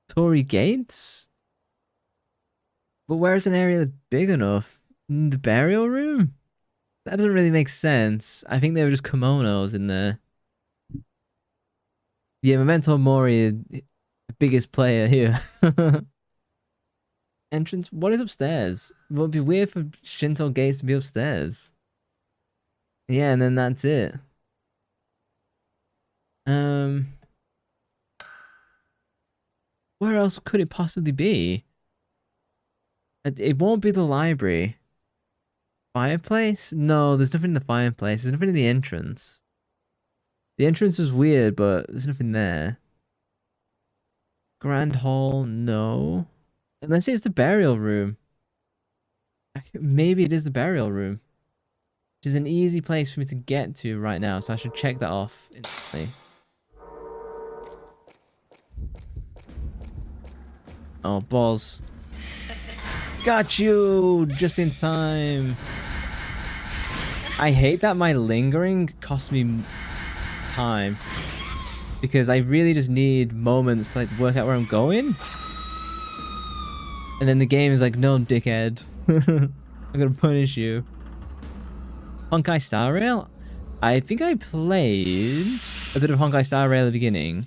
Torii gates? But where's an area that's big enough? In the burial room? That doesn't really make sense. I think they were just kimonos in there. Yeah, Memento Mori, the biggest player here. Entrance? What is upstairs? It would be weird for Shinto gates to be upstairs. Yeah, and then that's it. Where else could it possibly be? It won't be the library. Fireplace? No, there's nothing in the fireplace. There's nothing in the entrance. The entrance was weird, but there's nothing there. Grand Hall? No. Unless it's the burial room. Maybe it is the burial room. Which is an easy place for me to get to right now, so I should check that off instantly. Oh, balls. Got you! Just in time. I hate that my lingering costs me time. Because I really just need moments to like work out where I'm going. And then the game is like, no, dickhead. I'm gonna punish you. Honkai Star Rail? I think I played a bit of Honkai Star Rail at the beginning.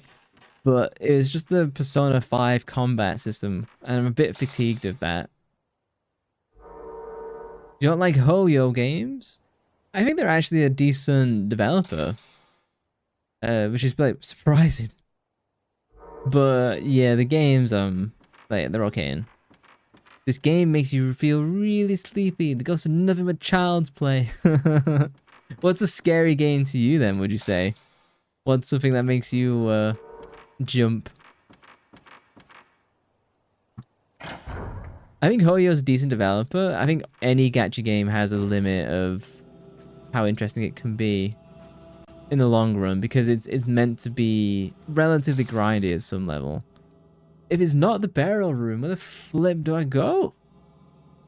But it was just the Persona 5 combat system. And I'm a bit fatigued of that. You don't like Hoyo games? I think they're actually a decent developer. Which is like surprising. But yeah, the games like they're okay. This game makes you feel really sleepy. The ghost of nothing but child's play. What's a scary game to you then, would you say? What's something that makes you jump? I think Hoyo's a decent developer. I think any gacha game has a limit of how interesting it can be in the long run, because it's meant to be relatively grindy at some level. If it's not the burial room, where the flip do I go?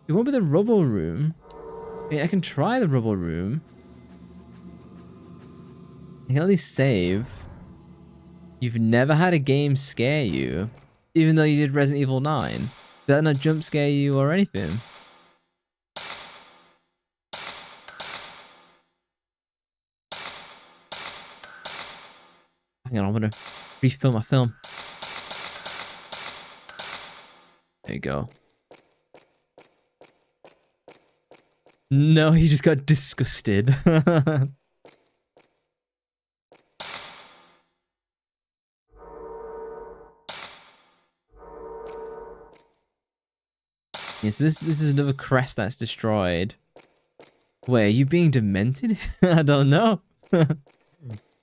It won't be the rubble room. I mean, I can try the rubble room. I can at least save. You've never had a game scare you, even though you did Resident Evil 9. Did that not jump scare you or anything? Hang on, I'm gonna refill my film. There you go. No, he just got disgusted. Yes, this is another crest that's destroyed. Wait, are you being demented? I don't know.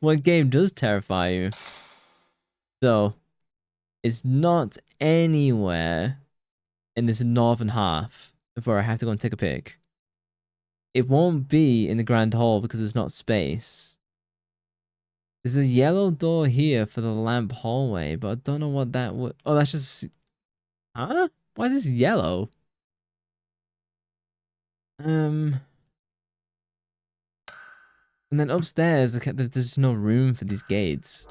What game does terrify you? So, it's not anywhere in this northern half where I have to go and take a pic. It won't be in the Grand Hall because there's not space. There's a yellow door here for the lamp hallway, but I don't know what that would... Oh, that's just... Huh? Why is this yellow? And then upstairs, there's no room for these gates.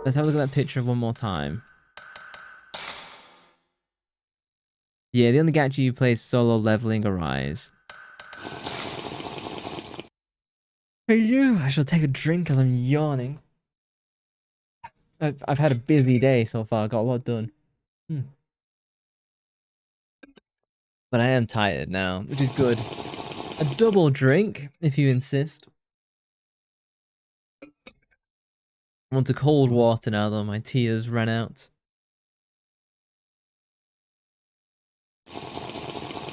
Let's have a look at that picture one more time. Yeah, the only gacha you play is solo leveling Arise. For you, I shall take a drink as I'm yawning. I've had a busy day so far, got a lot done. But I am tired now, which is good. A double drink, if you insist. I want a cold water now though, my tea has run out.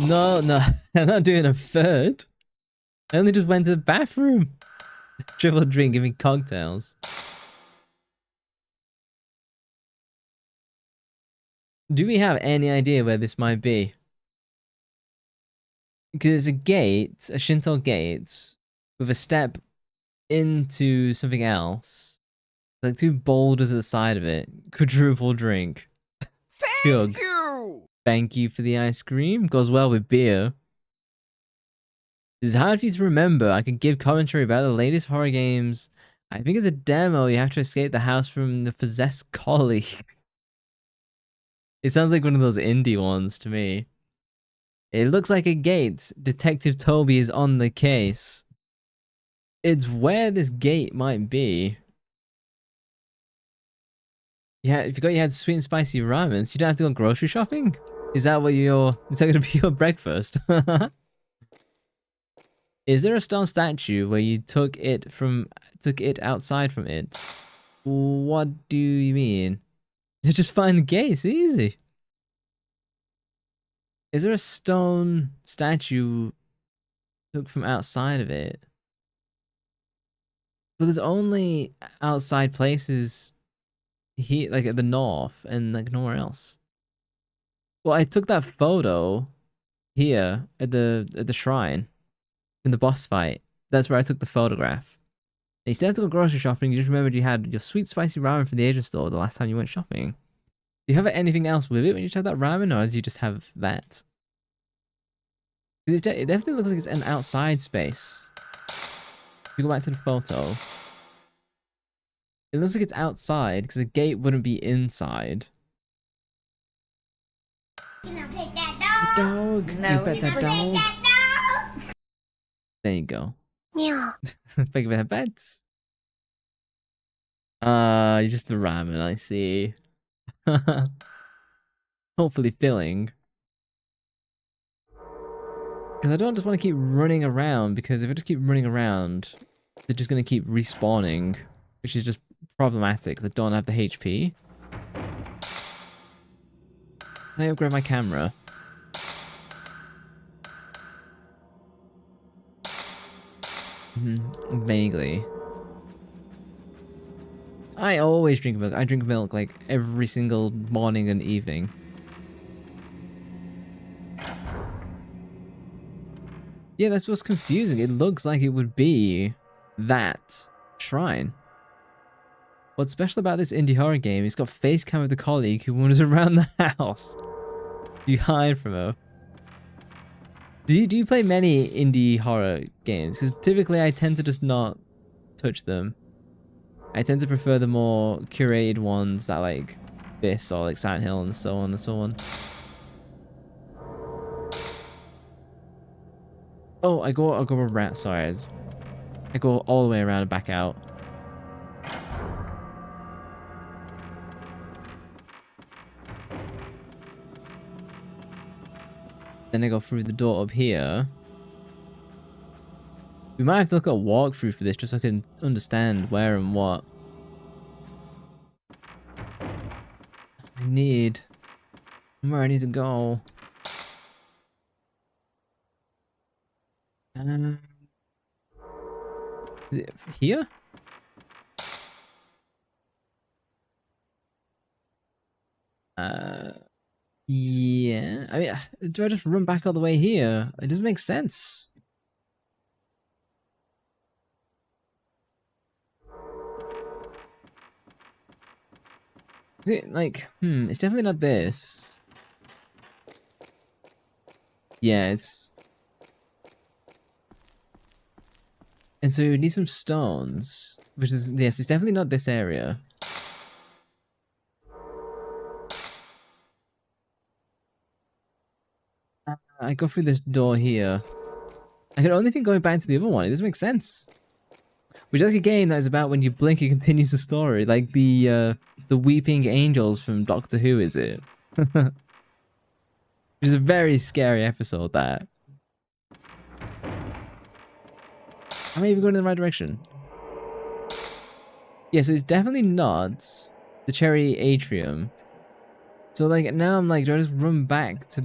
No, I'm not doing a third. I only just went to the bathroom. Triple drink, give me cocktails. Do we have any idea where this might be? Because it's a gate, a Shinto gate, with a step into something else. Like two boulders at the side of it. Quadruple drink. Thank you! Thank you for the ice cream. Goes well with beer. It's hard for you to remember. I can give commentary about the latest horror games. I think it's a demo. You have to escape the house from the possessed collie. It sounds like one of those indie ones to me. It looks like a gate. Detective Toby is on the case. It's where this gate might be. Yeah, if you had sweet and spicy ramen, so you don't have to go grocery shopping? Is that what is that gonna be your breakfast? Is there a stone statue where you took it outside from it? What do you mean? You just find the gate, it's easy. Is there a stone statue took from outside of it? But there's only outside places here, like at the north, and like nowhere else. Well, I took that photo here at the shrine in the boss fight. That's where I took the photograph. And you still have to go grocery shopping. You just remembered you had your sweet spicy ramen from the Asian store the last time you went shopping. Do you have anything else with it when you just have that ramen, or do you just have that? It definitely looks like it's an outside space. If you go back to the photo, it looks like it's outside because the gate wouldn't be inside. Can I pet that dog? Dog. No, You pet you that Pet dog. that dog? There you go. Yeah. Think about pets. You're just the ramen, I see. Hopefully filling. Because I don't just want to keep running around, because if I just keep running around, they're just going to keep respawning, which is just problematic. They don't have the HP. Can I upgrade my camera? Vaguely. I always drink milk. I drink milk like every single morning and evening. Yeah, that's what's confusing. It looks like it would be that shrine. What's special about this indie horror game? It's got face cam of the colleague who wanders around the house. Do you hide from her? Do you play many indie horror games? Because typically I tend to just not touch them. I tend to prefer the more curated ones that like this or like Silent Hill and so on and so on. Oh, I'll go around. Sorry, I go all the way around and back out. Then I go through the door up here. We might have to look at a walkthrough for this just so I can understand where and what. I need... where I need to go. Is it here? Yeah. I mean, do I just run back all the way here? It doesn't make sense. Is it like, it's definitely not this. Yeah, it's... And so we need some stones, which is, yes, it's definitely not this area. I go through this door here. I can only think going back to the other one. It doesn't make sense. Which is like a game that is about when you blink, it continues the story. Like the Weeping Angels from Doctor Who, is it? Which is a very scary episode, that. I may be going in the right direction. Yeah, so it's definitely not the Cherry Atrium. So like now I'm like, do I just run back to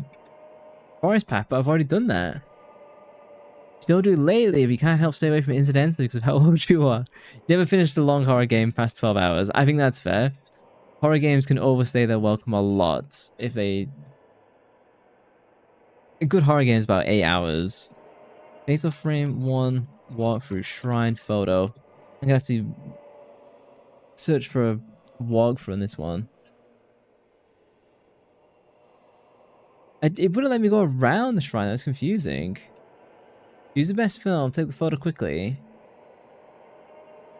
Forest Path? But I've already done that. Still do it lately if you can't help stay away from it incidentally because of how old you are. You never finished a long horror game past 12 hours. I think that's fair. Horror games can overstay their welcome a lot if they... A good horror game is about 8 hours. Fatal Frame 1 walkthrough shrine photo. I'm gonna have to search for a walkthrough on this one. It wouldn't let me go around the shrine. That was confusing. Use the best film. Take the photo quickly.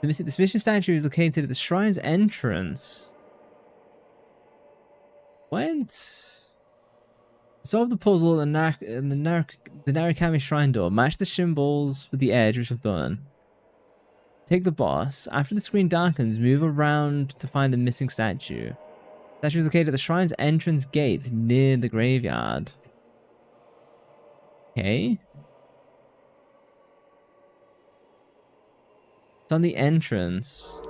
The mission statue is located at the shrine's entrance. What? Solve the puzzle in the Narukami shrine door. Match the symbols with the edge, which I've done. Take the boss. After the screen darkens, move around to find the missing statue. The statue is located at the shrine's entrance gate near the graveyard. Okay. It's on the entrance.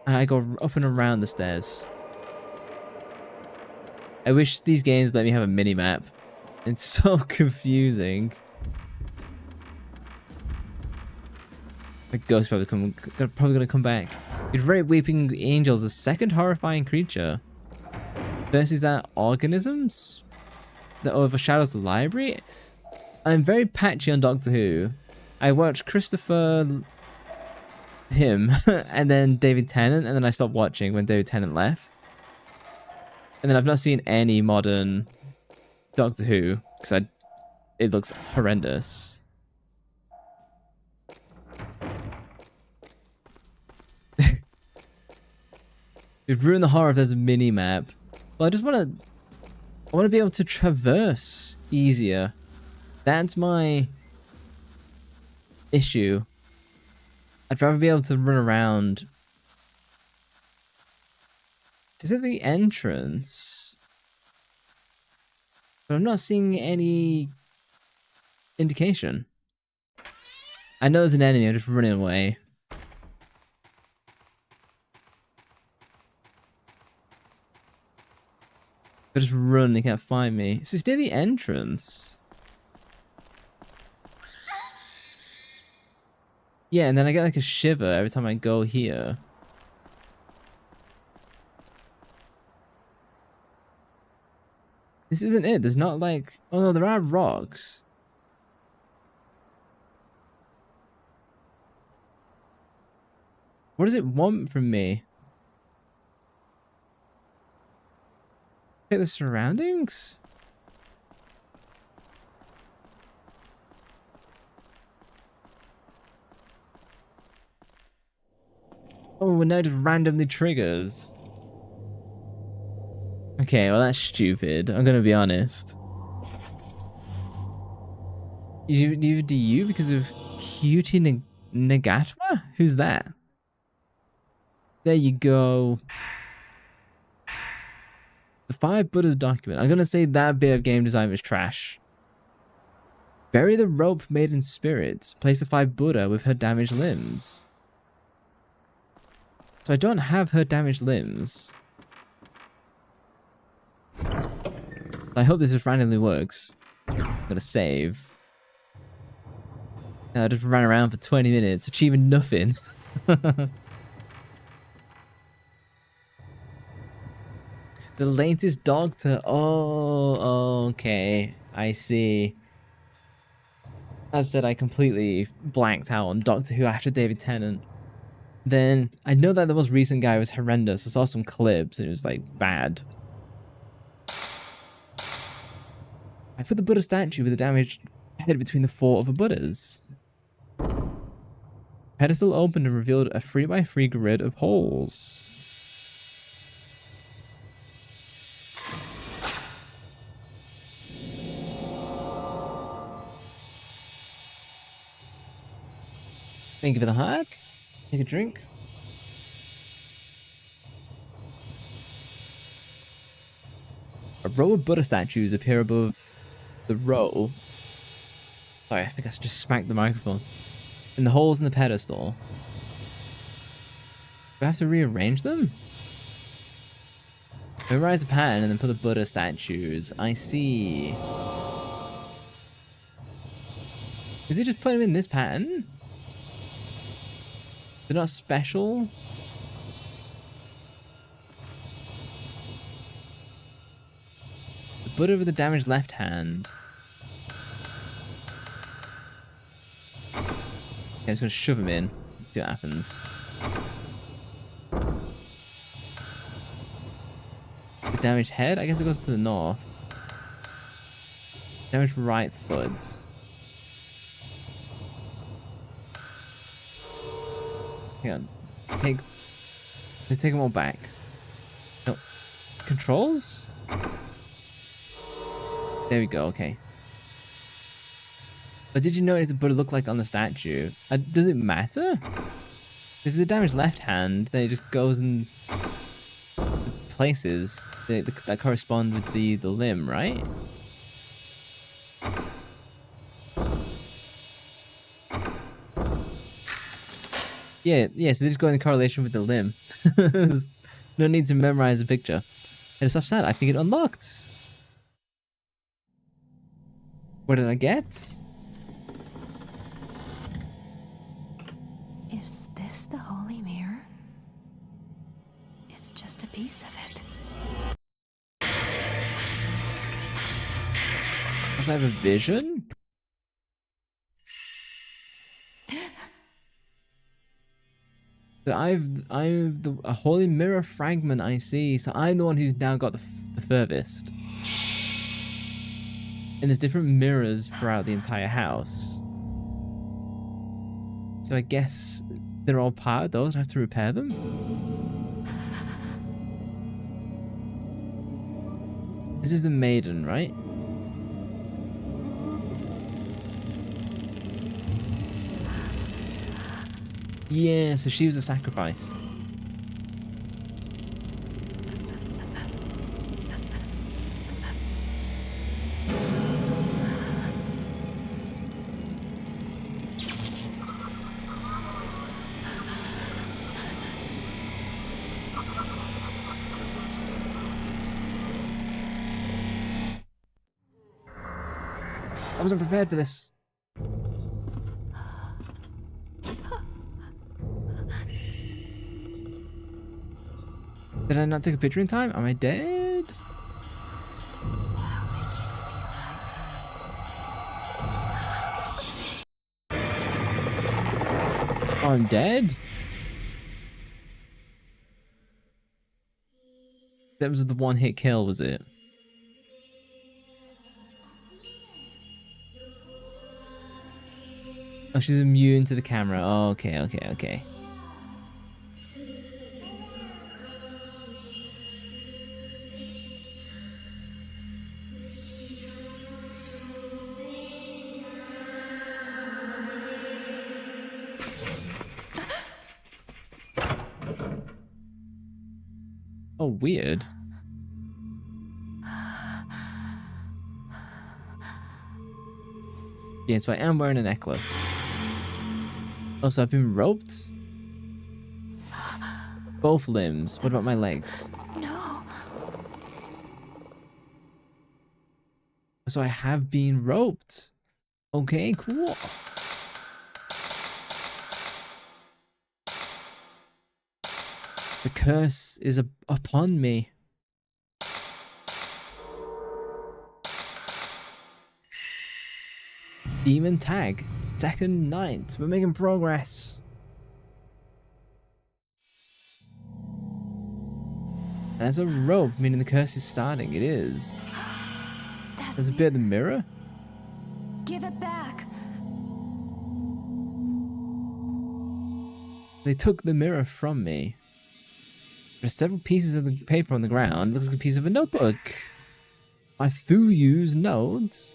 I go up and around the stairs. I wish these games let me have a mini-map. It's so confusing. The ghost probably gonna come back. You'd rate Weeping Angels the second horrifying creature. First is that organisms that overshadows the library. I'm very patchy on Doctor Who. I watched Christopher, him, and then David Tennant, and then I stopped watching when David Tennant left. And then I've not seen any modern Doctor Who because it looks horrendous. It'd ruin the horror if there's a mini map. Well, I want to be able to traverse easier. That's my issue. I'd rather be able to run around. Is it the entrance? But I'm not seeing any indication. I know there's an enemy, I'm just running away. I just run, they can't find me. So it's near the entrance. Yeah, and then I get like a shiver every time I go here. This isn't it. There's not like... Oh no, there are rocks. What does it want from me? Check the surroundings? Oh, and now it just randomly triggers. Okay, well that's stupid. I'm gonna be honest. You do you because of Cutie Nagatwa? Who's that? There you go. The 5 Buddhas document. I'm gonna say that bit of game design was trash. Bury the rope made in spirits. Place the 5 Buddha with her damaged limbs. So I don't have her damaged limbs. I hope this just randomly works. I'm gonna save. I just ran around for 20 minutes, achieving nothing. The latest Doctor. Oh, okay. I see. As I said, I completely blanked out on Doctor Who after David Tennant. Then, I know that the most recent guy was horrendous. I saw some clips and it was like bad. I put the Buddha statue with a damaged head between the 4 other Buddhas. Pedestal opened and revealed a 3x3 grid of holes. Thank you for the hearts. Take a drink. A row of Buddha statues appear above the row. Sorry, I think I just smacked the microphone. In the holes in the pedestal. Do I have to rearrange them? Memorize a pattern and then put the Buddha statues. I see. Is he just putting them in this pattern? They're not special? The Buddha with the damaged left hand. Okay, I'm just gonna shove him in. See what happens. The damaged head? I guess it goes to the north. Damaged right foot. Hang on. Let's take them all back. No. Controls? There we go, okay. But did you notice the Buddha looked like on the statue? Does it matter? If it's a damaged left hand, then it just goes in the places that correspond with the limb, right? Yeah, so they just go in correlation with the limb. No need to memorize the picture. And it's upset, I think it unlocked. What did I get? Is this the holy mirror? just a piece of it. Does I have a vision? A holy mirror fragment I see, so I'm the one who's now got the furthest. And there's different mirrors throughout the entire house. So I guess they're all part of those, I have to repair them? This is the maiden, right? Yeah, so she was a sacrifice. I wasn't prepared for this. Did I not take a picture in time? Am I dead? Oh, I'm dead? That was the one-hit kill, was it? Oh, she's immune to the camera. Oh, okay, okay, okay. Oh, weird. Yeah, so I am wearing a necklace. Oh, so I've been roped? Both limbs. What about my legs? No. So I have been roped. Okay, cool. The curse is upon me. Demon tag. Second night. We're making progress. There's a rope, meaning the curse is starting. It is. There's a bit of the mirror. Give it back. They took the mirror from me. There's several pieces of the paper on the ground. Looks like a piece of a notebook. My Fuyu's note.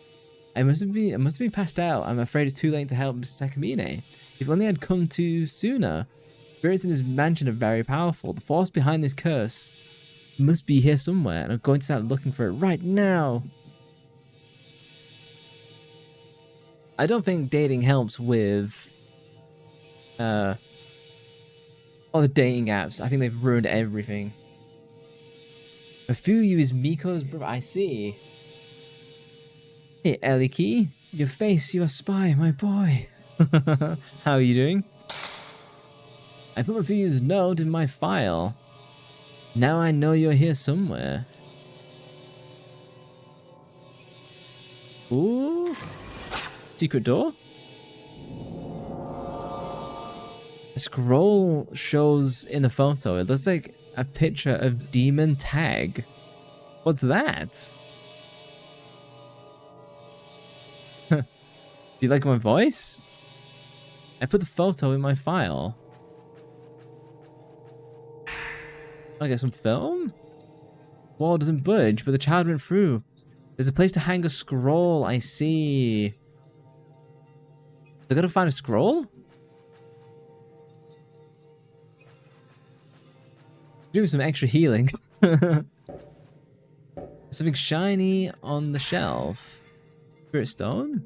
I must have been passed out. I'm afraid it's too late to help Mr. Takamine. If only I'd come to sooner. Spirits in this mansion are very powerful. The force behind this curse must be here somewhere, and I'm going to start looking for it right now. I don't think dating helps with all the dating apps. I think they've ruined everything. Fuyu is Miko's brother. I see. Hey, Eliki. Your face, you're a spy, my boy. How are you doing? I put Fuyu's note in my file. Now I know you're here somewhere. Ooh. Secret door? The scroll shows in the photo. It looks like a picture of Demon Tag. What's that? Do you like my voice? I put the photo in my file. I get some film? Wall doesn't budge, but the child went through. There's a place to hang a scroll, I see. I gotta find a scroll? Do some extra healing. Something shiny on the shelf. Spirit stone?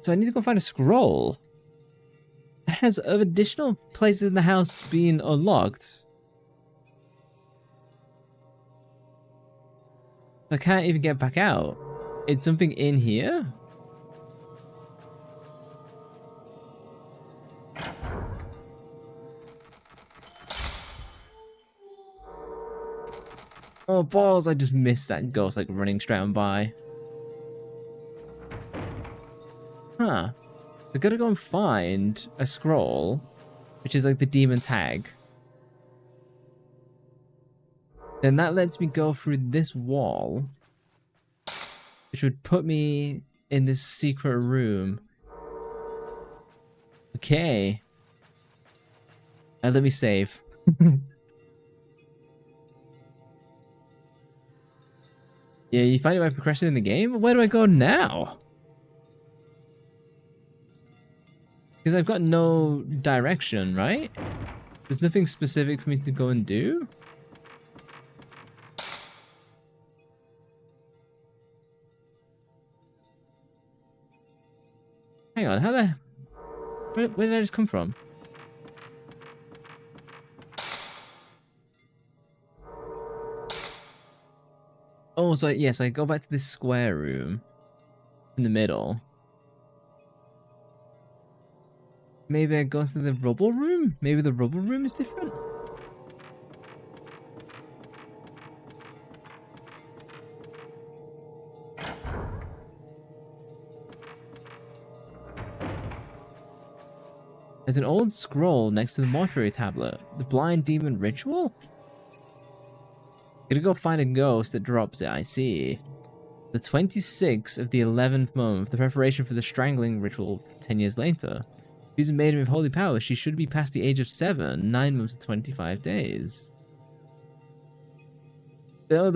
So I need to go find a scroll. Has additional places in the house been unlocked? I can't even get back out. It's something in here? Oh, balls, I just missed that ghost, like, running straight on by. Huh. I gotta go and find a scroll, which is, like, the demon tag. Then that lets me go through this wall, which would put me in this secret room. Okay. Let me save. Yeah, you find it by progressing in the game? Where do I go now? Because I've got no direction, right? There's nothing specific for me to go and do? Hang on, how the... Where did I just come from? Oh, so yes, I go back to this square room in the middle. Maybe I go to the rubble room? Maybe the rubble room is different? There's an old scroll next to the mortuary tablet. The blind demon ritual? Gonna go find a ghost that drops it, I see. The 26th of the 11th month, the preparation for the strangling ritual 10 years later. She's a maiden with holy power. She should be past the age of 7, 9 months and 25 days. Oh,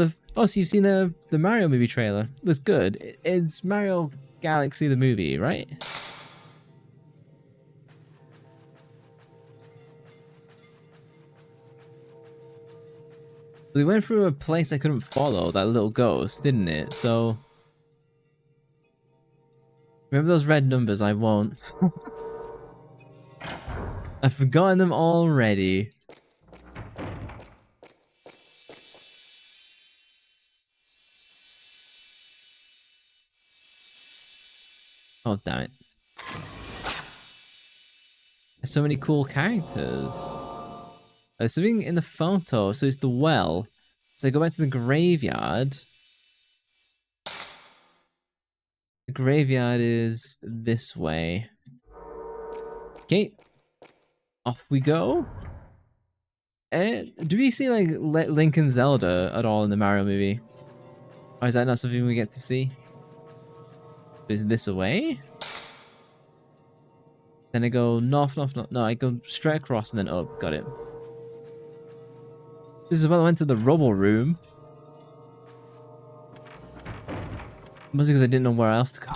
so you've seen the Mario movie trailer. Looks good. It's Mario Galaxy the movie, right? We went through a place I couldn't follow, that little ghost, didn't it? So... remember those red numbers? I won't. I've forgotten them already. Oh, damn it. There's so many cool characters. There's something in the photo, so it's the well. So I go back to the graveyard. The graveyard is this way. Okay. Off we go. And do we see like Link and Zelda at all in the Mario movie? Or is that not something we get to see? Is this away? Then I go north. No, I go straight across and then up. Got it. This is when I went to the rubble room. Mostly because I didn't know where else to go.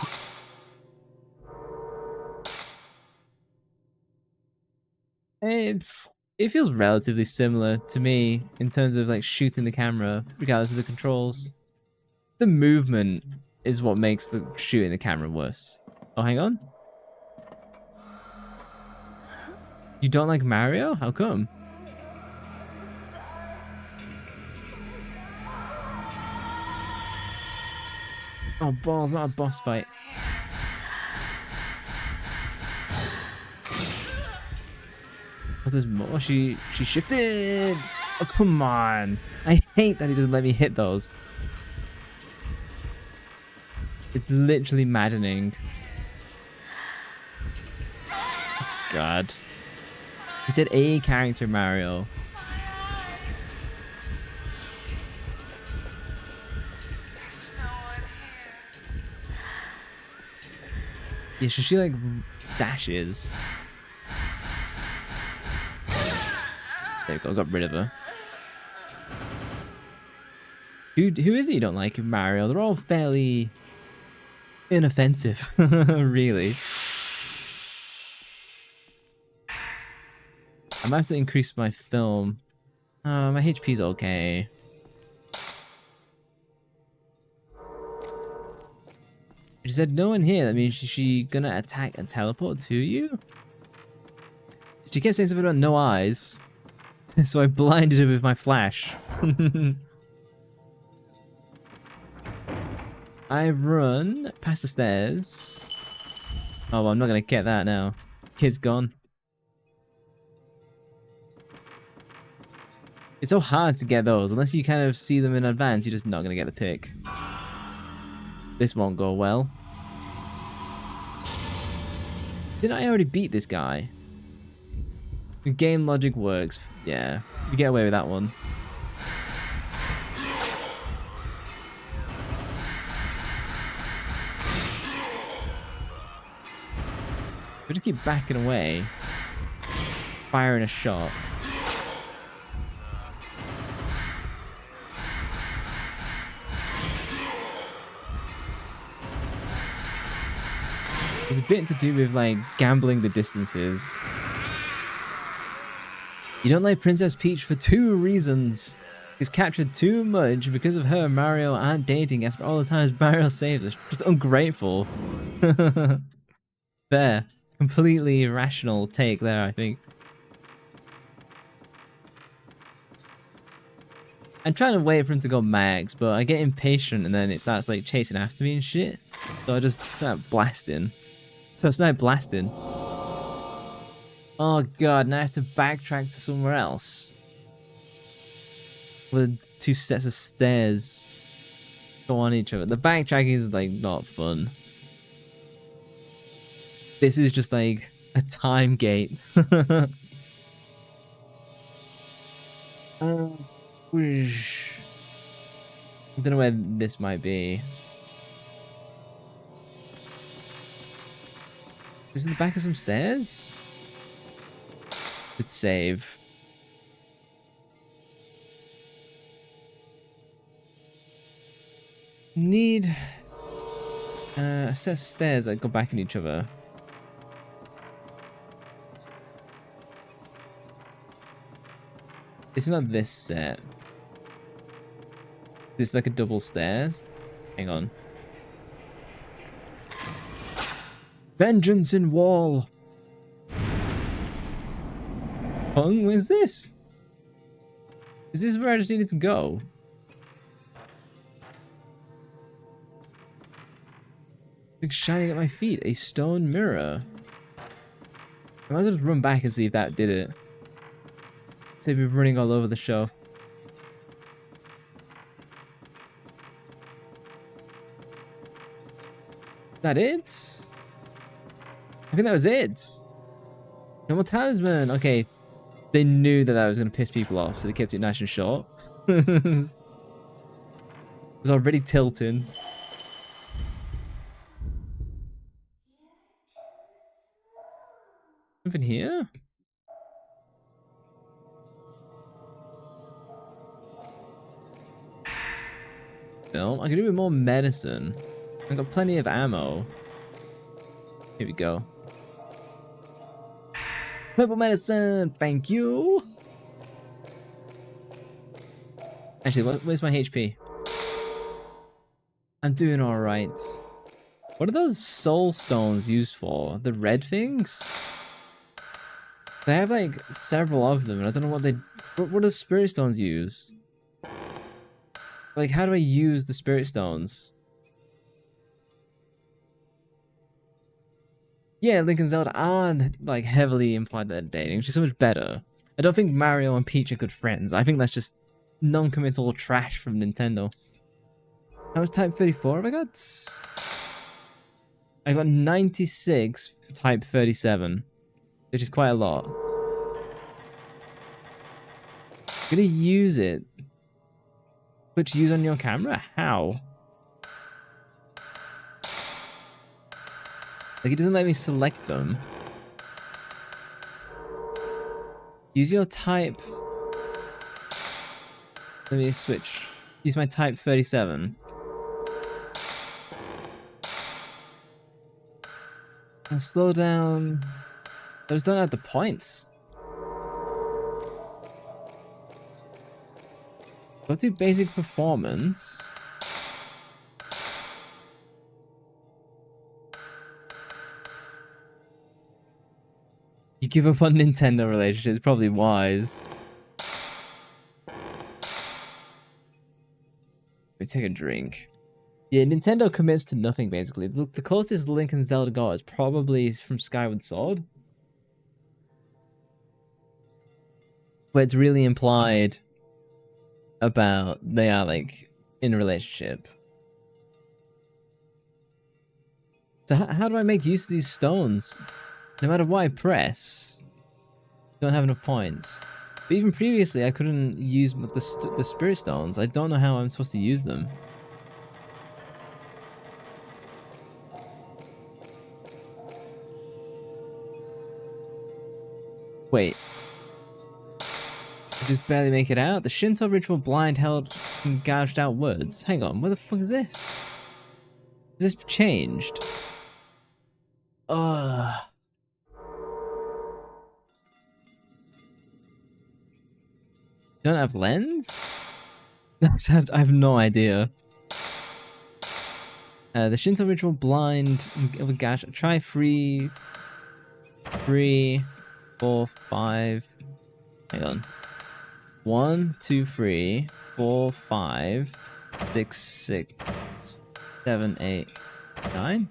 It feels relatively similar to me in terms of like shooting the camera, regardless of the controls. The movement is what makes the shooting the camera worse. Oh, hang on. You don't like Mario? How come? Oh, balls, not a boss fight. Oh, there's more. She shifted! Oh, come on. I hate that he doesn't let me hit those. It's literally maddening. Oh, God. He said a character Mario. Yeah, so she like dashes. There we go, got rid of her. Dude, who is it you don't like in Mario? They're all fairly inoffensive, really. I might have to increase my film. My HP's okay. She said no one here. That means she gonna attack and teleport to you? She kept saying something about no eyes. So I blinded her with my flash. I run past the stairs. Oh, well, I'm not gonna get that now. Kid's gone. It's so hard to get those. Unless you kind of see them in advance, you're just not going to get the pick. This won't go well. Didn't I already beat this guy? The game logic works. Yeah, you get away with that one. We just keep backing away, firing a shot. There's a bit to do with like gambling the distances. You don't like Princess Peach for 2 reasons. She's captured too much. Because of her, Mario aren't dating after all the times Mario saved us. Just ungrateful. Fair. Completely irrational take there, I think. I'm trying to wait for him to go max, but I get impatient and then it starts like chasing after me and shit. So I just start blasting. So I start blasting. Oh god, now I have to backtrack to somewhere else. With 2 sets of stairs go on each other. The backtracking is like not fun. This is just like a time gate. I don't know where this might be. Is it the back of some stairs? Let's save. Need a set of stairs that go back in each other. It's not this set. It's like a double stairs. Hang on. Vengeance in wall. Pung, where's this? Is this where I just needed to go? Like shining at my feet, a stone mirror. I might as well just run back and see if that did it. Save me running all over the show. Is that it? I think that was it. No more talisman. Okay. They knew that was going to piss people off, so they kept it nice and short. It was already tilting. Something here? No, I can do with more medicine. I've got plenty of ammo. Here we go. Purple medicine, thank you. Actually, where's my HP? I'm doing all right. What are those soul stones used for? The red things? They have like several of them, and I don't know what they. What do spirit stones use? Like, how do I use the spirit stones? Yeah, Link and Zelda are like heavily implied that they're dating, which is so much better. I don't think Mario and Peach are good friends. I think that's just non-committal trash from Nintendo. How much type 34 have I got? I got 96 type 37, which is quite a lot. I'm gonna use it. Which use on your camera? How? Like, it doesn't let me select them. Use your type. Let me switch. Use my type 37. And slow down. I just don't have the points. Go to basic performance. You give up on Nintendo relationships, probably wise. Let me take a drink. Yeah, Nintendo commits to nothing basically. The closest Link and Zelda got is probably from Skyward Sword, where it's really implied about they are like in a relationship. So how do I make use of these stones? No matter what I press, don't have enough points. But even previously, I couldn't use the spirit stones. I don't know how I'm supposed to use them. Wait. I just barely make it out. The Shinto ritual blind held and gouged out words. Hang on, where the fuck is this? Has this changed? Ugh. You don't have lens? I have no idea. The Shinto ritual blind gash. Try 3, 4, 5. Hang on. 1, 2, 3, 4, 5, 6, 7, 8, 9.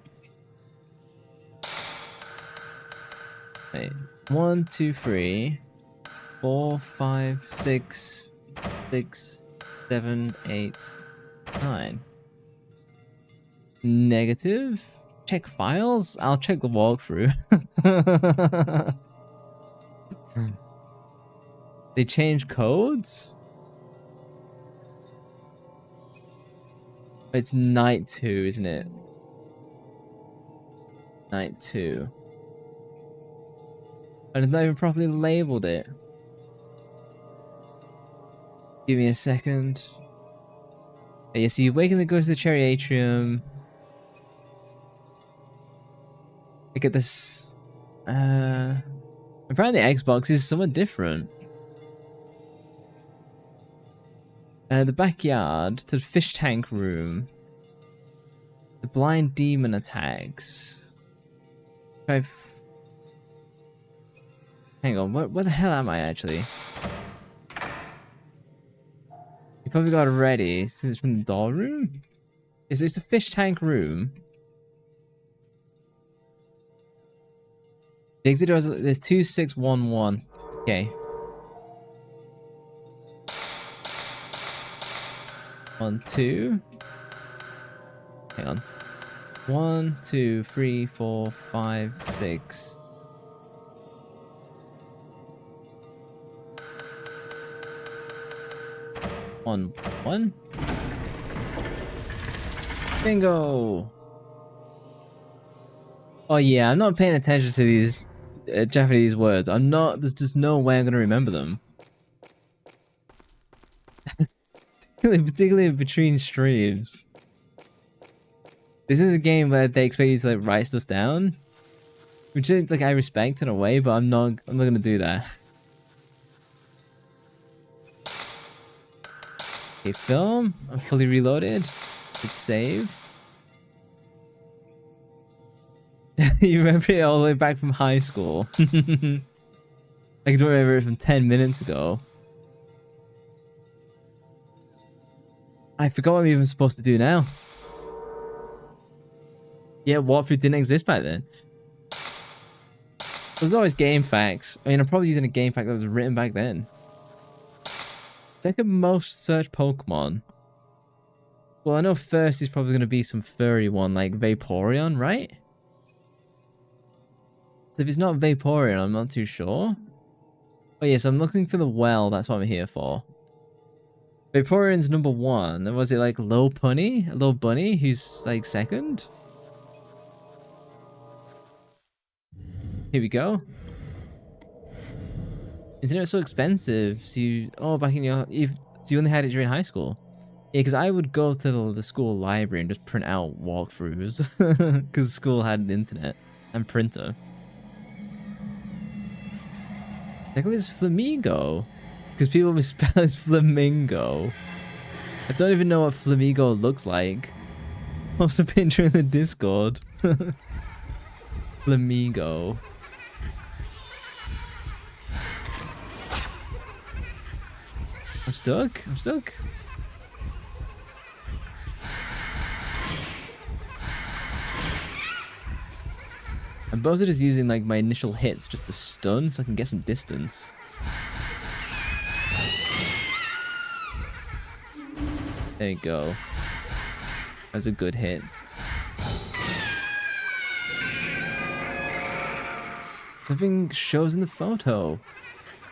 Wait. 1, 2, 3, 4, 5, 6, 7, 8, 9. Negative? Check files? I'll check the walkthrough. They change codes? It's night 2, isn't it? Night 2. I've not even properly labeled it. Give me a second. Yeah, so you wake and then go to the cherry atrium. I get this. Apparently, Xbox is somewhat different. The backyard to the fish tank room. The blind demon attacks. Hang on, where the hell am I actually? You probably got it ready since it's from the doll room? It's the fish tank room. The exit doors, there's 2611. Okay. 1, 2. Hang on. 1, 2, 3, 4, 5, 6. One. Bingo! Oh yeah, I'm not paying attention to these Japanese words. There's just no way I'm gonna remember them. Particularly between streams. This is a game where they expect you to like write stuff down, which is like I respect in a way, but I'm not gonna do that. Okay, film. I'm fully reloaded. Hit save. You remember it all the way back from high school. I can remember it from 10 minutes ago. I forgot what I'm even supposed to do now. Yeah, walkthrough didn't exist back then. There's always game facts. I mean, I'm probably using a game fact that was written back then. Second most searched Pokemon. Well, I know first is probably going to be some furry one like Vaporeon, right? So if it's not Vaporeon, I'm not too sure. Oh yes, I'm looking for the well. That's what I'm here for. Vaporeon's number 1. And was it like Lil Bunny? Lil Bunny who's like second? Here we go. Internet so expensive. So you back in your so you only had it during high school. Yeah, because I would go to the school library and just print out walkthroughs because school had an internet and printer. Technically, it's Flamingo because people misspell it as Flamingo. I don't even know what Flamingo looks like. Post a picture in the Discord. Flamingo. I'm stuck. I'm Bowser just using like my initial hits just to stun so I can get some distance. There you go. That was a good hit. Something shows in the photo.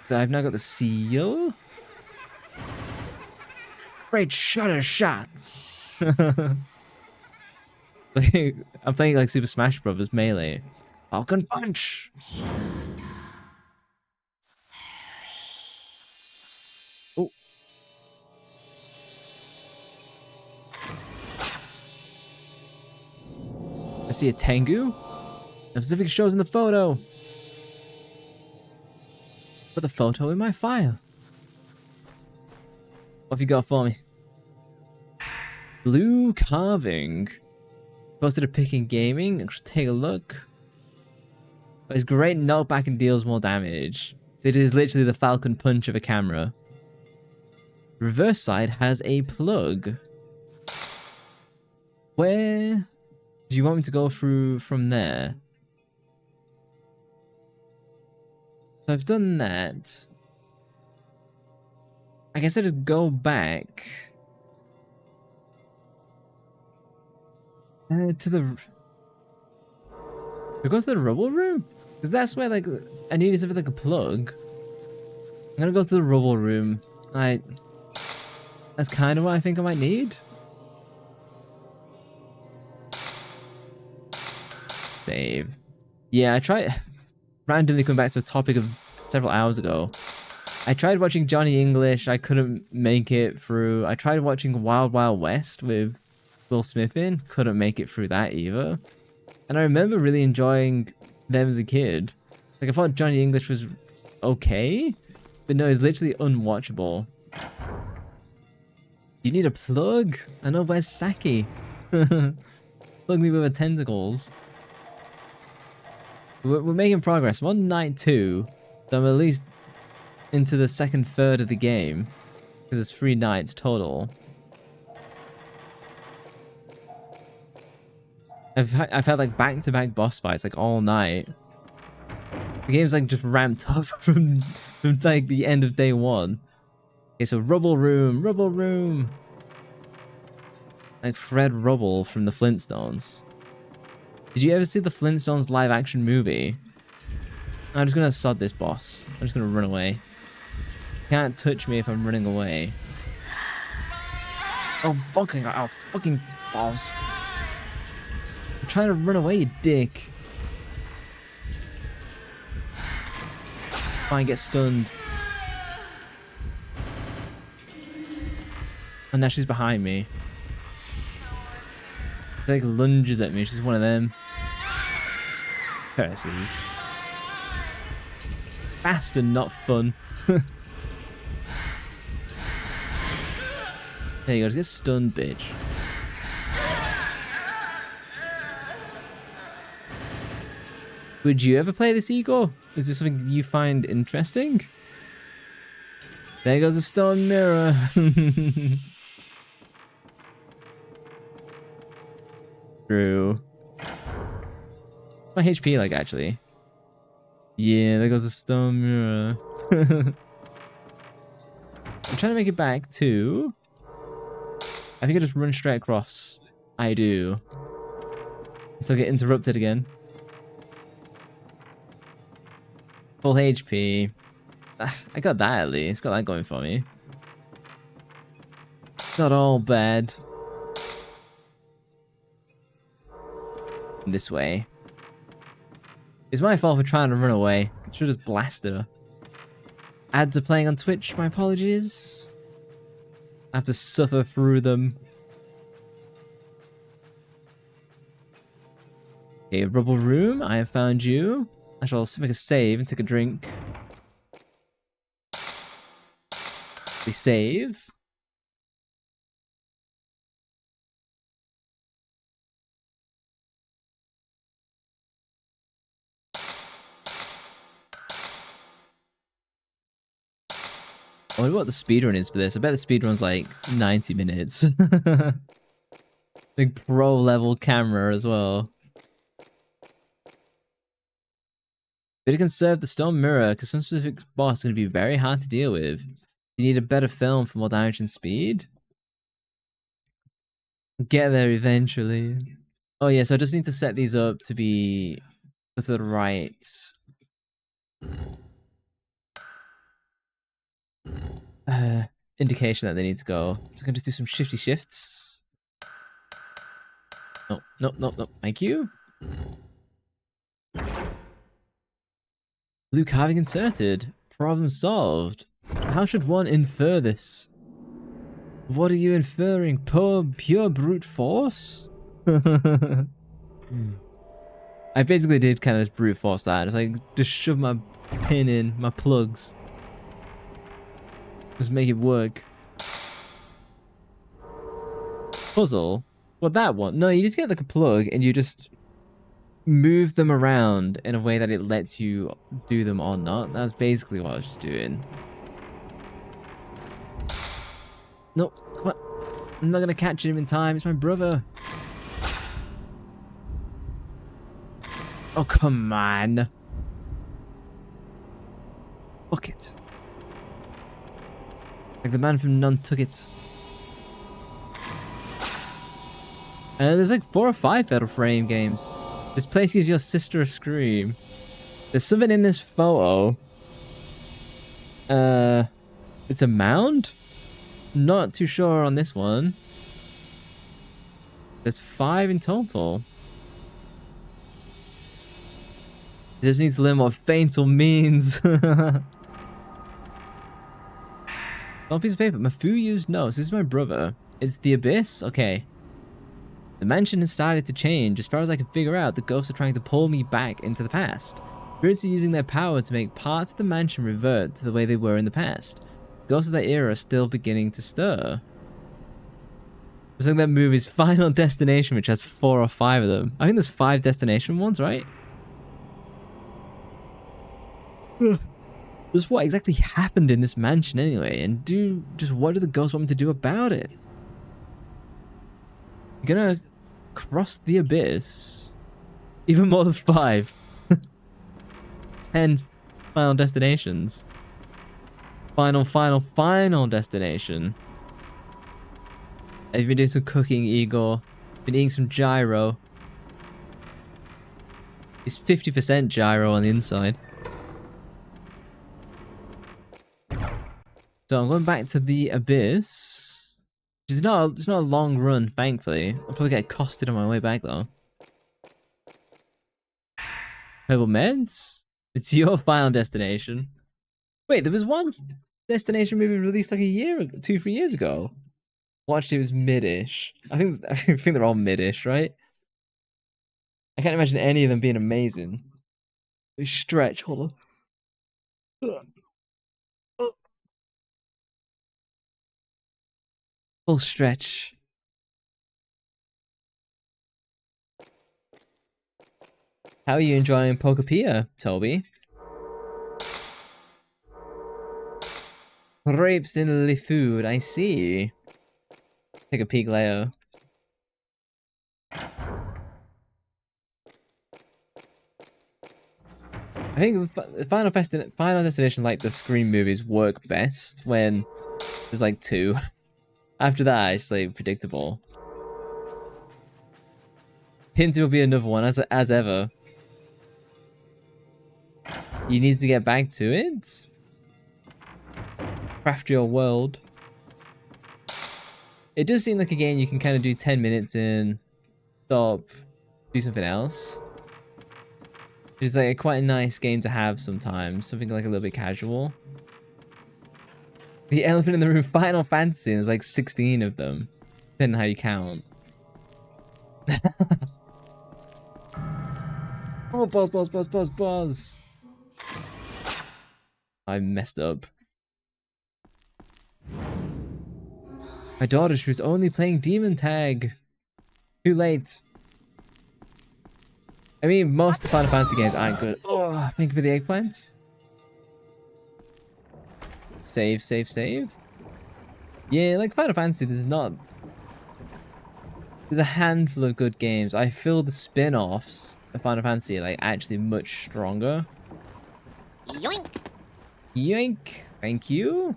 So I've now got the seal. Great shutter shots. I'm playing like Super Smash Bros. Melee. Falcon Punch. Oh. I see a Tengu. The specific shows in the photo. Put the photo in my file. What have you got for me? Blue carving. Posted a pick in gaming. Let's take a look. But it's great knockback and deals more damage. So it is literally the Falcon Punch of a camera. Reverse side has a plug. Where do you want me to go through from there? So I've done that. I guess I just go back to the. We go to the rubble room because that's where like I needed something like a plug. I'm gonna go to the rubble room. That's kind of what I think I might need. Save. Yeah, I tried randomly coming back to a topic of several hours ago. I tried watching Johnny English. I couldn't make it through. I tried watching Wild Wild West with Will Smith in. Couldn't make it through that either. And I remember really enjoying them as a kid. Like I thought Johnny English was okay, but no, it's literally unwatchable. You need a plug? I know, where's Saki? Plug me with her tentacles. We're making progress. I'm on night 2, so I'm at least into the second third of the game, because there's 3 nights total. I've had like back-to-back boss fights like all night. The game's like just ramped up from like the end of day 1. Okay, so rubble room. Like Fred Rubble from the Flintstones. Did you ever see the Flintstones live action movie? I'm just gonna sod this boss. I'm just gonna run away. Can't touch me if I'm running away. Oh fucking balls. I'm trying to run away, you dick. Fine, get stunned. And now she's behind me. She like lunges at me. She's one of them. Curses. Fast and not fun. There you go. Just get stunned, bitch. Would you ever play this, Igor? Is this something you find interesting? There goes a stone mirror. True. My HP like actually? Yeah, there goes a stone mirror. I'm trying to make it back to. I think I just run straight across. I do. Until I get interrupted again. Full HP. I got that at least. Got that going for me. Not all bad. This way. It's my fault for trying to run away. I should just blast her. Ads are playing on Twitch. My apologies. I have to suffer through them. Okay, rubble room. I have found you. I shall make a save and take a drink. We save. I wonder what the speedrun is for this. I bet the speedrun's like 90 minutes. Like pro level camera as well. But it can serve the stone mirror because some specific boss is going to be very hard to deal with. You need a better film for more damage and speed. Get there eventually. Oh yeah, so I just need to set these up to be to the right indication that they need to go. So I can just do some shifty shifts. No, no, no, no. Thank you. Blue carving inserted. Problem solved. How should one infer this? What are you inferring? Pure brute force? I basically did kind of just brute force that. It's like, just shove my pin in, my plugs. Just make it work. Puzzle? What, that one? No, you just get like a plug and you just move them around in a way that it lets you do them or not. That's basically what I was just doing. Nope, come on. I'm not gonna catch him in time. It's my brother. Oh, come on. Fuck it. Like the man from Nantucket. And there's like 4 or 5 Fatal Frame games. This place gives your sister a scream. There's something in this photo. It's a mound? Not too sure on this one. There's 5 in total. It just needs to learn what fatal means. On a piece of paper, Mafuyu's notes. This is my brother. It's the abyss? Okay. The mansion has started to change. As far as I can figure out, the ghosts are trying to pull me back into the past. Spirits are using their power to make parts of the mansion revert to the way they were in the past. Ghosts of that era are still beginning to stir. It's like that movie's Final Destination, which has 4 or 5 of them. I think there's 5 destination ones, right? Just what exactly happened in this mansion anyway, and what do the ghosts want me to do about it? You're gonna cross the abyss. Even more than 5. 10 final destinations. Final destination. Have you been doing some cooking, Igor? Been eating some gyro. It's 50% gyro on the inside. So I'm going back to the abyss. It's not a long run, thankfully. I'll probably get accosted on my way back though. Purple meds? It's your final destination. Wait, there was one destination movie released like 2-3 years ago. Watched it, was mid-ish. I think they're all mid-ish, right? I can't imagine any of them being amazing. Stretch, hold on. Full stretch. How are you enjoying Pokepia, Toby? Grapes in the food, I see. Take a peek, Leo. I think Final Destination, like the Scream movies, work best when there's like 2. After that, it's like predictable. Hint will be another one, as ever. You need to get back to it. Craft your world. It does seem like a game you can kind of do 10 minutes in, stop, do something else. It's like quite a nice game to have sometimes, something like a little bit casual. The elephant in the room, Final Fantasy, and there's like 16 of them, depending on how you count. Oh, pause. I messed up. My daughter, she was only playing Demon Tag. Too late. I mean, most of the Final Fantasy games aren't good. Oh, thank you for the eggplant. Save. Yeah, like Final Fantasy, there's a handful of good games. I feel the spin-offs of Final Fantasy are like actually much stronger. Yoink! Yoink! Thank you.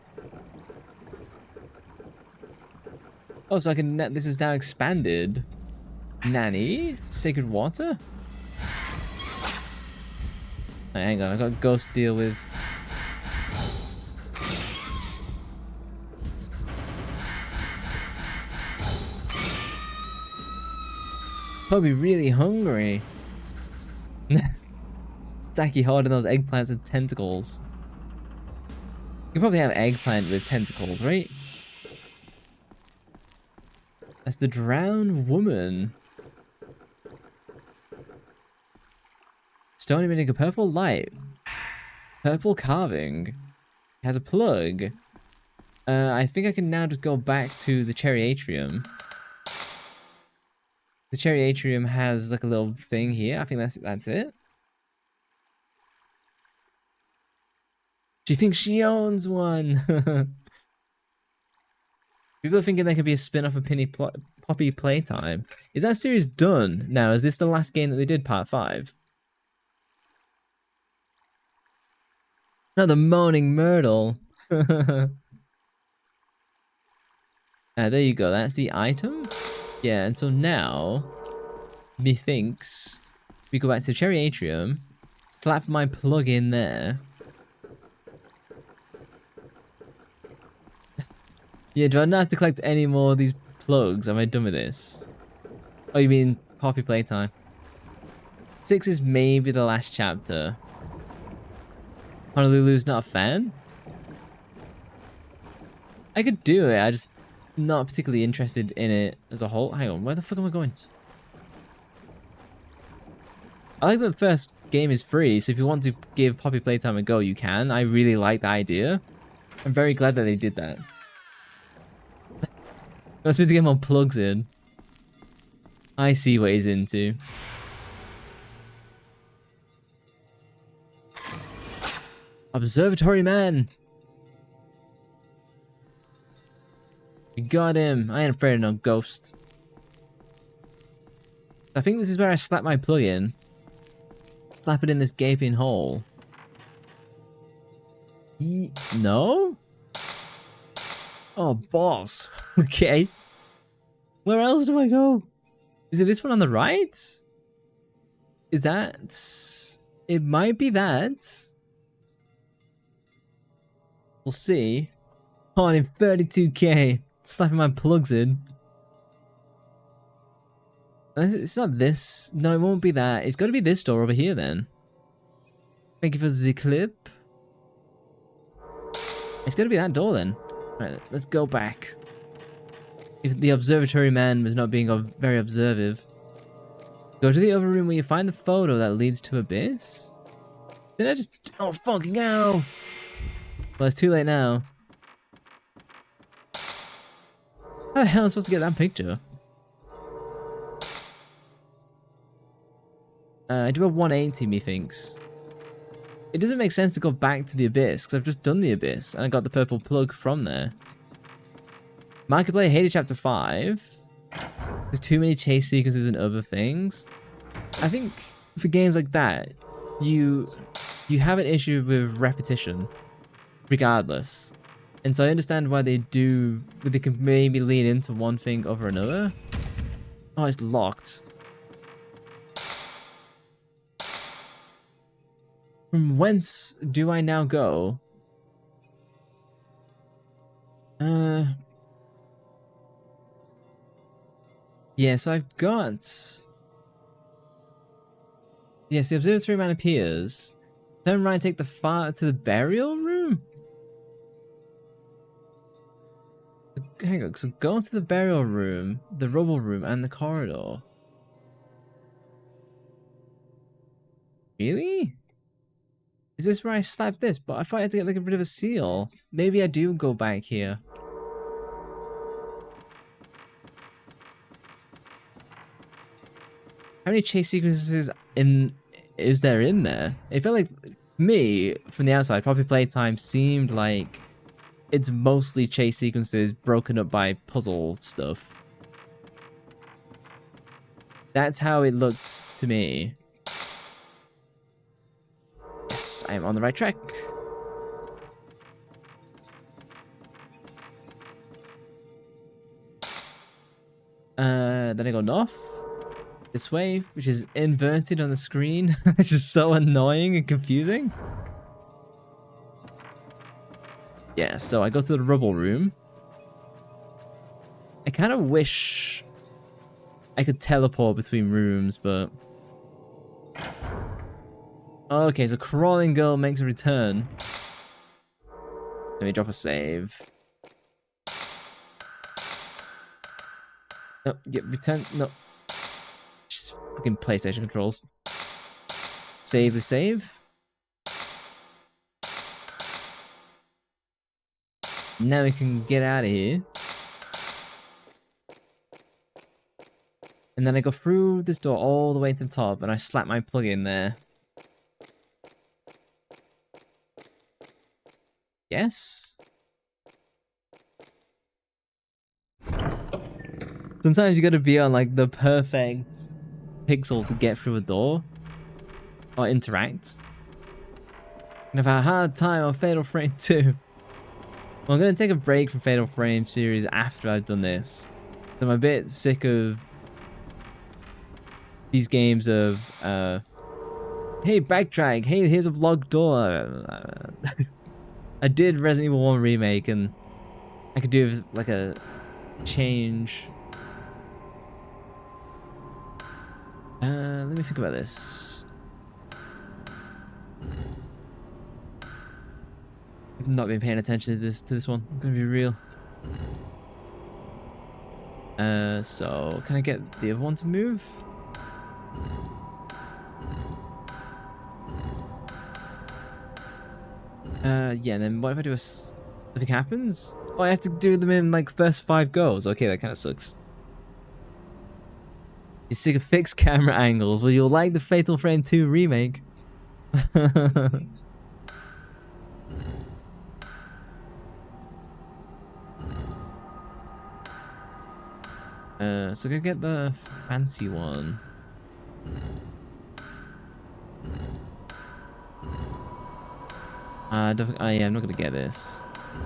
Oh, so I can. This is now expanded. Nanny, sacred water. Right, hang on, I got ghost to deal with. Probably really hungry. Saki holding those eggplants and tentacles. You can probably have eggplant with tentacles, right? That's the drowned woman. Stone emitting a purple light. Purple carving. It has a plug. I think I can now just go back to the cherry atrium. The cherry atrium has like a little thing here. I think that's it. She thinks she owns one. People are thinking there could be a spin-off of Poppy Playtime. Is that series done now? Is this the last game that they did, part 5? No, the Moaning Myrtle. There you go. That's the item. Yeah, and so now, methinks we go back to the cherry atrium, slap my plug in there. Yeah, do I not have to collect any more of these plugs? Am I done with this? Oh, you mean Poppy Playtime? 6 is maybe the last chapter. Honolulu's not a fan? I could do it, I just not particularly interested in it as a whole. Hang on, where the fuck am I going? I like that the first game is free, so if you want to give Poppy Playtime a go, you can. I really like the idea. I'm very glad that they did that. I was supposed to get more plugs in. I see what he's into. Observatory man! We got him. I ain't afraid of no ghost. I think this is where I slap my plug in. Slap it in this gaping hole. No? Oh, boss. Okay. Where else do I go? Is it this one on the right? Is that... It might be that. We'll see. Oh, I'm in 32k. Slapping my plugs in. It's not this. No, it won't be that. It's got to be this door over here then. Thank you for the clip. It's got to be that door then. Right, let's go back. If the observatory man was not being very observant. Go to the other room where you find the photo that leads to Abyss. Did I just... Oh, fucking hell! Well, it's too late now. How the hell am I supposed to get that picture? I do a 180, methinks. It doesn't make sense to go back to the Abyss, because I've just done the Abyss, and I got the purple plug from there. Markiplier hated Chapter 5. There's too many chase sequences and other things. I think for games like that, you have an issue with repetition, regardless. And so I understand why they can maybe lean into one thing over another. Oh, it's locked. From whence do I now go? Yeah, so I've got... Yes, the observatory man appears. Turn right and take the far to the burial room? Hang on, so go to the burial room, the rubble room, and the corridor. Really? Is this where I slap this? But I thought I had to get like rid of a seal. Maybe I do go back here. How many chase sequences is there in there? It felt like me from the outside. Poppy Playtime seemed like it's mostly chase sequences broken up by puzzle stuff. That's how it looked to me. Yes, I am on the right track. Then I go north. This way, which is inverted on the screen. It's just so annoying and confusing. Yeah, so I go to the rubble room. I kind of wish I could teleport between rooms, but... Okay, so Crawling Girl makes a return. Let me drop a save. No, yeah, return, no. Just fucking PlayStation controls. Save the save. Now we can get out of here. And then I go through this door all the way to the top and I slap my plug in there. Yes? Sometimes you gotta be on like the perfect pixel to get through a door. Or interact. And I've had a hard time on Fatal Frame 2. Well, I'm gonna take a break from Fatal Frame series after I've done this. I'm a bit sick of these games of hey, backtrack, hey, here's a locked door. I did Resident Evil 1 remake and I could do like a change. Let me think about this. I've not been paying attention to this one. I'm gonna be real. So can I get the other one to move? Yeah, and then what if I do nothing happens? Oh, I have to do them in like first 5 goes. Okay, that kind of sucks. You're sick of fixed camera angles. Well, you'll like the Fatal Frame 2 remake. So go get the fancy one. Yeah, I'm not gonna get this.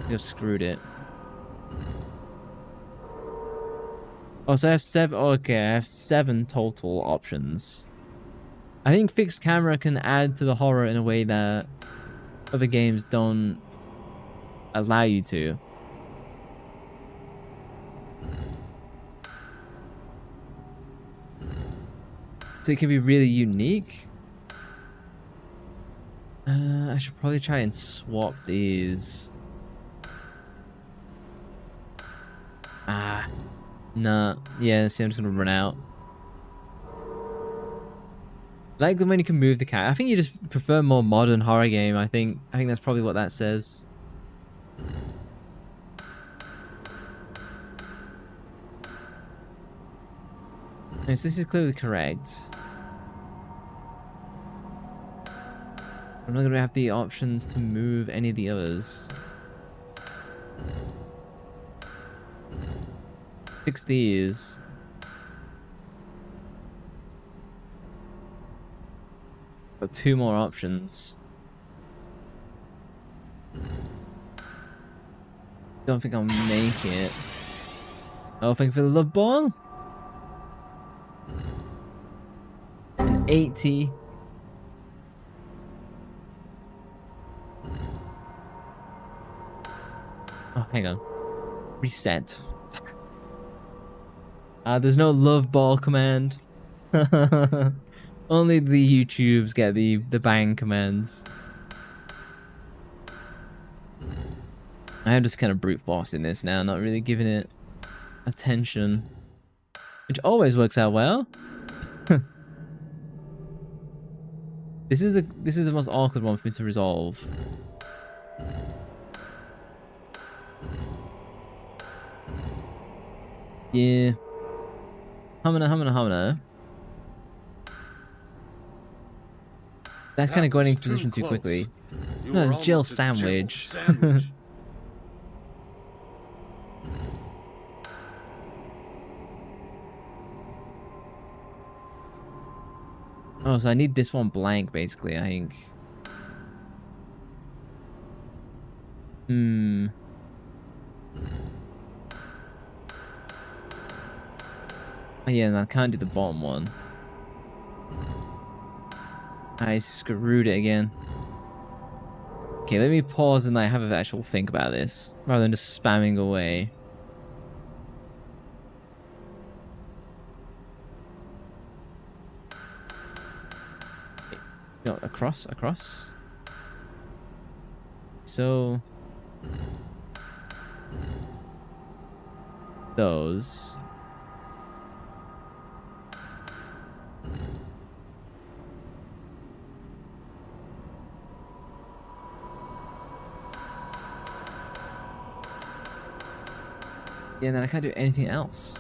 You've screwed it. Oh, so I have 7. Okay, I have 7 total options. I think fixed camera can add to the horror in a way that other games don't allow you to. So it can be really unique. I should probably try and swap these. Nah. Yeah, see, I'm just gonna run out. Like the when you can move the cat. I think you just prefer more modern horror game. I think that's probably what that says. Yes, this is clearly correct. I'm not gonna have the options to move any of the others. Fix these. Got 2 more options. Don't think I'll make it. Oh, thank you for the love ball. An 80. Oh, hang on. Reset. There's no love ball command. Only the YouTubes get the bang commands. I am just kind of brute forcing this now, not really giving it attention, which always works out well. This is the most awkward one for me to resolve. Yeah. Humana. That's kind of going into position too quickly. No, Jill sandwich. Oh, so I need this one blank, basically, I think. Oh yeah, and I can't do the bottom one. I screwed it again. Okay, let me pause and like have an actual think about this, rather than just spamming away. No, across. So those. Yeah, and then I can't do anything else.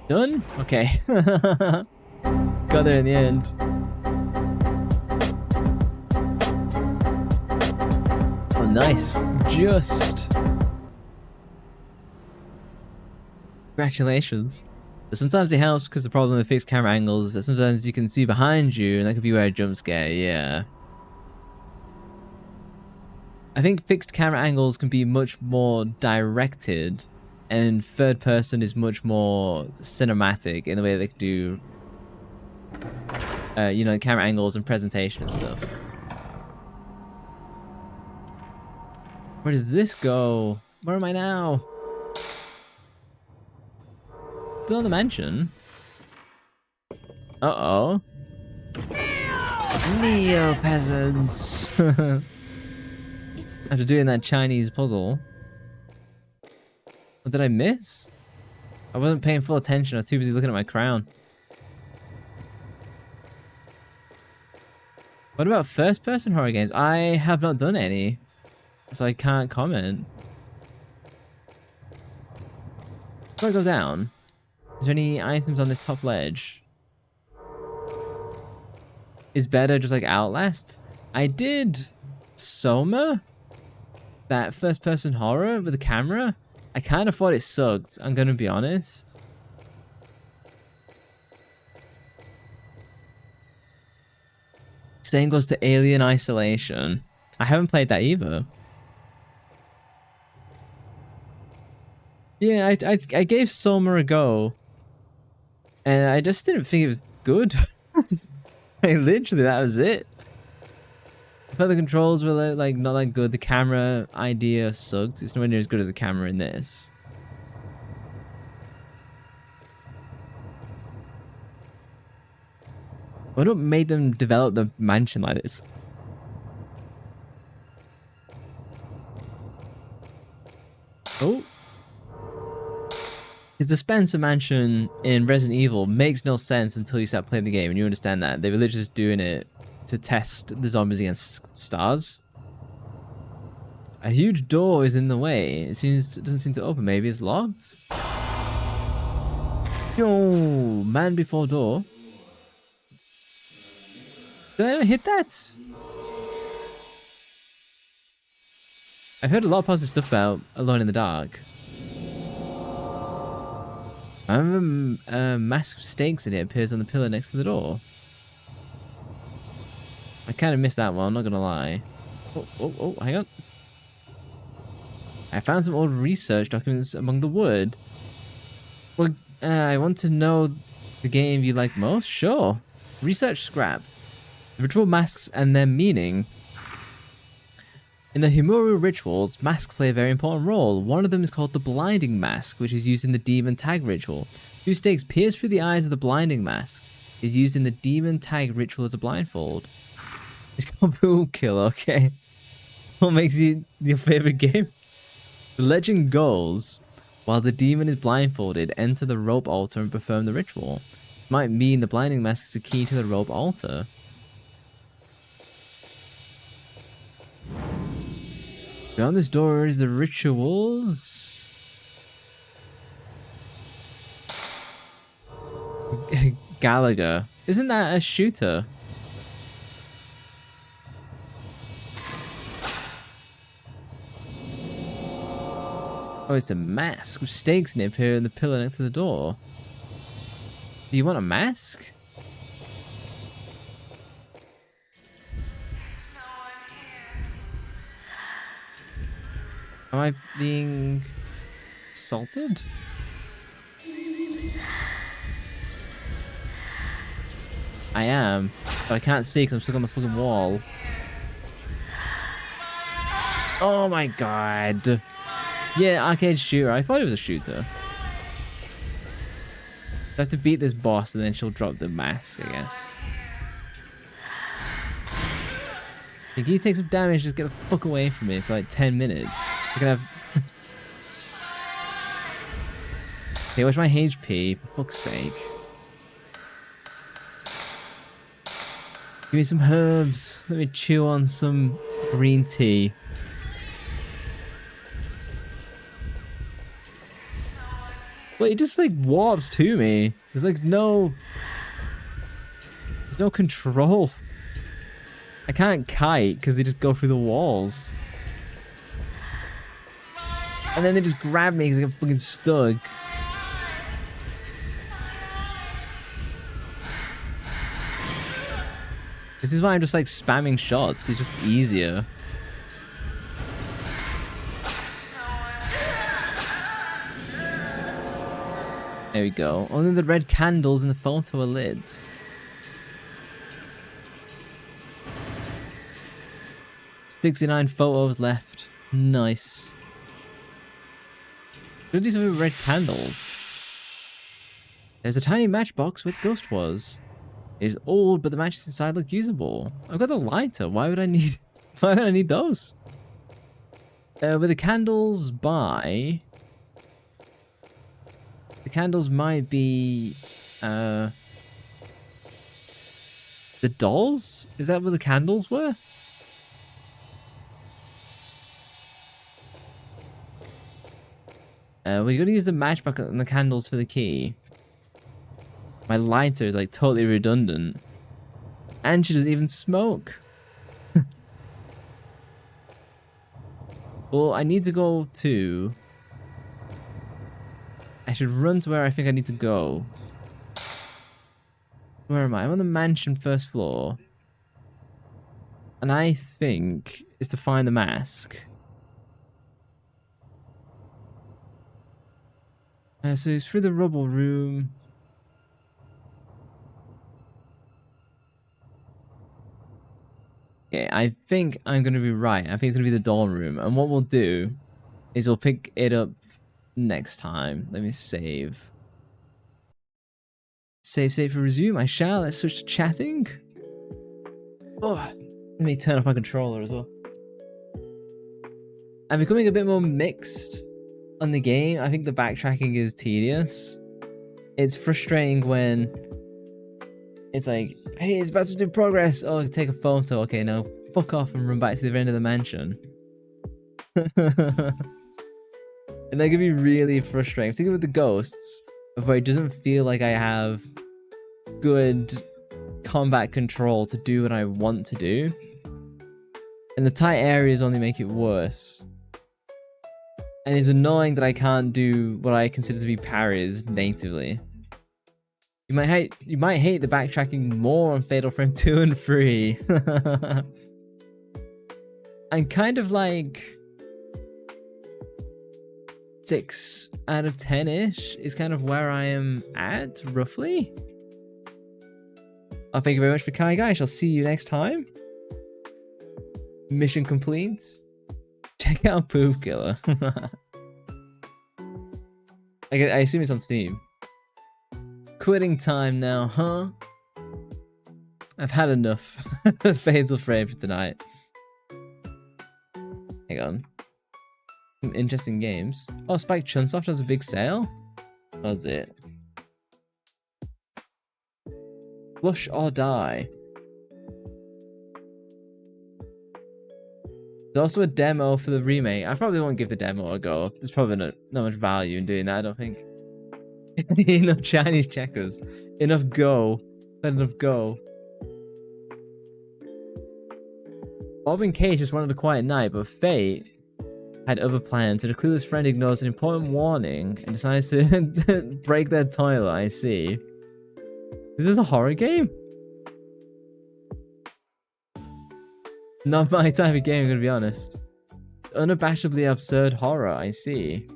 Done? Okay. Got there in the end. Oh, nice. Just. Congratulations. But sometimes it helps because the problem with fixed camera angles is that sometimes you can see behind you and that could be where a jump scare, yeah. I think fixed camera angles can be much more directed, and third person is much more cinematic in the way they do, you know, camera angles and presentation and stuff. Where does this go? Where am I now? Still in the mansion. Uh-oh. Neo-peasants. After doing that Chinese puzzle. What did I miss? I wasn't paying full attention. I was too busy looking at my crown. What about first-person horror games? I have not done any, so I can't comment. Before I go down, is there any items on this top ledge? Is better just like Outlast? I did Soma, that first-person horror with the camera. I kind of thought it sucked, I'm gonna be honest. Same goes to Alien Isolation. I haven't played that either. Yeah, I gave Soma a go, and I just didn't think it was good. Like, literally, that was it. I thought the controls were like not that good. The camera idea sucked. It's nowhere near as good as the camera in this. What made them develop the mansion like this? Oh. Because the Spencer Mansion in Resident Evil makes no sense until you start playing the game and you understand that. They were literally just doing it to test the zombies against stars. A huge door is in the way. It doesn't seem to open. Maybe it's locked? Yo, man before door. Did I ever hit that? I've heard a lot of positive stuff about Alone in the Dark. I remember a mask of stakes in it appears on the pillar next to the door. I kind of missed that one, I'm not gonna lie. Oh, hang on. I found some old research documents among the wood. Well, I want to know the game you like most? Sure. Research scrap. Ritual masks and their meaning. In the Himuru rituals, masks play a very important role. One of them is called the Blinding Mask, which is used in the Demon Tag ritual. 2 stakes pierced through the eyes of the Blinding Mask is used in the Demon Tag ritual as a blindfold. It's called Boom Kill, okay. What makes it your favorite game? The legend goes, while the demon is blindfolded, enter the rope altar and perform the ritual. It might mean the Blinding Mask is the key to the rope altar. Beyond this door is the rituals. Gallagher. Isn't that a shooter? Oh, it's a mask with stakes in it here in the pillar next to the door. Do you want a mask? Am I being assaulted? I am, but I can't see because I'm stuck on the fucking wall. Oh my god. Yeah, arcade shooter. I thought it was a shooter. I have to beat this boss and then she'll drop the mask, I guess. If you take some damage, just get the fuck away from me for like 10 minutes. I can have... Okay, what's my HP? For fuck's sake. Give me some herbs. Let me chew on some green tea. But it just like warps to me. There's like no... There's no control. I can't kite because they just go through the walls. And then they just grab me because I get fucking stuck. This is why I'm just like spamming shots, because it's just easier. There we go. Only the red candles in the photo are lit. "69 photos left. Nice. Gonna do something with red candles. There's a tiny matchbox with ghost was. It is old, but the matches inside look usable. I've got the lighter. Why would I need those? With the candles by... The candles might be... the dolls? Is that where the candles were? We're gonna use the matchbox and the candles for the key. My lighter is like totally redundant. And she doesn't even smoke. Well, I need to go to... I should run to where I think I need to go. Where am I? I'm on the mansion first floor. And I think it's to find the mask. So it's through the rubble room. Okay, I think I'm going to be right. I think it's going to be the doll room. And what we'll do is we'll pick it up next time. Let me save. Save for resume. I shall. Let's switch to chatting. Oh, let me turn off my controller as well. I'm becoming a bit more mixed on the game. I think the backtracking is tedious. It's frustrating when it's like, hey, it's about to do progress. Oh, take a photo. Okay, now fuck off and run back to the end of the mansion. And that can be really frustrating. Particularly with the ghosts, where it doesn't feel like I have good combat control to do what I want to do. And the tight areas only make it worse. And it's annoying that I can't do what I consider to be parries natively. You might hate the backtracking more on Fatal Frame 2 and 3. I'm kind of like 6 out of 10-ish is kind of where I am at, roughly. Thank you very much for Kai Guy. I shall see you next time. Mission complete. Check out Poop Killer. I assume it's on Steam. Quitting time now, huh? I've had enough. Fatal Frame for tonight. Hang on. Some interesting games. Oh, Spike Chunsoft has a big sale? What's it? Flush or Die. There's also a demo for the remake. I probably won't give the demo a go. There's probably not much value in doing that, I don't think. Enough Chinese checkers. Enough Go. Let enough go. Bob and Kate just wanted a quiet night, but Fate had other plans, so the clueless friend ignores an important warning and decides to break their toilet. I see. Is this a horror game? Not my type of game, I'm gonna be honest. unabashedly absurd horror, I see.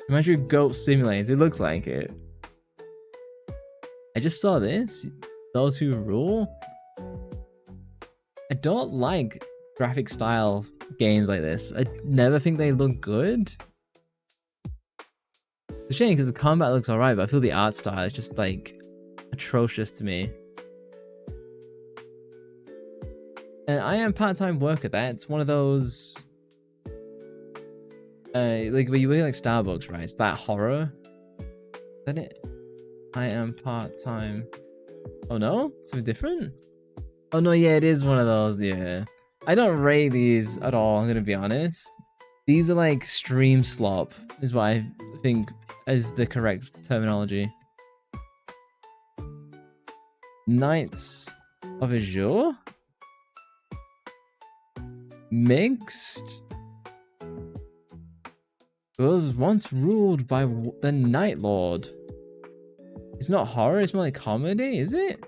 Imagine Goat Simulator, it looks like it. I just saw this. Those Who Rule. I don't like graphic style games like this. I never think they look good. It's a shame because the combat looks alright, but I feel the art style is just like atrocious to me. And I am part-time work at that. It's one of those like where you work like Starbucks, right? It's that horror. Is that it? I am part-time. Oh no? Something different? Oh no, yeah, it is one of those, yeah. I don't rate these at all, I'm gonna be honest. These are like stream slop, is what I think is the correct terminology. Knights of Azure? Mixed? It was once ruled by the Night Lord. It's not horror, it's more like comedy, is it?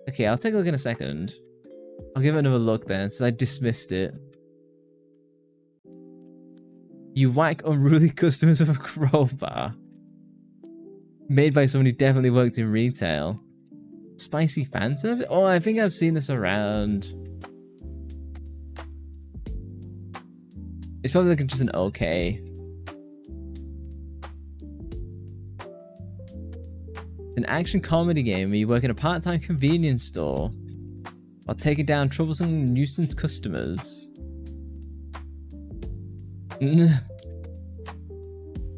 Okay, I'll take a look in a second. I'll give it another look then, since I dismissed it. You whack unruly customers with a crowbar. Made by someone who definitely worked in retail. Spicy fan service? Oh, I think I've seen this around. It's probably like just an okay. It's an action comedy game where you work in a part-time convenience store while taking down troublesome nuisance customers. Yeah,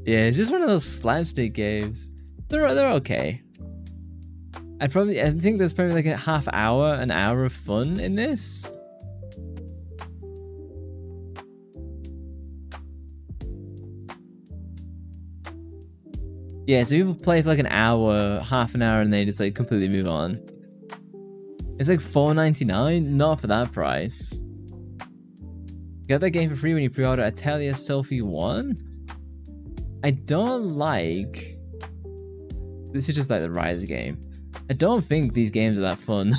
it's just one of those slapstick games. They're okay. I think there's probably like a half hour, an hour of fun in this. Yeah, so people play for like an hour, half an hour, and they just like completely move on. It's like $4.99, not for that price. You got that game for free when you pre-order Atelier Selfie 1. I don't like... This is just like the Rise game. I don't think these games are that fun.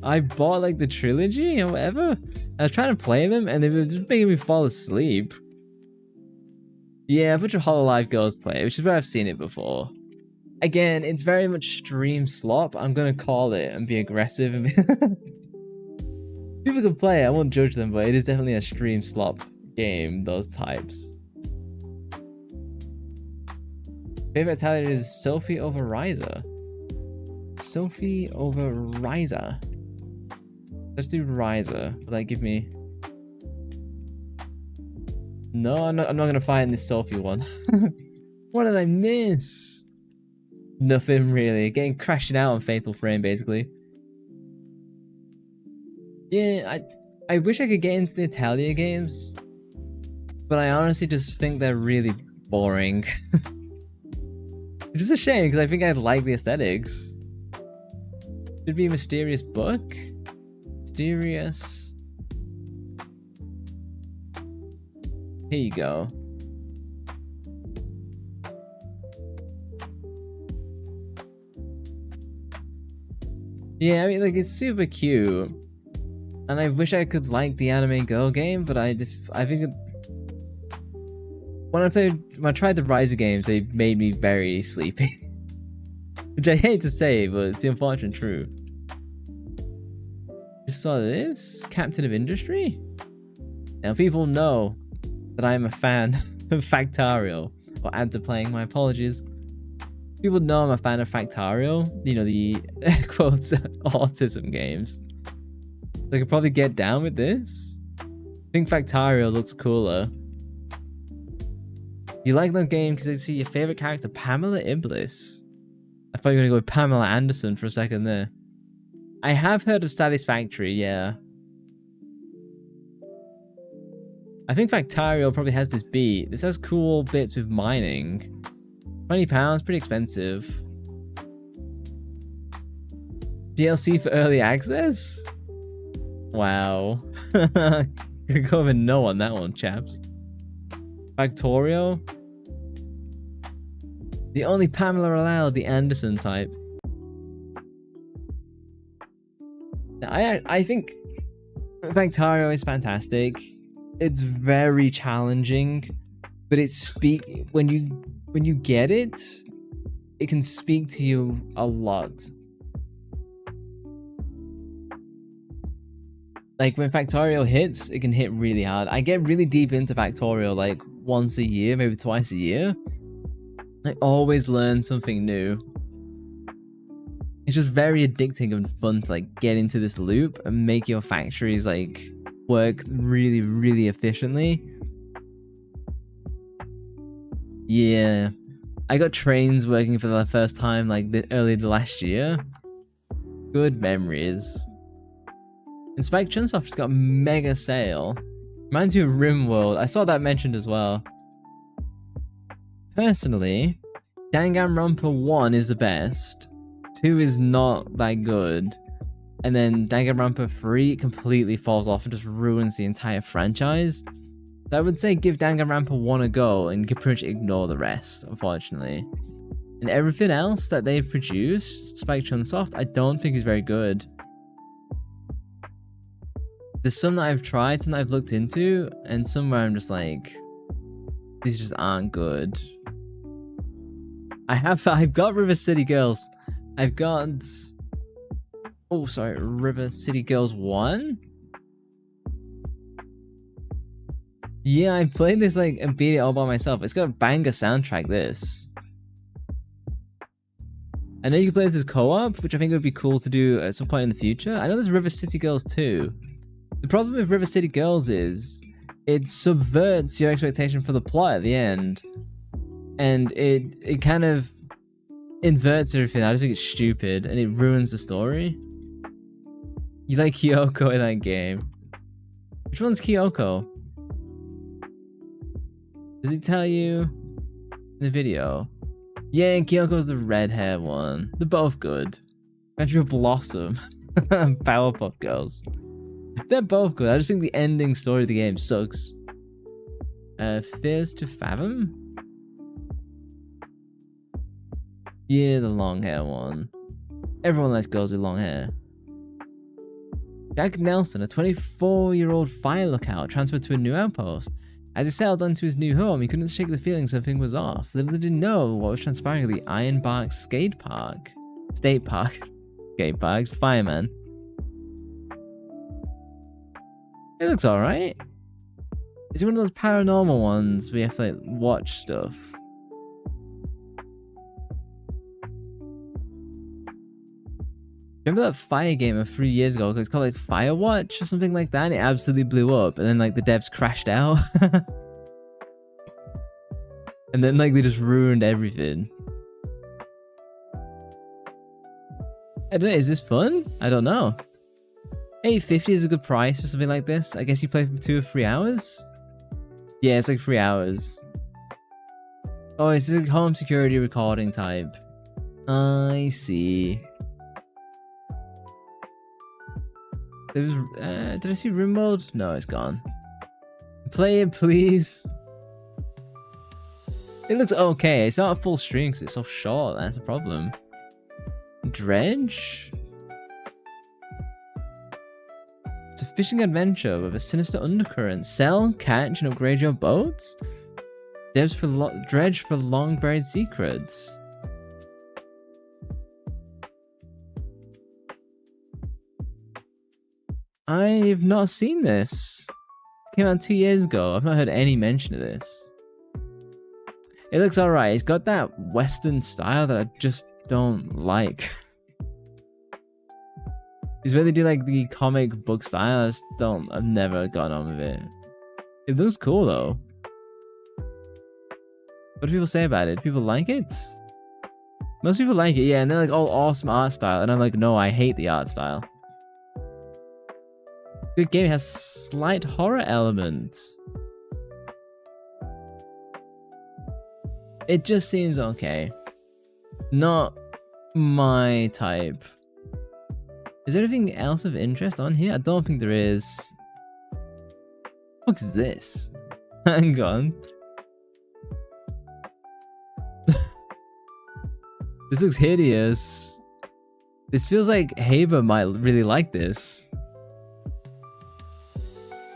I bought like the trilogy or whatever. I was trying to play them and they were just making me fall asleep. Yeah, a bunch of Hololive girls play, which is where I've seen it before. Again, it's very much stream slop. I'm gonna call it and be aggressive. And people can play, I won't judge them, but it is definitely a stream slop game, those types. Favorite Italian is Sophie over Riser. Sophie over Riser. Let's do Riser. Will that give me... No, I'm not gonna find this Sophie one. What did I miss? Nothing really. Getting crashing out on Fatal Frame, basically. Yeah, I wish I could get into the Italia games, but I honestly just think they're really boring. Which is a shame, because I think I'd like the aesthetics. Should be a mysterious book? Mysterious... Here you go. Yeah, I mean, like, it's super cute. And I wish I could like the Anime Girl game, but I think when I tried the Riser games, they made me very sleepy. Which I hate to say, but it's the unfortunate truth. Just saw this? Captain of Industry? Now people know that I am a fan of Factario. Or Anta playing, my apologies. People know I'm a fan of Factario. You know, the quotes autism games. So I could probably get down with this. I think Factario looks cooler. You like that game because they see your favorite character, Pamela Iblis. I thought you were going to go with Pamela Anderson for a second there. I have heard of Satisfactory, yeah. I think Factario probably has this beat. This has cool bits with mining. £20, pretty expensive. DLC for early access? Wow. Could go with a no on that one, chaps. Factorio? The only Pamela allowed, the Anderson type. I think Factario is fantastic. It's very challenging, but when you get it, it can speak to you a lot. Like when Factorial hits, it can hit really hard. I get really deep into Factorial like once a year, maybe twice a year. I always learn something new. It's just very addicting and fun to like get into this loop and make your factories like work really, really efficiently. Yeah, I got trains working for the first time like early last year. Good memories. And Spike Chunsoft just got a mega sale. Reminds me of RimWorld. I saw that mentioned as well. Personally, Danganronpa 1 is the best. 2 is not that good. And then Danganronpa 3 completely falls off and just ruins the entire franchise. So I would say give Danganronpa 1 a go and you can pretty much ignore the rest, unfortunately. And everything else that they've produced, Spike Chunsoft, I don't think is very good. There's some that I've tried, some that I've looked into, and some where I'm just like, these just aren't good. I've got River City Girls. I've got... Oh, sorry, River City Girls 1? Yeah, I played this like and beat it all by myself. It's got a banger soundtrack, this. I know you can play this as co-op, which I think would be cool to do at some point in the future. I know there's River City Girls 2. The problem with River City Girls is it subverts your expectation for the plot at the end. And it kind of inverts everything. I just think it's stupid and it ruins the story. You like Kyoko in that game. Which one's Kyoko? Does it tell you in the video? Yeah, Kyoko's the red hair one. They're both good. Metro Blossom and Powerpuff Girls. They're both good. I just think the ending story of the game sucks. Fears to Fathom? Yeah, the long hair one. Everyone likes girls with long hair. Jack Nelson, a 24-year-old fire lookout, transferred to a new outpost. As he settled onto his new home, he couldn't shake the feeling something was off. Little did he know what was transpiring at the Ironbark Skate Park. Skate Park, fireman. It looks alright. It's one of those paranormal ones where you have to like watch stuff. Remember that fire game of 3 years ago? It's called like Firewatch or something like that. And it absolutely blew up, and then like the devs crashed out, and then like they just ruined everything. I don't know. Is this fun? I don't know. $8.50 is a good price for something like this. I guess you play for 2 or 3 hours. Yeah, it's like 3 hours. Oh, it's a home security recording type. I see. There was, did I see room mode? No, it's gone. Play it, please. It looks okay. It's not a full stream because it's so short. That's a problem. Dredge? It's a fishing adventure with a sinister undercurrent. Sell, catch, and upgrade your boats? Dredge for long buried secrets. I've not seen this. It came out 2 years ago. I've not heard any mention of this. It looks alright. It's got that Western style that I just don't like. It's where they do like the comic book style. I've never gotten on with it. It looks cool though. What do people say about it? Do people like it? Most people like it, yeah, and they're like, oh, awesome art style. And I'm like, no, I hate the art style. Good game, has slight horror elements. It just seems okay. Not my type. Is there anything else of interest on here? I don't think there is. What is this? Hang on. This looks hideous. This feels like Haber might really like this.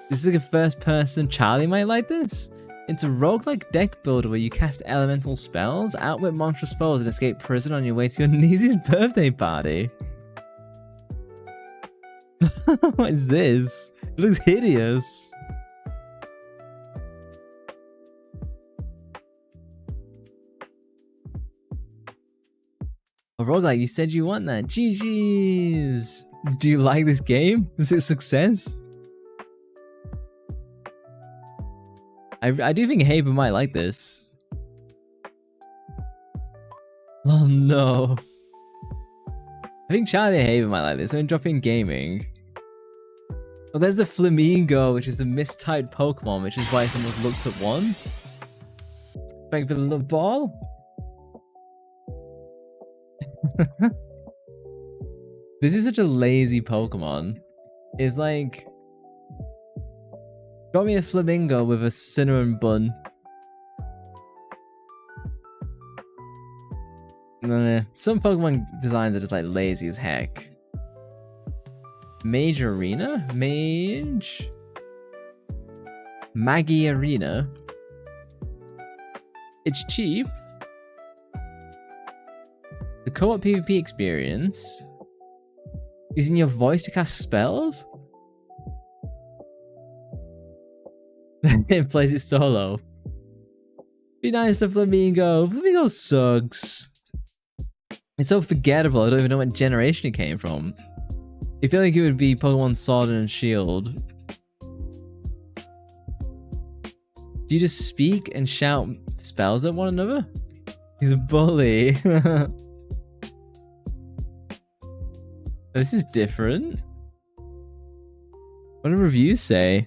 This is like a first person. Charlie might like this. It's a roguelike deck builder where you cast elemental spells, outwit monstrous foes, and escape prison on your way to your niece's birthday party. What is this? It looks hideous. A roguelike, you said you want that. GG's. Do you like this game? Is it a success? I do think Haber might like this. Oh no. I think Charlie and Haber might like this. I'm gonna drop in gaming. Well, there's the Flamingo, which is the mistyped Pokemon, which is why someone's looked at one. Back for the love ball. This is such a lazy Pokemon. It's like... got me a Flamingo with a cinnamon bun. Some Pokemon designs are just like lazy as heck. Mage Arena? Mage? Maggie Arena? It's cheap. The co-op PvP experience. Using your voice to cast spells? It plays it solo. Be nice to Flamingo. Flamingo sucks. It's so forgettable, I don't even know what generation it came from. I feel like it would be Pokemon Sword and Shield. Do you just speak and shout spells at one another? He's a bully. This is different. What do reviews say?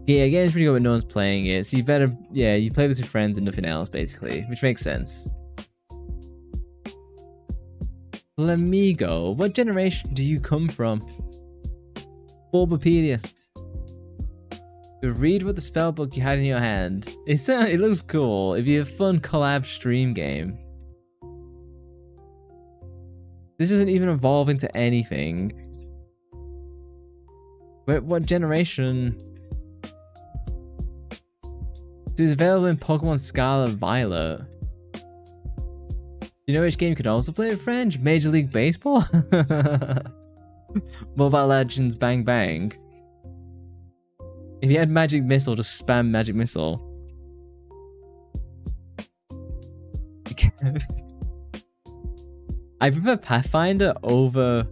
Yeah, again, it's pretty good when no one's playing it. So you better, yeah, you play this with friends and nothing else, basically. Which makes sense. Flamigo. What generation do you come from? Bulbapedia. You read what the spellbook you had in your hand. It looks cool. It'd be a fun collab stream game. This doesn't even evolve into anything. What generation? Dude, it's available in Pokemon Scarlet Violet. Do you know which game you could also play with friends? Major League Baseball? Mobile Legends Bang Bang. If you had Magic Missile, just spam Magic Missile. I prefer Pathfinder over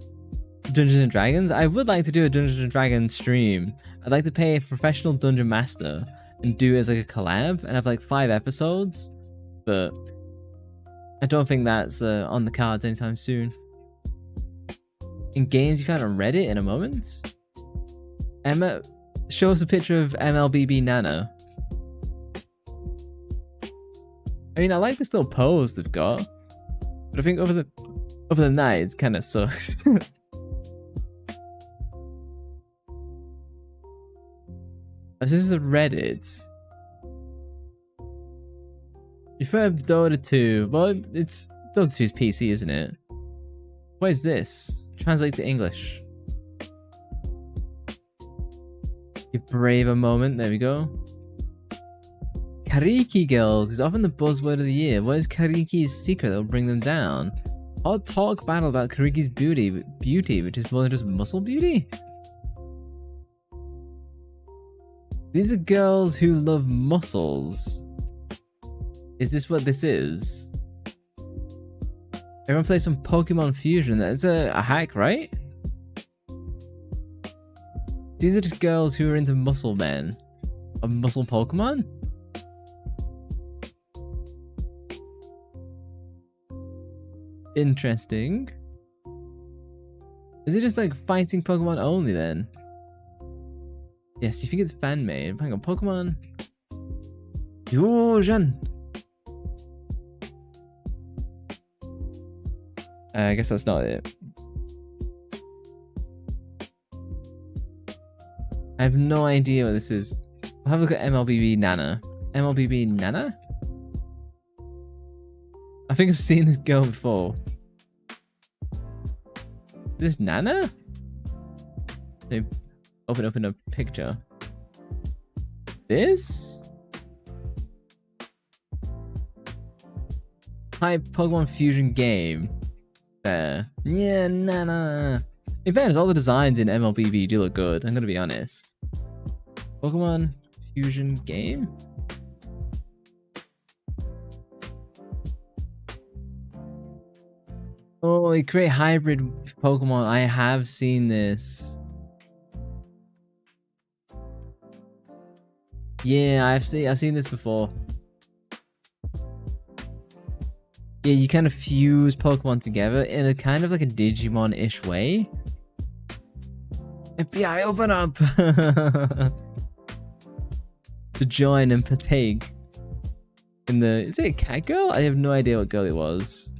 Dungeons and Dragons. I would like to do a Dungeons and Dragons stream. I'd like to pay a professional dungeon master and do it as like a collab and have like 5 episodes, but I don't think that's on the cards anytime soon. In games you found on Reddit in a moment? Emma, show us a picture of MLBB Nana. I mean, I like this little pose they've got, but I think other than that, it kind of sucks. This is the Reddit. You prefer Dota 2. Well, it's Dota 2's PC, isn't it? What is this? Translate to English. Your braver moment. There we go. Kariki girls is often the buzzword of the year. What is Kariki's secret that will bring them down? Hot talk battle about Kariki's beauty, which is more than just muscle beauty. These are girls who love muscles. Is this what this is? Everyone plays some Pokemon Fusion. That's a hack, right? These are just girls who are into muscle men. Or muscle Pokemon? Interesting. Is it just like fighting Pokemon only then? Yes, you think it's fan made. Hang on, Pokemon Fusion. I guess that's not it. I have no idea what this is. I'll have a look at MLBB Nana. MLBB Nana? I think I've seen this girl before. Is this Nana? Open up in a picture. This? Type Pokemon Fusion game. There. Yeah, nah. In fairness, all the designs in MLBB do look good. I'm gonna be honest. Pokemon Fusion game? Oh, you create hybrid Pokemon. I have seen this. Yeah, I've seen this before. Yeah, you kind of fuse Pokemon together in a kind of like a Digimon-ish way. FBI, open up! To join and partake in the... Is it a cat girl? I have no idea what girl it was.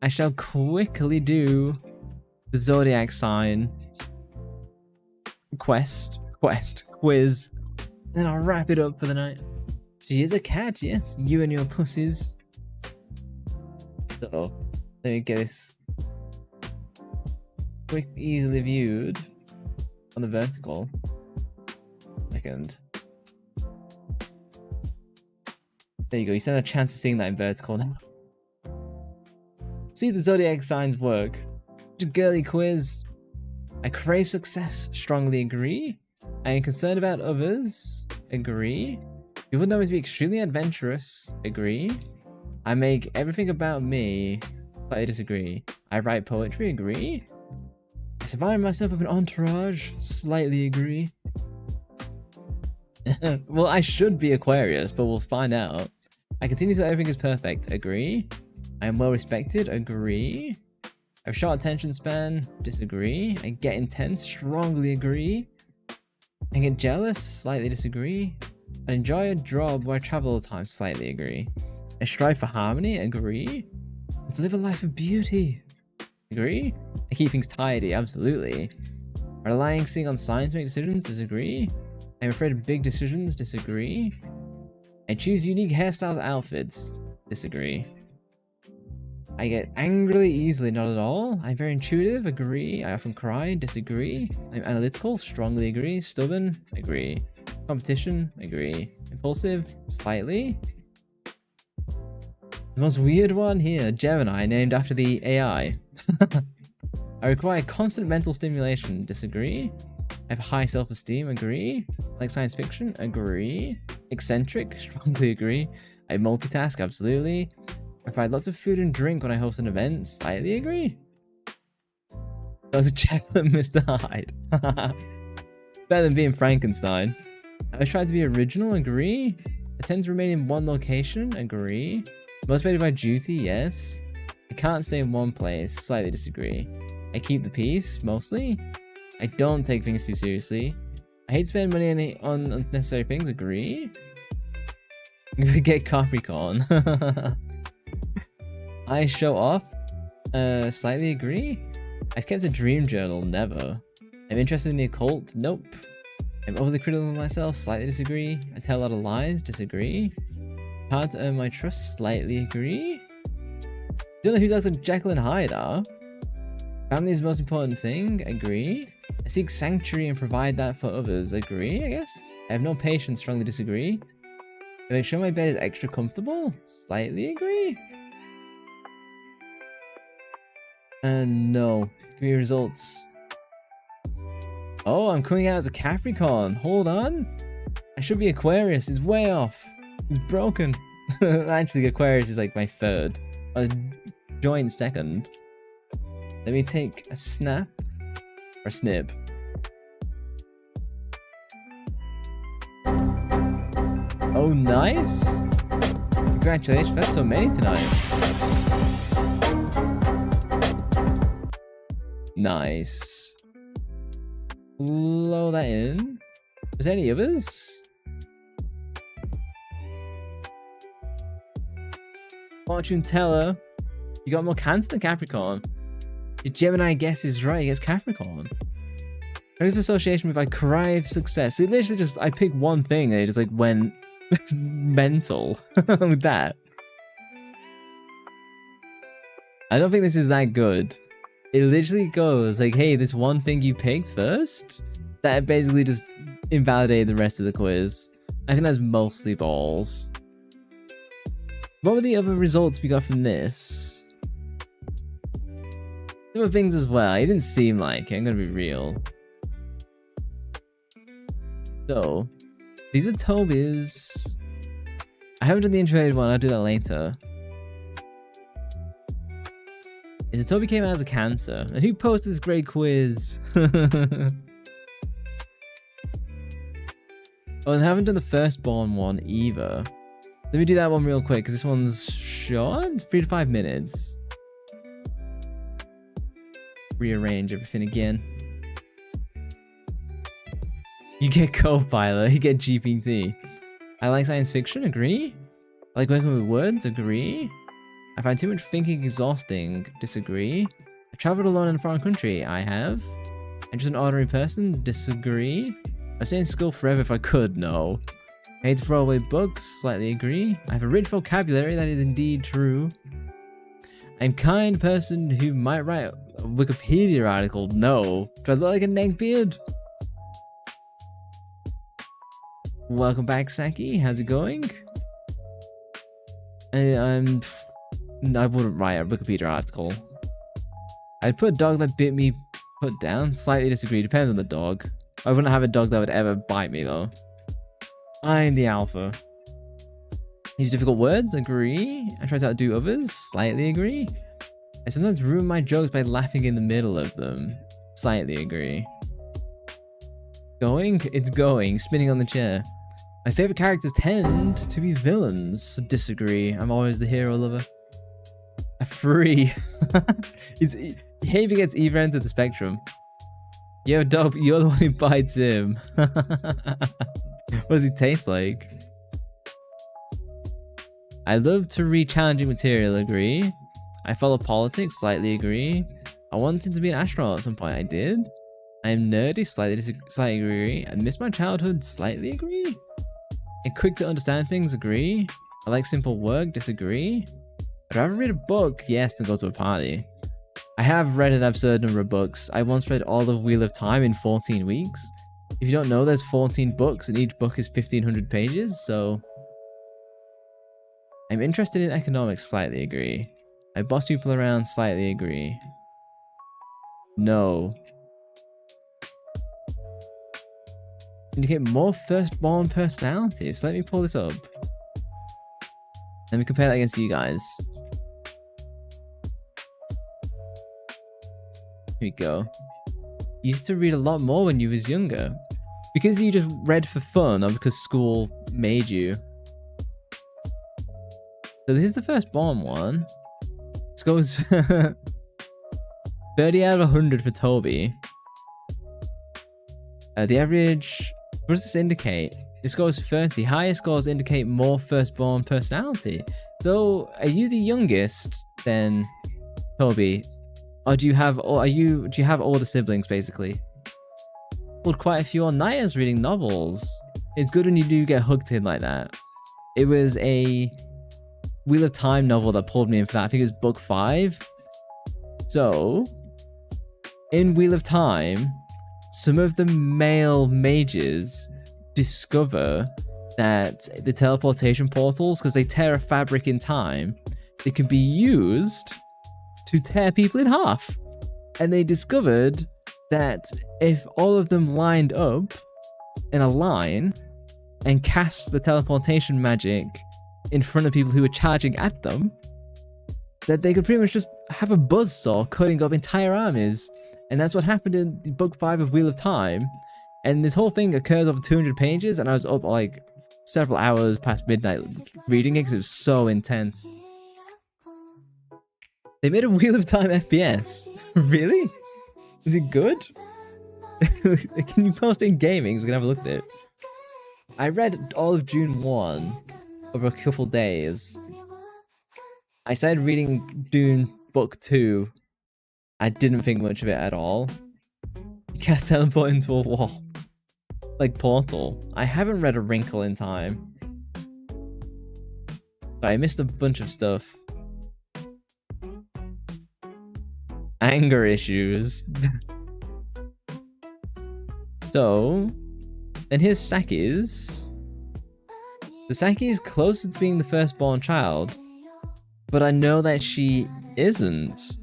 I shall quickly do the zodiac sign quiz, and I'll wrap it up for the night. She is a cat, yes. You and your pussies. So, let me get this quick, easily viewed on the vertical. Second. There you go. You stand a chance of seeing that in vertical now. See the zodiac signs work. Just a girly quiz. I crave success. Strongly agree. I am concerned about others. Agree. People know me to be extremely adventurous. Agree. I make everything about me. Slightly disagree. I write poetry. Agree. I surround myself with an entourage. Slightly agree. Well, I should be Aquarius, but we'll find out. I continue to everything is perfect. Agree. I am well respected. Agree. I have short attention span. Disagree. I get intense. Strongly agree. I get jealous. Slightly disagree. I enjoy a job where I travel all the time. Slightly agree. I strive for harmony. Agree. And to live a life of beauty. Agree. I keep things tidy. Absolutely. Relying on science to make decisions. Disagree. I'm afraid of big decisions. Disagree. I choose unique hairstyles, outfits. Disagree. I get angrily easily, not at all. I'm very intuitive, agree. I often cry, disagree. I'm analytical, strongly agree. Stubborn, agree. Competition, agree. Impulsive, slightly. The most weird one here, Gemini, named after the AI. I require constant mental stimulation, disagree. I have high self-esteem, agree. I like science fiction, agree. Eccentric, strongly agree. I multitask, absolutely. I provide lots of food and drink when I host an event, slightly agree. That was a Jekyll and Mr. Hyde. Better than being Frankenstein. I always try to be original, agree. I tend to remain in one location, agree. Motivated by duty, yes. I can't stay in one place, slightly disagree. I keep the peace, mostly. I don't take things too seriously. I hate spending money on unnecessary things, agree. Get Capricorn. I show off, slightly agree. I've kept a dream journal, never. I'm interested in the occult, nope. I'm overly critical of myself, slightly disagree. I tell a lot of lies, disagree. Hard to earn my trust, slightly agree. Don't know who does like Jekyll and Hyde are. Family is the most important thing, agree. I seek sanctuary and provide that for others, agree, I guess. I have no patience, strongly disagree. I make sure my bed is extra comfortable, slightly agree. No. Give me results. Oh, I'm coming out as a Capricorn. Hold on. I should be Aquarius. It's way off. It's broken. Actually, Aquarius is like my third. I was joint second. Let me take a snap. Or snip. Oh, nice. Congratulations. That's so many tonight. Nice. Blow that in. Was there any others? Fortune teller. You got more Cancer than Capricorn. Your Gemini guess is right. He gets Capricorn. There's association with I crave success. It literally just I picked one thing and it just like went mental with that. I don't think this is that good. It literally goes like, hey, this one thing you picked first, that basically just invalidated the rest of the quiz. I think that's mostly balls. What were the other results we got from this? There were things as well. It didn't seem like it, I'm gonna be real. So, these are Toby's. I haven't done the integrated one, I'll do that later. Is it Toby came out as a cancer? And who posted this great quiz? Oh, and I haven't done the firstborn one either. Let me do that one real quick, because this one's short? 3 to 5 minutes. Rearrange everything again. You get Copilot, you get GPT. I like science fiction, agree. I like working with words, agree. I find too much thinking exhausting, disagree. I've traveled alone in a foreign country, I have. I'm just an ordinary person, disagree. I'd stay in school forever if I could, no. I hate to throw away books, slightly agree. I have a rich vocabulary, that is indeed true. I'm a kind person who might write a Wikipedia article, no. Do I look like a neckbeard? Welcome back, Saki, how's it going? I wouldn't write a Wikipedia article. I'd put a dog that bit me, put down, slightly disagree, depends on the dog. I wouldn't have a dog that would ever bite me though. I'm the alpha. Use difficult words, agree. I try to outdo others, slightly agree. I sometimes ruin my jokes by laughing in the middle of them, slightly agree. Going? It's going, spinning on the chair. My favorite characters tend to be villains, disagree. I'm always the hero lover. A 3. Behavior gets either end of the spectrum. Yo, Dub, you're the one who bites him. What does he taste like? I love to read challenging material, agree. I follow politics, slightly agree. I wanted to be an astronaut at some point, I did. I am nerdy, slightly agree. I miss my childhood, slightly agree. I'm quick to understand things, agree. I like simple work, disagree. I'd rather read a book, yes, than go to a party. I have read an absurd number of books. I once read all of Wheel of Time in 14 weeks. If you don't know, there's 14 books and each book is 1500 pages, so... I'm interested in economics, slightly agree. I boss people around, slightly agree. No. Indicate more firstborn personalities. Let me pull this up. Let me compare that against you guys. Here we go. You used to read a lot more when you was younger. Because you just read for fun or because school made you. So this is the firstborn one. This goes 30 out of 100 for Toby. The average... What does this indicate? This goes 30. Higher scores indicate more firstborn personality. So are you the youngest then, Toby? Or do you have older siblings basically? Pulled quite a few all-nighters reading novels. It's good when you do get hooked in like that. It was a Wheel of Time novel that pulled me in for that. I think it was book 5. So, in Wheel of Time, some of the male mages discover that the teleportation portals, because they tear a fabric in time, they can be used to tear people in half. And they discovered that if all of them lined up in a line and cast the teleportation magic in front of people who were charging at them, that they could pretty much just have a buzzsaw cutting up entire armies. And that's what happened in book 5 of Wheel of Time. And this whole thing occurs over 200 pages, and I was up like several hours past midnight reading it because it was so intense. They made a Wheel of Time FPS. Really? Is it good? Can you post in gaming so we can have a look at it? I read all of June 1 over a couple days. I started reading Dune book 2. I didn't think much of it at all. You cast teleport into a wall. Like Portal. I haven't read A Wrinkle in Time. But I missed a bunch of stuff. Anger issues. So, and here's Saki's. The Saki is closer to being the firstborn child, but I know that she isn't,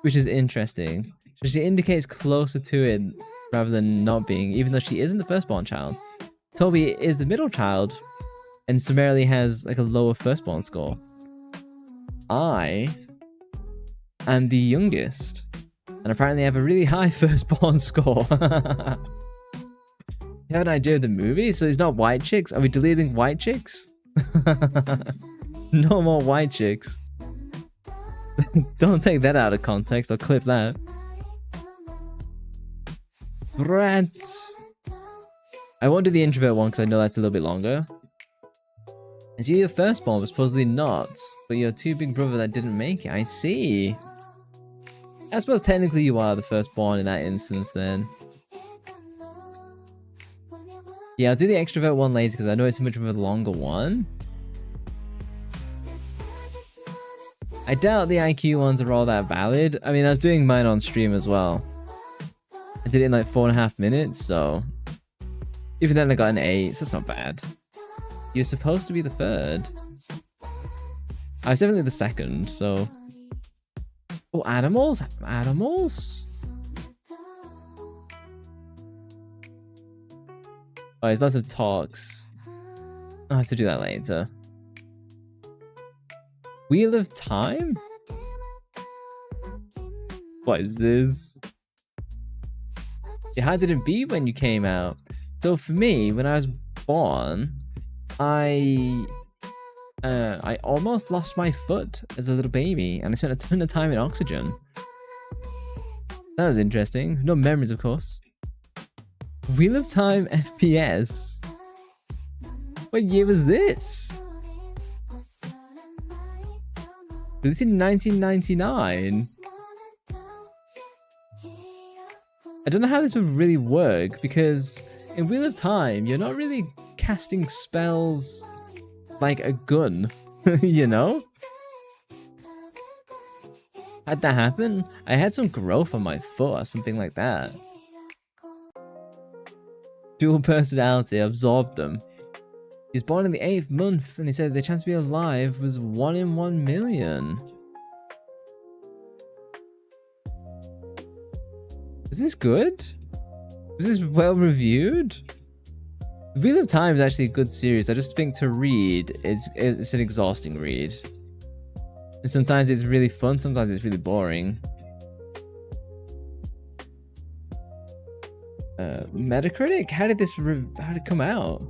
which is interesting. So she indicates closer to it rather than not being, even though she isn't the firstborn child. Toby is the middle child, and summarily has like a lower firstborn score. I am the youngest, and apparently have a really high firstborn score. You have an idea of the movie? So it's not white chicks? Are we deleting white chicks? No more white chicks. Don't take that out of context, I'll clip that. Brett. I won't do the introvert one because I know that's a little bit longer. Is you your firstborn, but supposedly not. But your two big brother that didn't make it. I see. I suppose technically you are the firstborn in that instance then. Yeah, I'll do the extrovert one later because I know it's much of a longer one. I doubt the IQ ones are all that valid. I mean, I was doing mine on stream as well. I did it in like 4.5 minutes, so... Even then I got an 8, so that's not bad. You're supposed to be the third. I was definitely the second, so... Oh, animals? Animals? Oh, there's lots of talks. I'll have to do that later. Wheel of Time? What is this? Yeah, how did it be when you came out? So for me, when I was born, I almost lost my foot as a little baby, and I spent a ton of time in oxygen. That was interesting. No memories, of course. Wheel of Time FPS. What year was this? Released in 1999. I don't know how this would really work, because in Wheel of Time, you're not really casting spells like a gun, you know? How'd that happen? I had some growth on my foot or something like that. Dual personality absorbed them. He was born in the 8th month, and he said the chance to be alive was 1 in 1 million. Was this good? Was this well reviewed? The Wheel of Time is actually a good series. I just think to read, it's an exhausting read. And sometimes it's really fun, sometimes it's really boring. Metacritic? How did it come out?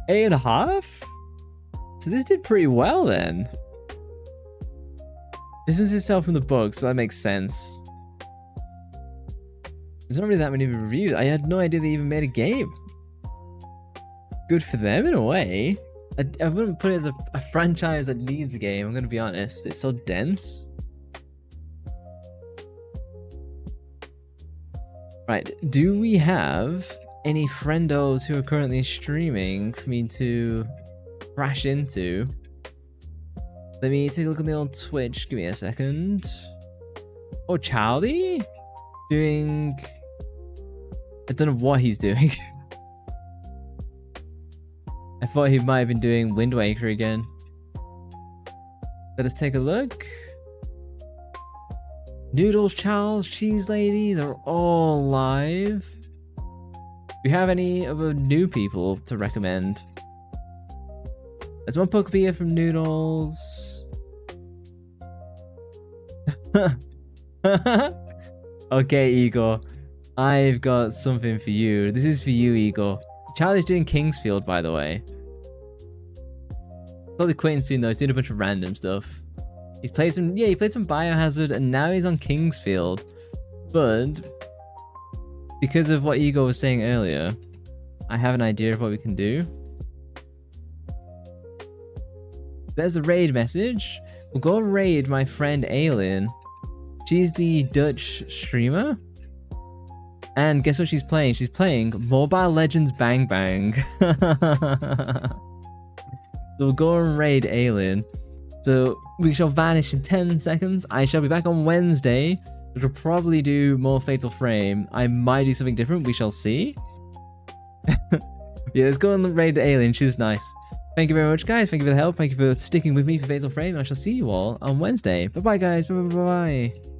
Eight and a half? So this did pretty well then. Distance itself from the book, so that makes sense. There's not really that many reviews. I had no idea they even made a game. Good for them in a way. I wouldn't put it as a franchise that needs a game, I'm gonna be honest. It's so dense. Right, do we have any friendos who are currently streaming for me to crash into? Let me take a look at the old Twitch. Give me a second. Oh, Charlie? Doing... I don't know what he's doing. I thought he might have been doing Wind Waker again. Let us take a look. Noodles, Charles, Cheese Lady, they're all live. Do we have any other new people to recommend? There's one Pokebia from Noodles. Okay, Igor. I've got something for you. This is for you, Igor. Charlie's doing Kingsfield, by the way. Probably quitting soon though. He's doing a bunch of random stuff. He's played some, he played some Biohazard, and now he's on Kingsfield. But because of what Igor was saying earlier, I have an idea of what we can do. There's a raid message. We'll go raid my friend Ailin. She's the Dutch streamer. And guess what she's playing? She's playing Mobile Legends Bang Bang. So we'll go and raid Alien. So we shall vanish in 10 seconds. I shall be back on Wednesday, which will probably do more Fatal Frame. I might do something different. We shall see. Yeah, let's go and raid Alien. She's nice. Thank you very much, guys. Thank you for the help. Thank you for sticking with me for Fatal Frame. I shall see you all on Wednesday. Bye-bye, guys. Bye-bye.